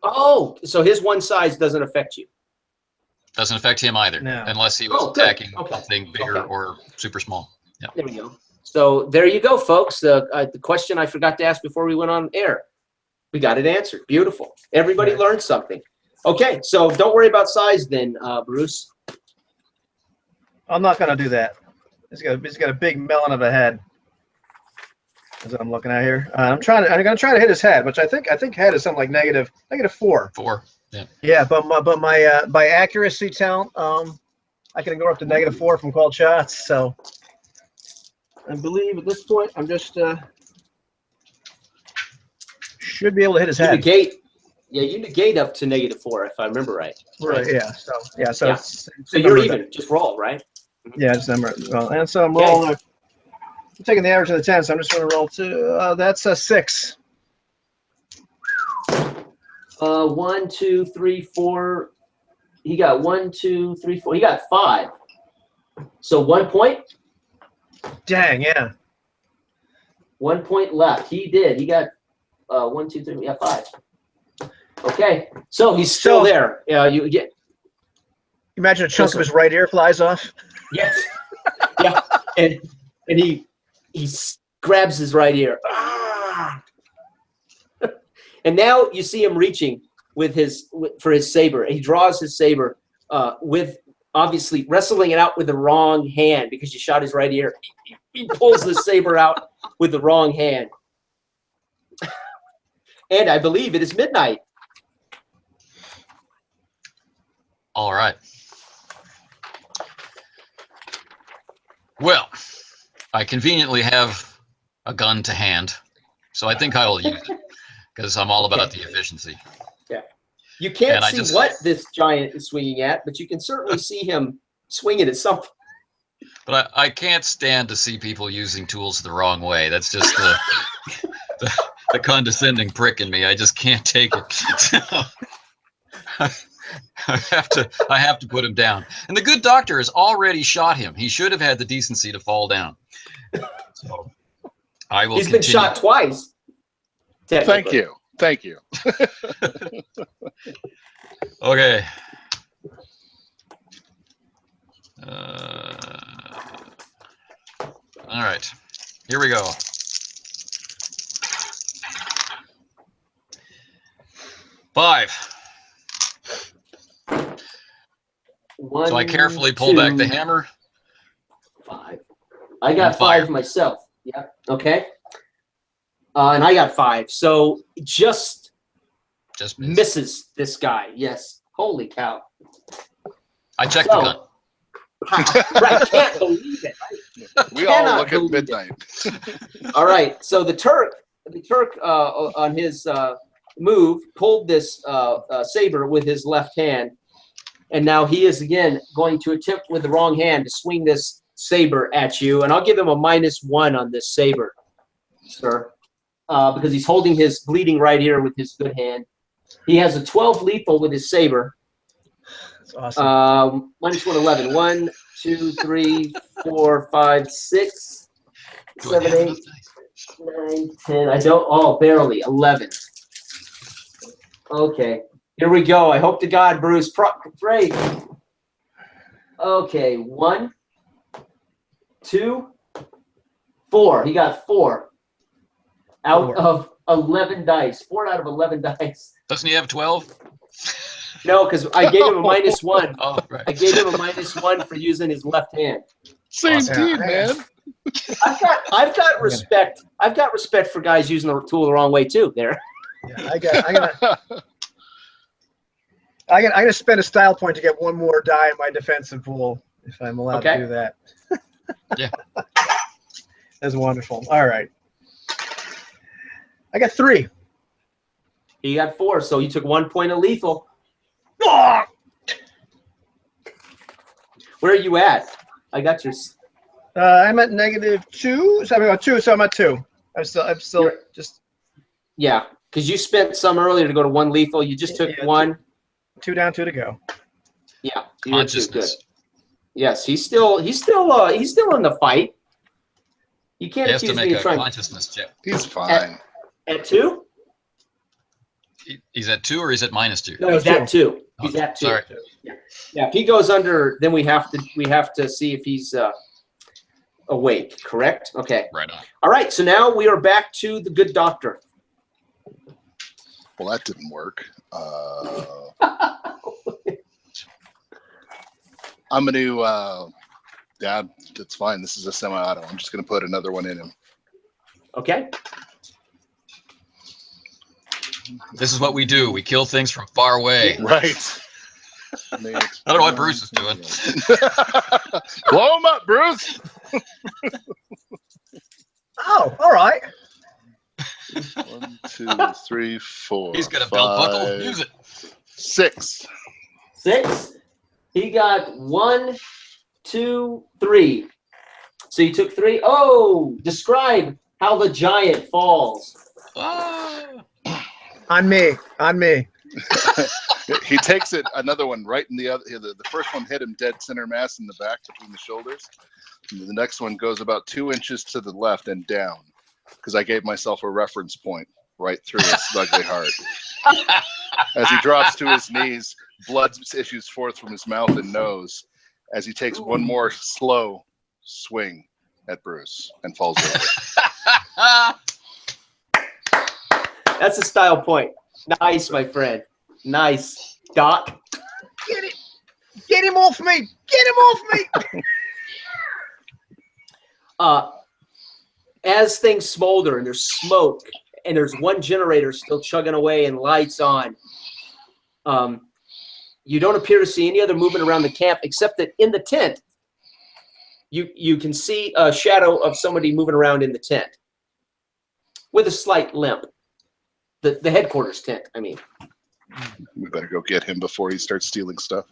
Oh, so his 1 size doesn't affect you. Doesn't affect him either, No. unless he was good. attacking Okay. something bigger Okay. or super small. Yeah. There we go. So there you go, folks. The question I forgot to ask before we went on air. We got it answered. Beautiful. Everybody learned something. Okay, so don't worry about size then, Bruce. I'm not gonna do that. He's got a big melon of a head. That's what I'm looking at here. I'm gonna try to hit his head, which I think head is something like -4. 4. Yeah. Yeah, but my by accuracy count, I can go up to -4 from called shots. So I believe at this point I'm just should be able to hit his You head. negate. Yeah, you negate up to -4 if I remember right. Right. Yeah. So Yeah. it's So you're even. Just roll, right? Yeah, just number. Well, and so I'm Okay. rolling. I'm taking the average of the 10, so I'm just going to roll 2. That's a 6. 1, 2, 3, 4. He got 1, 2, 3, 4. He got 5. So 1 point. Dang, yeah. 1 point left. He did. He got 1, 2, 3. Yeah, 5. Okay, so he's still So- there. Yeah, you get. Imagine a chunk of his right ear flies off. Yes. Yeah, and he grabs his right ear. Ah! And now you see him reaching for his saber. He draws his saber with obviously wrestling it out with the wrong hand because you shot his right ear. He pulls the saber out with the wrong hand. And I believe it is midnight. All right. Well, I conveniently have a gun to hand, so I think I will use it because I'm all about the efficiency. Yeah. You can't And see what this giant is swinging at, but you can certainly see him swinging at something. But I can't stand to see people using tools the wrong way. That's just the condescending prick in me. I just can't take it. I have to put him down. And the good doctor has already shot him. He should have had the decency to fall down. So I will. He's been shot twice. Thank you. Thank you. Okay. All right. Here we go. Five. One, So I carefully pull back the hammer. 5. I got And fire. 5 myself. Yeah. Okay. And I got 5. So just Just missed. misses this guy. Yes. Holy cow. I checked the So- gun. Right. Can't believe it. We all Cannot look at believe it. midnight. All right. So the Turk on his move pulled this saber with his left hand, and now he is again going to attempt with the wrong hand to swing this saber at you. And I'll give him a -1 on this saber, sir, because he's holding his bleeding right ear with his good hand. He has a 12 lethal with his saber. That's awesome. -1, 11. 1, 2, 3, 4, 5, 6, Do I 7, have 8, enough dice? 9, 10. I don't. Oh, barely. 11. Okay. Here we go. I hope to God, Bruce. Pray. Okay. 1, 2, 4. He got 4 out 4. of 11 dice. 4 out of 11 dice. Doesn't he have 12? No, because I gave him a -1. Oh, right. I gave him a -1 for using his left hand. Same Awesome. team, man. I've got respect. I've got respect for guys using the tool the wrong way too. There. Yeah, I'm gonna spend a style point to get one more die in my defensive pool if I'm allowed to do that. Yeah. That's wonderful. All right. I got 3. You got 4, so you took 1 point of lethal. Oh! Where are you at? I got your. I'm at -2. So I'm at 2. So I'm at 2. I'm still just. Yeah, because you spent some earlier to go to 1 lethal. You just took 1. 2 down, 2 to go. Yeah. Consciousness. Good. Yes, he's still in the fight. You can't He has to accuse make me a of trying. consciousness check. He's fine. At 2? He's at 2 or he's at -2? No, he's at 2. He's at 2. Sorry. Yeah. If he goes under, then we have to see if he's awake. Correct? Okay. Right on. All right. So now we are back to the good doctor. Well, that didn't work. I'm going to, yeah, that's fine. This is a semi-auto. I'm just going to put another one in him. Okay. This is what we do. We kill things from far away. Right. I don't know what Bruce is doing. Blow him up, Bruce. Oh, all right. 1, 2, 3, 4. He's got a belt buckle. Use it. 6. 6. He got 1, 2, 3. So you took 3. Oh, describe how the giant falls. Ah. On me. He takes it, another one right in the other. The first one hit him dead center mass in the back between the shoulders. And the next one goes about 2 inches to the left and down, because I gave myself a reference point right through his ugly heart. As he drops to his knees, blood issues forth from his mouth and nose as he takes one more slow swing at Bruce and falls over. That's a style point. Nice, my friend. Nice. Doc. Get it. Get him off me. Get him off me. As things smolder and there's smoke and there's one generator still chugging away and lights on, you don't appear to see any other movement around the camp except that in the tent, you can see a shadow of somebody moving around in the tent with a slight limp. The headquarters tent, I mean. We better go get him before he starts stealing stuff.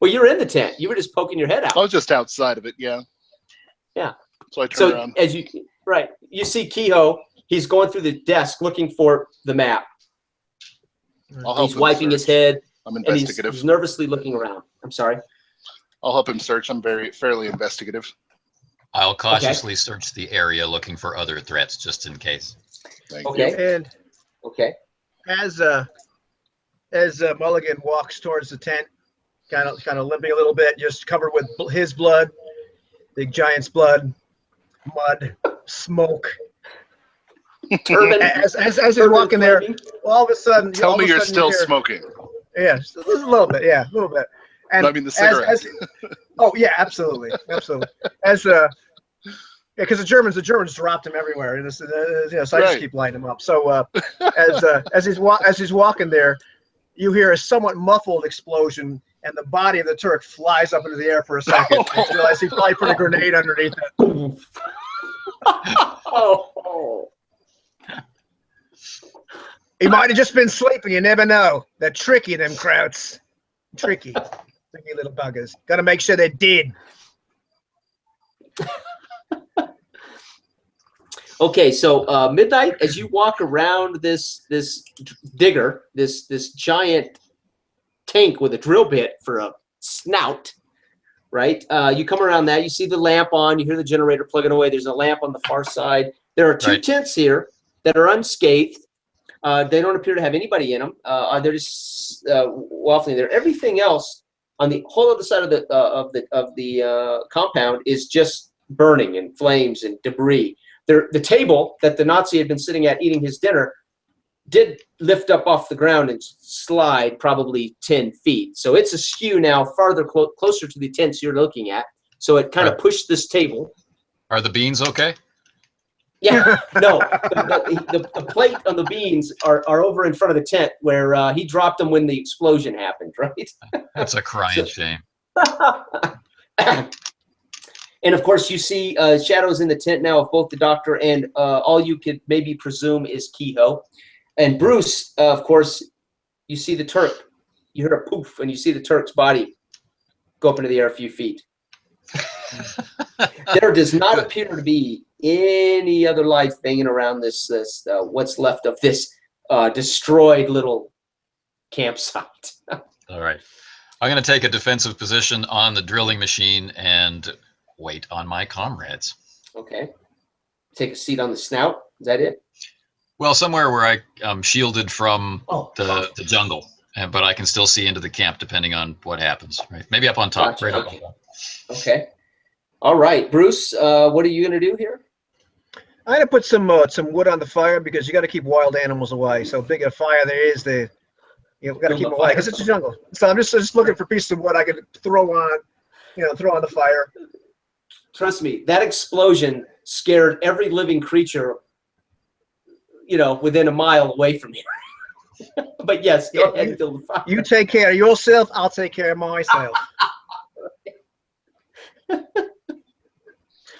Well, you're in the tent. You were just poking your head out. I was just outside of it, yeah. Yeah. So I turned around. As you see Kehoe, he's going through the desk looking for the map. I'll help He's him wiping his search. head. I'm And investigative. he's nervously looking around. I'm sorry. I'll help him search. I'm fairly investigative. I'll cautiously search the area looking for other threats just in case. Thank you. Okay. And Okay. as Mulligan walks towards the tent, kind of limping a little bit, just covered with his blood, big giant's blood, mud, smoke. Turban. As he's walking there, all of a sudden, Tell me you're still smoking. Yeah, just a little bit. Yeah, a little bit. And No, I mean the cigarette. Oh yeah, absolutely. Because the Germans dropped him everywhere. And so I just keep lighting him up. So as he's walking there, you hear a somewhat muffled explosion, and the body of the Turk flies up into the air for a second. You realize he probably put a grenade underneath it. He might have just been sleeping. You never know. They're tricky, them Krauts. Tricky little buggers. Got to make sure they're dead. Okay, so Midnight, as you walk around this digger, this giant tank with a drill bit for a snout, right? You come around that, you see the lamp on, you hear the generator plugging away. There's a lamp on the far side. There are two tents here that are unscathed. They don't appear to have anybody in them. They're just waffling there. Everything else on the whole other side of the compound is just burning and flames and debris. The table that the Nazi had been sitting at eating his dinner did lift up off the ground and slide probably 10 feet. So it's askew now, farther closer to the tents you're looking at. So it kind of pushed this table. Are the beans okay? Yeah, no, the plate on the beans are over in front of the tent where he dropped them when the explosion happened, right? That's a crying shame. And of course, you see shadows in the tent now of both the doctor and all you could maybe presume is Kehoe. And Bruce, of course, you see the Turk. You heard a poof, and you see the Turk's body go up into the air a few feet. There does not appear to be any other life hanging around this what's left of this destroyed little campsite. All right. I'm going to take a defensive position on the drilling machine and wait on my comrades. Okay. Take a seat on the snout. Is that it? Well, somewhere where I'm shielded from Oh, the jungle, but I can still see into the camp depending on what happens. Right? Maybe up on top. Gotcha. Right Okay. up on top. Okay. All right, Bruce. What are you going to do here? I'm gonna put some wood on the fire because you got to keep wild animals away. So big a fire there is, got to keep them away because it's a jungle. So I'm just looking for pieces of wood I could throw on the fire. Trust me, that explosion scared every living creature, within a mile away from here. But yes, go ahead and build the fire. You take care of yourself. I'll take care of myself.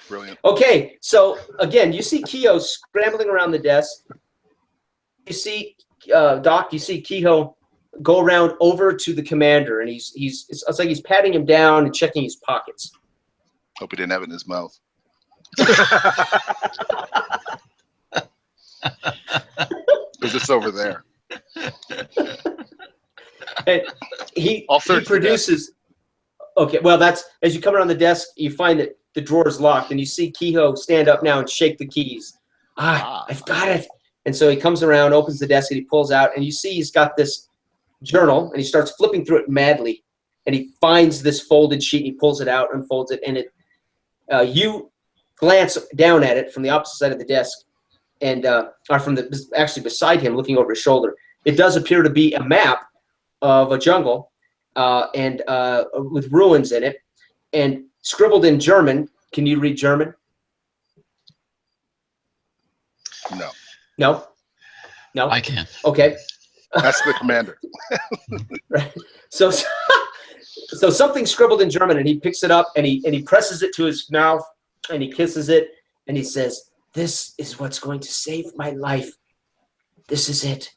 Brilliant. Okay, so again, you see Kehoe scrambling around the desk. You see, Doc, you see Kehoe go around over to the commander, and it's like he's patting him down and checking his pockets. Hope he didn't have it in his mouth. Because it's over there. And he I'll search the produces. Okay, well, that's as you come around the desk, you find that the drawer is locked, and you see Kehoe stand up now and shake the keys. I've got it. And so he comes around, opens the desk, and he pulls out, and you see he's got this journal, and he starts flipping through it madly, and he finds this folded sheet, and he pulls it out, unfolds it, and you glance down at it from the opposite side of the desk, and actually beside him, looking over his shoulder. It does appear to be a map of a jungle, and with ruins in it, and scribbled in German. Can you read German? No. No? No? I can. Okay. That's the commander. Right. So something scribbled in German, and he picks it up, and he presses it to his mouth, and he kisses it, and he says, "This is what's going to save my life. This is it.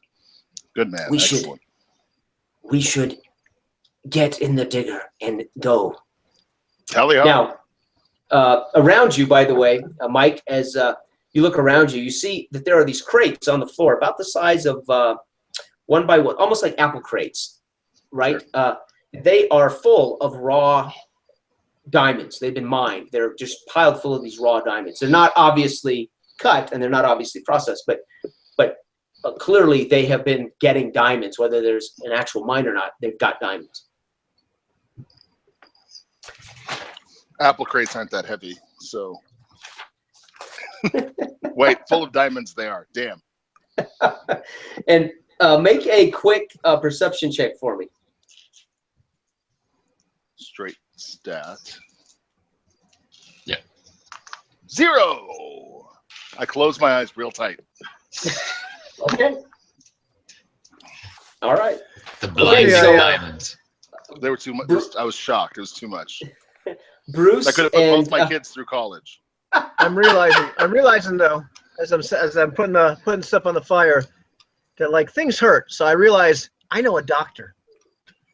Good man. We should get in the digger and go." Tally ho. Now, around you, by the way, Mike, as you look around you, you see that there are these crates on the floor, about the size of one by one, almost like apple crates, right? Sure. They are full of raw diamonds. They've been mined. They're just piled full of these raw diamonds. They're not obviously cut, and they're not obviously processed, but clearly they have been getting diamonds, whether there's an actual mine or not. They've got diamonds. Apple crates aren't that heavy, so. Wait, full of diamonds they are. Damn. And make a quick perception check for me. Straight stat. Yeah. 0. I close my eyes real tight. Okay. All right. The blinding so- diamonds. They were too much. I was shocked. It was too much. Bruce I could have put and both my kids through college. I'm realizing though, as I'm putting stuff on the fire, that like things hurt. So I realize I know a doctor.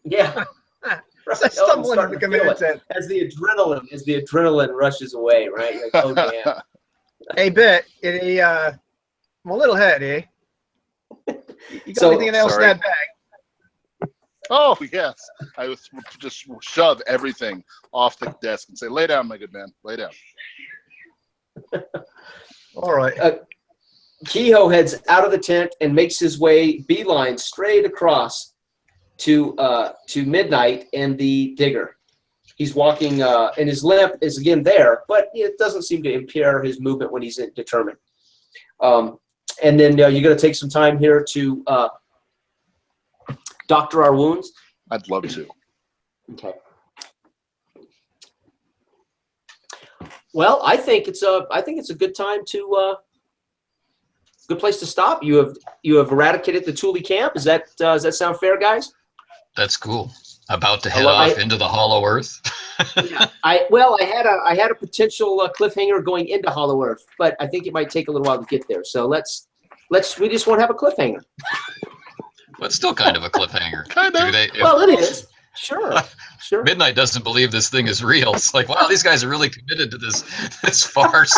yeah. So I stumble into the command tent. As the adrenaline rushes away, right? You're like, oh damn. Hey, Bet, I'm a little head, eh? You got So- anything else Sorry. in that bag? Oh yes, I was just shove everything off the desk and say, "Lay down, my good man. Lay down." All right. Kehoe heads out of the tent and makes his way beeline straight across to Midnight and the digger. He's walking, and his limp is again there, but it doesn't seem to impair his movement when he's determined. And then you're going to take some time here to doctor our wounds. I'd love to. Okay. Well, I think it's a good time to good place to stop. You have eradicated the Thule camp. Does that sound fair, guys? That's cool. About to head Well, off into the Hollow Earth. I had a potential cliffhanger going into Hollow Earth, but I think it might take a little while to get there. So we just won't have a cliffhanger. But it's still kind of a cliffhanger. Kind of. Well, it is. Sure. Midnight doesn't believe this thing is real. It's like, wow, these guys are really committed to this farce.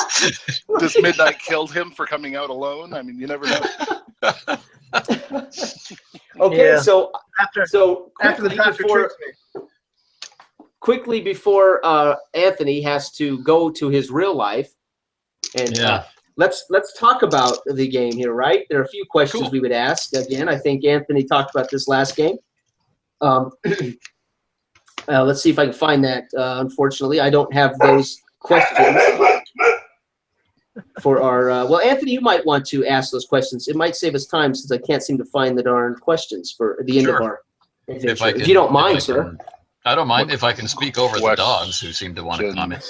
Does Midnight killed him for coming out alone? I mean, you never know. Okay, Yeah. so After the doctor treats me. quickly before Anthony has to go to his real life, and Yeah. let's talk about the game here. Right, there are a few questions Cool. we would ask. Again, I think Anthony talked about this last game. Let's see if I can find that. Unfortunately, I don't have those questions for our. Well, Anthony, you might want to ask those questions. It might save us time since I can't seem to find the darn questions for the end of Sure. our adventure. If you don't mind, sir. I don't mind if I can speak over the dogs who seem to want to comment.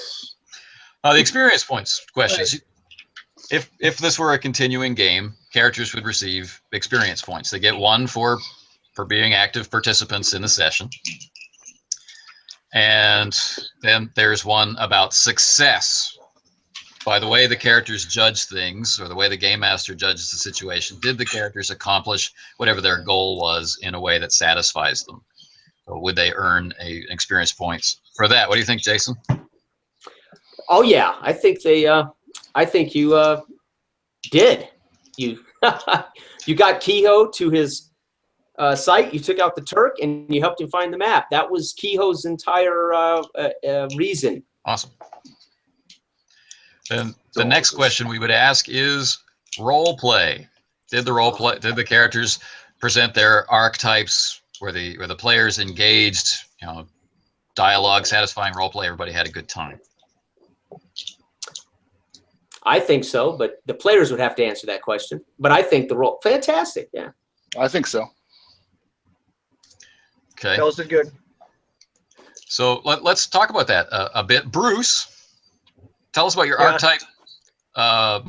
The experience points questions. If this were a continuing game, characters would receive experience points. They get 1 for being active participants in the session. And then there's 1 about success. By the way the characters judge things, or the way the game master judges the situation, did the characters accomplish whatever their goal was in a way that satisfies them? So would they earn experience points for that? What do you think, Jason? Oh yeah, I think they. I think you did. You you got Kehoe to his site. You took out the Turk and you helped him find the map. That was Kehoe's entire reason. Awesome. Then the next question we would ask is role play. Did the characters present their archetypes? Were the players engaged? Dialogue, satisfying role play. Everybody had a good time. I think so, but the players would have to answer that question. But I think the role fantastic. Yeah. I think so. Okay. Fellas did good. So let's talk about that a bit. Bruce, tell us about your archetype,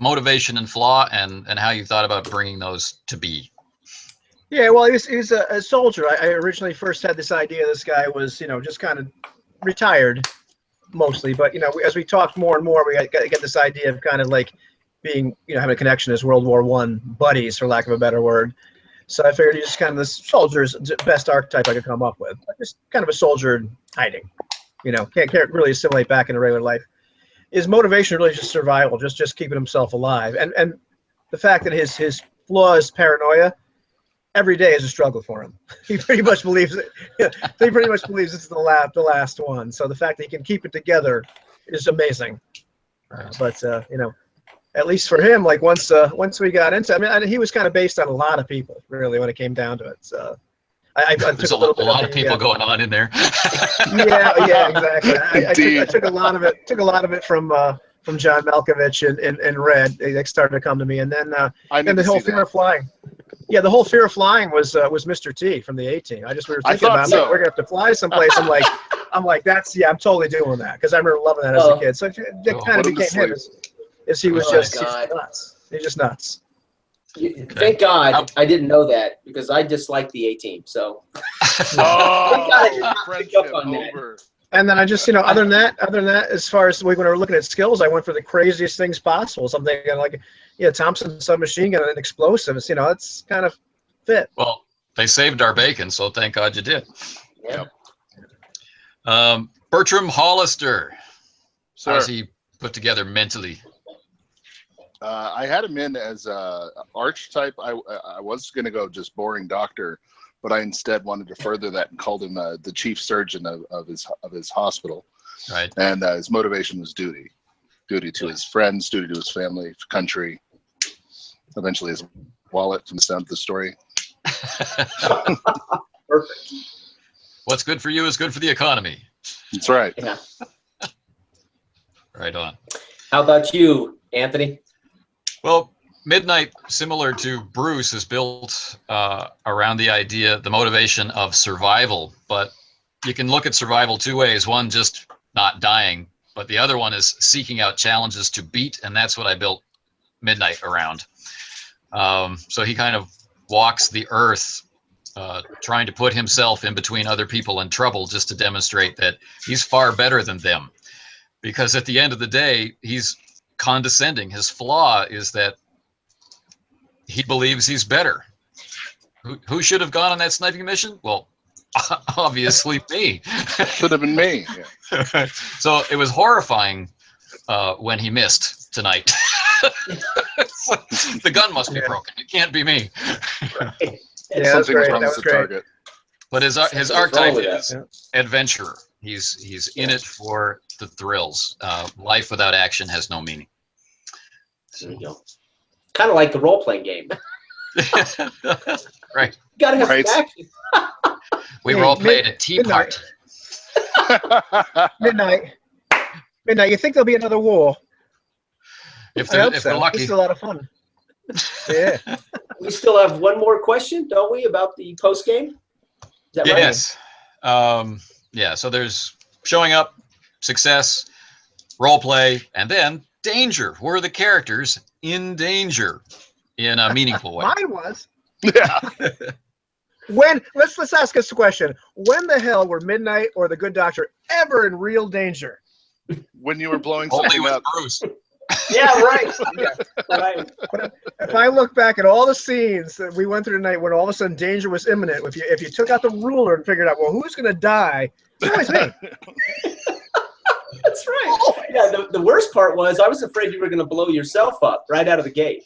motivation and flaw, and how you thought about bringing those to be. Yeah, well, he was a soldier. I originally first had this idea. This guy was, just kind of retired, mostly. But as we talked more and more, we get this idea of kind of like being, having a connection as World War I buddies, for lack of a better word. So I figured he's just kind of the soldier's best archetype I could come up with. Just kind of a soldier hiding, can't really assimilate back into regular life. His motivation really is just survival, just keeping himself alive, and the fact that his flaw is paranoia. Every day is a struggle for him. He pretty much believes it. He pretty much believes this is the last one. So the fact that he can keep it together is amazing. But at least for him, like once we got into, he was kind of based on a lot of people, really, when it came down to it. So I There's took a lot of people going on in there. yeah, exactly. I took a lot of it. Took a lot of it from John Malkovich and Red. They started to come to me, and then the whole fear of flying. Yeah, the whole fear of flying was Mr. T from the A-Team. We were thinking about it. We're gonna have to fly someplace. I'm like, I'm totally doing that because I remember loving that as a kid. So that kind of became him. Is he was just nuts. He's just nuts. Thank God I didn't know that because I disliked the A-Team. So thank God I did not pick up on that. And then I just, other than that, as far as when we were looking at skills, I went for the craziest things possible. Something like, Thompson submachine gun and explosives. It's kind of fit. Well, they saved our bacon, so thank God you did. Yeah. Bertram Hollister. Sir. How's he put together mentally? I had him in as archetype. I was going to go just boring doctor, but I instead wanted to further that and called him the chief surgeon of his hospital. Right. And his motivation was duty to his friends, duty to his family, country, eventually his wallet from the sound of the story. Perfect. What's good for you is good for the economy. That's right. Yeah. Right on. How about you, Anthony? Well, Midnight, similar to Bruce, is built around the motivation of survival. But you can look at survival 2 ways. One, just not dying but the other one is seeking out challenges to beat, and that's what I built Midnight around. So he kind of walks the earth, trying to put himself in between other people and trouble, just to demonstrate that he's far better than them. Because at the end of the day, he's condescending. His flaw is that he believes he's better. Who should have gone on that sniping mission? Well, obviously me. Should have been me. Yeah. So it was horrifying when he missed tonight. The gun must be broken. It can't be me. Right. Yeah, Something was great. wrong That with was the great. target. But his What's wrong archetype with is that? adventurer. He's in it for the thrills. Life without action has no meaning. There you go. Kind of like the role-playing game. Right. You gotta have Right. some action. We Hey, role played at Tea Midnight. Part. Midnight. You think there'll be another war? If I hope we're so. lucky. This is a lot of fun. Yeah. We still have one more question, don't we, about the post-game? Is that right? Yes. Yeah, so there's showing up, success, role play, and then danger. Were the characters in danger in a meaningful way? Mine was. Yeah. When let's ask us a question. When the hell were Midnight or the Good Doctor ever in real danger? When you were blowing Only something with up. Bruce. Yeah, right. Right. If I look back at all the scenes that we went through tonight when all of a sudden danger was imminent, if you took out the ruler and figured out, well, who's going to die? It's always me. That's right. Yeah, the worst part was I was afraid you were going to blow yourself up right out of the gate.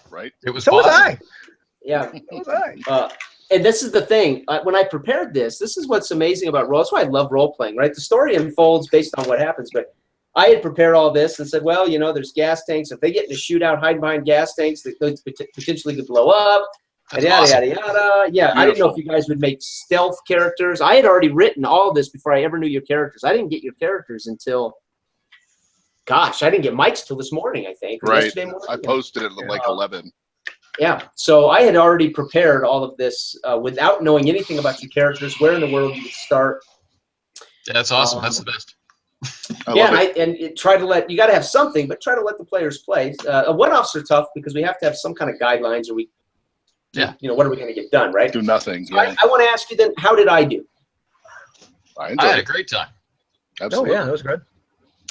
Right. It was So was possible. I. Yeah. So was I. And this is the thing. When I prepared this is what's amazing about role. That's why I love role playing, right? The story unfolds based on what happens. But I had prepared all this and said, well, there's gas tanks. If they get in a shootout, hide behind gas tanks, those potentially could blow up. That's And yada, awesome. yada, yada. Yeah, I didn't know if you guys would make stealth characters. I had already written all of this before I ever knew your characters. I didn't get your characters until, gosh, I didn't get Mike's till this morning, I think. or Right. yesterday morning. I posted it at like 11. Yeah, so I had already prepared all of this without knowing anything about your characters, where in the world you would start. Yeah, that's awesome. That's the best. I Yeah, love it. and try to let, you got to have something, but try to let the players play. One-offs are tough because we have to have some kind of guidelines, or we, Yeah. what are we going to get done, right? Do nothing. So Yeah. I want to ask you then, how did I do? I I enjoyed had a it. great time. Oh, Absolutely. yeah, that was good.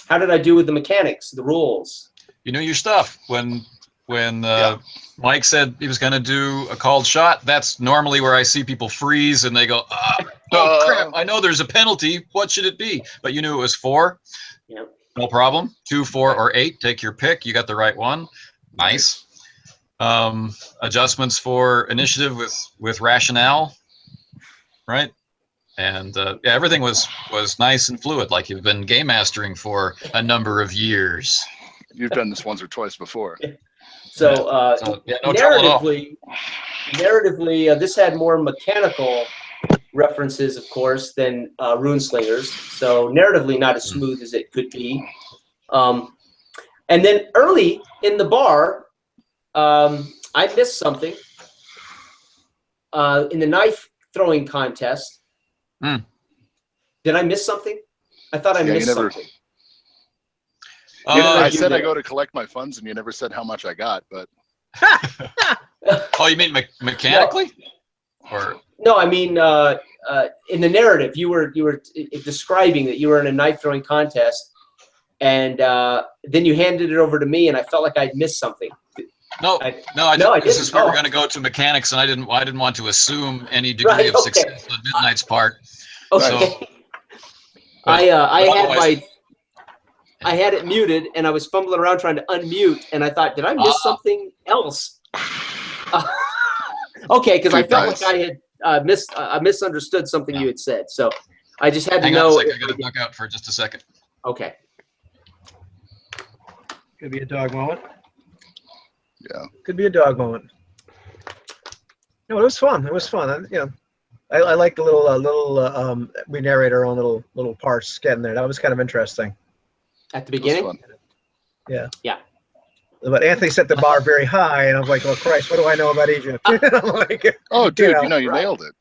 How did I do with the mechanics, the rules? You knew your stuff. When Yeah. Mike said he was going to do a called shot, that's normally where I see people freeze and they go, oh crap, I know there's a penalty. What should it be? But you knew it was 4. Yeah. No problem. 2, 4, or 8. Take your pick. You got the right one. Nice. Adjustments for initiative with rationale, right? And yeah, everything was nice and fluid, like you've been game mastering for a number of years. You've done this once or twice before. So, So yeah, no trouble at all. narratively, this had more mechanical references, of course, than Runeslingers. So narratively, not as smooth as it could be. And then early in the bar, I missed something in the knife throwing contest. Mm. Did I miss something? I thought I Yeah, you missed never- something. I do said I that? go to collect my funds, and you never said how much I got. But Oh, you mean mechanically? Or No, I mean in the narrative, you were describing that you were in a knife throwing contest, and then you handed it over to me, and I felt like I'd missed something. no, I- no. I This didn't. is where we're Oh. going to go to mechanics, and I didn't want to assume any degree Right, of okay. success on Midnight's part. Okay. But I had otherwise- I had it muted, and I was fumbling around trying to unmute, and I thought, did I miss something else? Okay, because I Good felt guys. like I had misunderstood something you had said, so I just had to Hang on a know. second. I got to duck out for just a second. Okay. Could be a dog moment. yeah, Could be a dog moment. No, it was fun. It was fun. I like the little we narrate our own little parts getting there. That was kind of interesting. At the it was beginning. fun. But Anthony set the bar very high, and I was like, "Oh Christ, what do I know about Egypt?" I'm like, Oh, dude, know, you right. nailed it.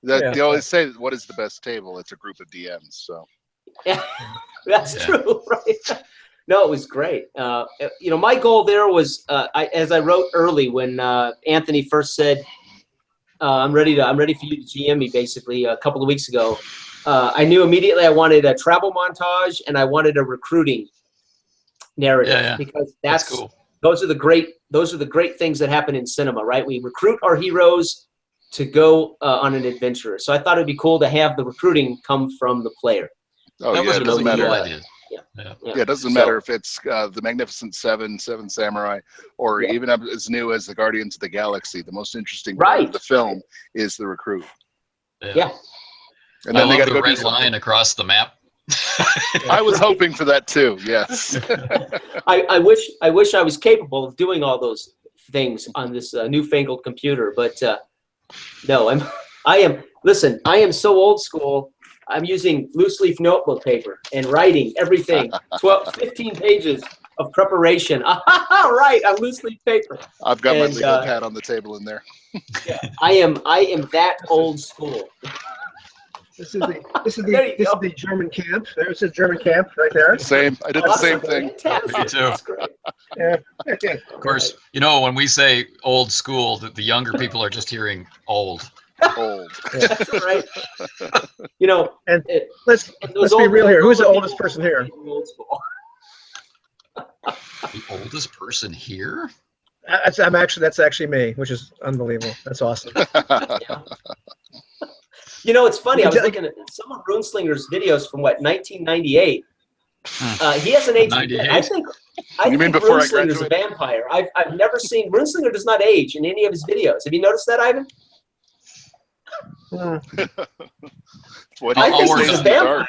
That Yeah. they always say, "What is the best table?" It's a group of DMs. So Yeah. That's Yeah. true, right? No, it was great. You know, my goal there was, as I wrote early when Anthony first said, I'm ready for you to GM me, basically, a couple of weeks ago. I knew immediately I wanted a travel montage and I wanted a recruiting narrative, Yeah. because That's cool. those are the great things that happen in cinema, right? We recruit our heroes to go on an adventure. So I thought it'd be cool to have the recruiting come from the player. Oh That yeah, was it a doesn't really cool matter. idea. Yeah, it doesn't matter if it's the Magnificent Seven, Seven Samurai, or even as new as the Guardians of the Galaxy. The most interesting part of the film is the recruit. Yeah. And then I they got love to the go do red something. line across the map. I was hoping for that too. Yes. I wish I was capable of doing all those things on this newfangled computer, but no, I am. Listen, I am so old school. I'm using loose leaf notebook paper and writing everything. 15 pages of preparation. Right, on loose leaf paper. I've got my legal pad on the table in there. Yeah, I am that old school. This is the German camp. There's the German camp right there. Same. I did the same thing. Fantastic. Me too. That's great. Yeah. Of course, you know, when we say old school, the younger people are just hearing old. Old. That's right. You know, And let's be real here. Who's the oldest person here? The oldest person here? That's actually me, which is unbelievable. That's awesome. You know, it's funny. I was looking at some of Runeslinger's videos from 1998. He hasn't aged. 98? I think before I Runeslinger's a graduated? vampire. I've never seen Runeslinger does not age in any of his videos. Have you noticed that, Ivan? What I think work he's a on it. vampire.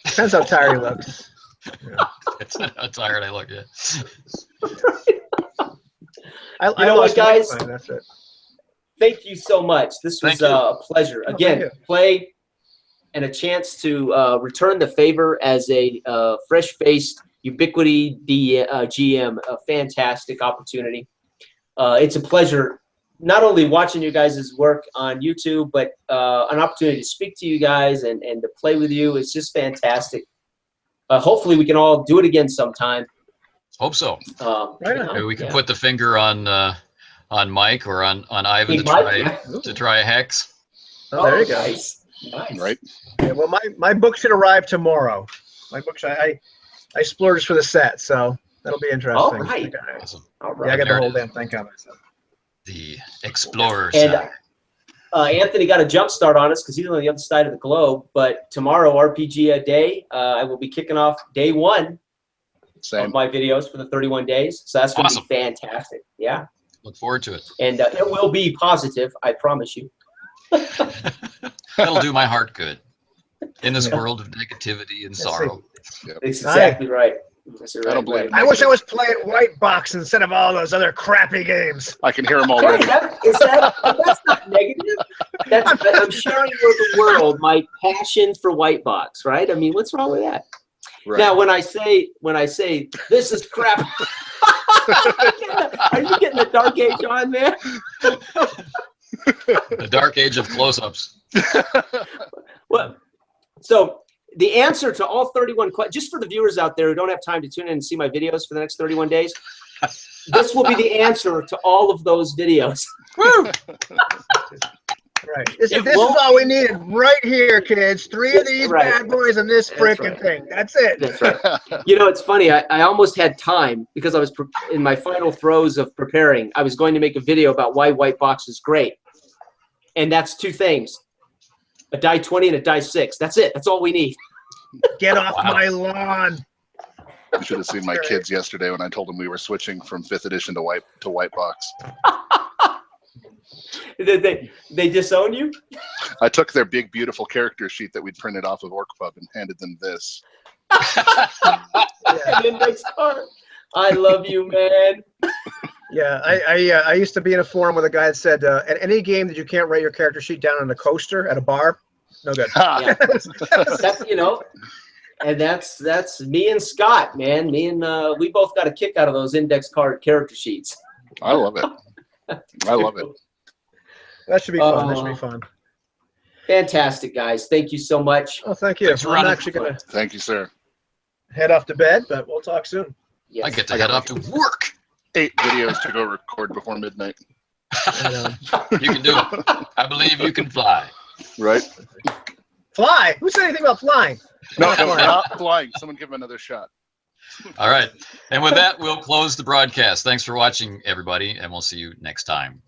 Depends how tired he looks. It's how tired I look. Yeah. I You know what, lost my guys? mind, that's it. Thank you so much. This was Thank you. a pleasure. Oh, Again, thank you. play and a chance to return the favor as a fresh-faced Ubiquity GM. A fantastic opportunity. It's a pleasure not only watching you guys' work on YouTube, but an opportunity to speak to you guys and to play with you. It's just fantastic. Hopefully, we can all do it again sometime. Hope so. Right on. Maybe we can Yeah. put the finger on Mike or on Ivan Hey, to Mike, try yeah. to try a hex. Oh, there you go. Nice. Nice. Right. Yeah, well, my book should arrive tomorrow. My book, I splurged for the set, so that'll be interesting. All right. Awesome. All Yeah, I right. got the There it whole is. damn thing coming. So. The Explorer And side. Anthony got a jump start on us because he's on the other side of the globe. But tomorrow, RPG a day, I will be kicking off day one Same. of my videos for the 31 days. So that's going to Awesome. be fantastic. Yeah. Look forward to it. And it will be positive, I promise you. That'll do my heart good in this Yeah. world of negativity and Let's sorrow. That's exactly right. That's I don't believe I wish I was playing White Box instead of all those other crappy games. I can hear them Hey, already. that's not negative. I'm sharing with the world my passion for White Box, right? I mean, what's wrong with that? Right. Now, when I say this is crap, are you getting the Dark Age on there? The dark age of close-ups. Well, so the answer to all 31 questions, just for the viewers out there who don't have time to tune in and see my videos for the next 31 days, this will be the answer to all of those videos. Woo! Right. This It is won't- all we needed right here, kids. 3 of these Right. bad boys and this That's freaking right. thing. That's it. That's right. You know, it's funny. I almost had time because I was in my final throes of preparing. I was going to make a video about why White Box is great. And that's two things. A die 20 and a die 6. That's it. That's all we need. Get off Wow. my lawn. You should have seen my kids yesterday when I told them we were switching from 5th edition to white box. They disown you? I took their big, beautiful character sheet that we'd printed off of OrcPub and handed them this. An index card. I love you, man. Yeah, I used to be in a forum with a guy that said, at any game that you can't write your character sheet down on a coaster at a bar, no good. Yeah. That's, you know, and that's me and Scott, man. Me and we both got a kick out of those index card character sheets. I love it. I love it. That should be fun. That should be fun. Fantastic, guys. Thank you so much. Oh, thank you. Thanks for I'm running. actually gonna. Thank you, sir. head off to bed, but we'll talk soon. Yes. I get to head off to work. 8 videos to go record before midnight. You can do it. I believe you can fly. Right? Fly? Who said anything about flying? No, not flying. Someone give him another shot. All right. And with that, we'll close the broadcast. Thanks for watching, everybody, and we'll see you next time.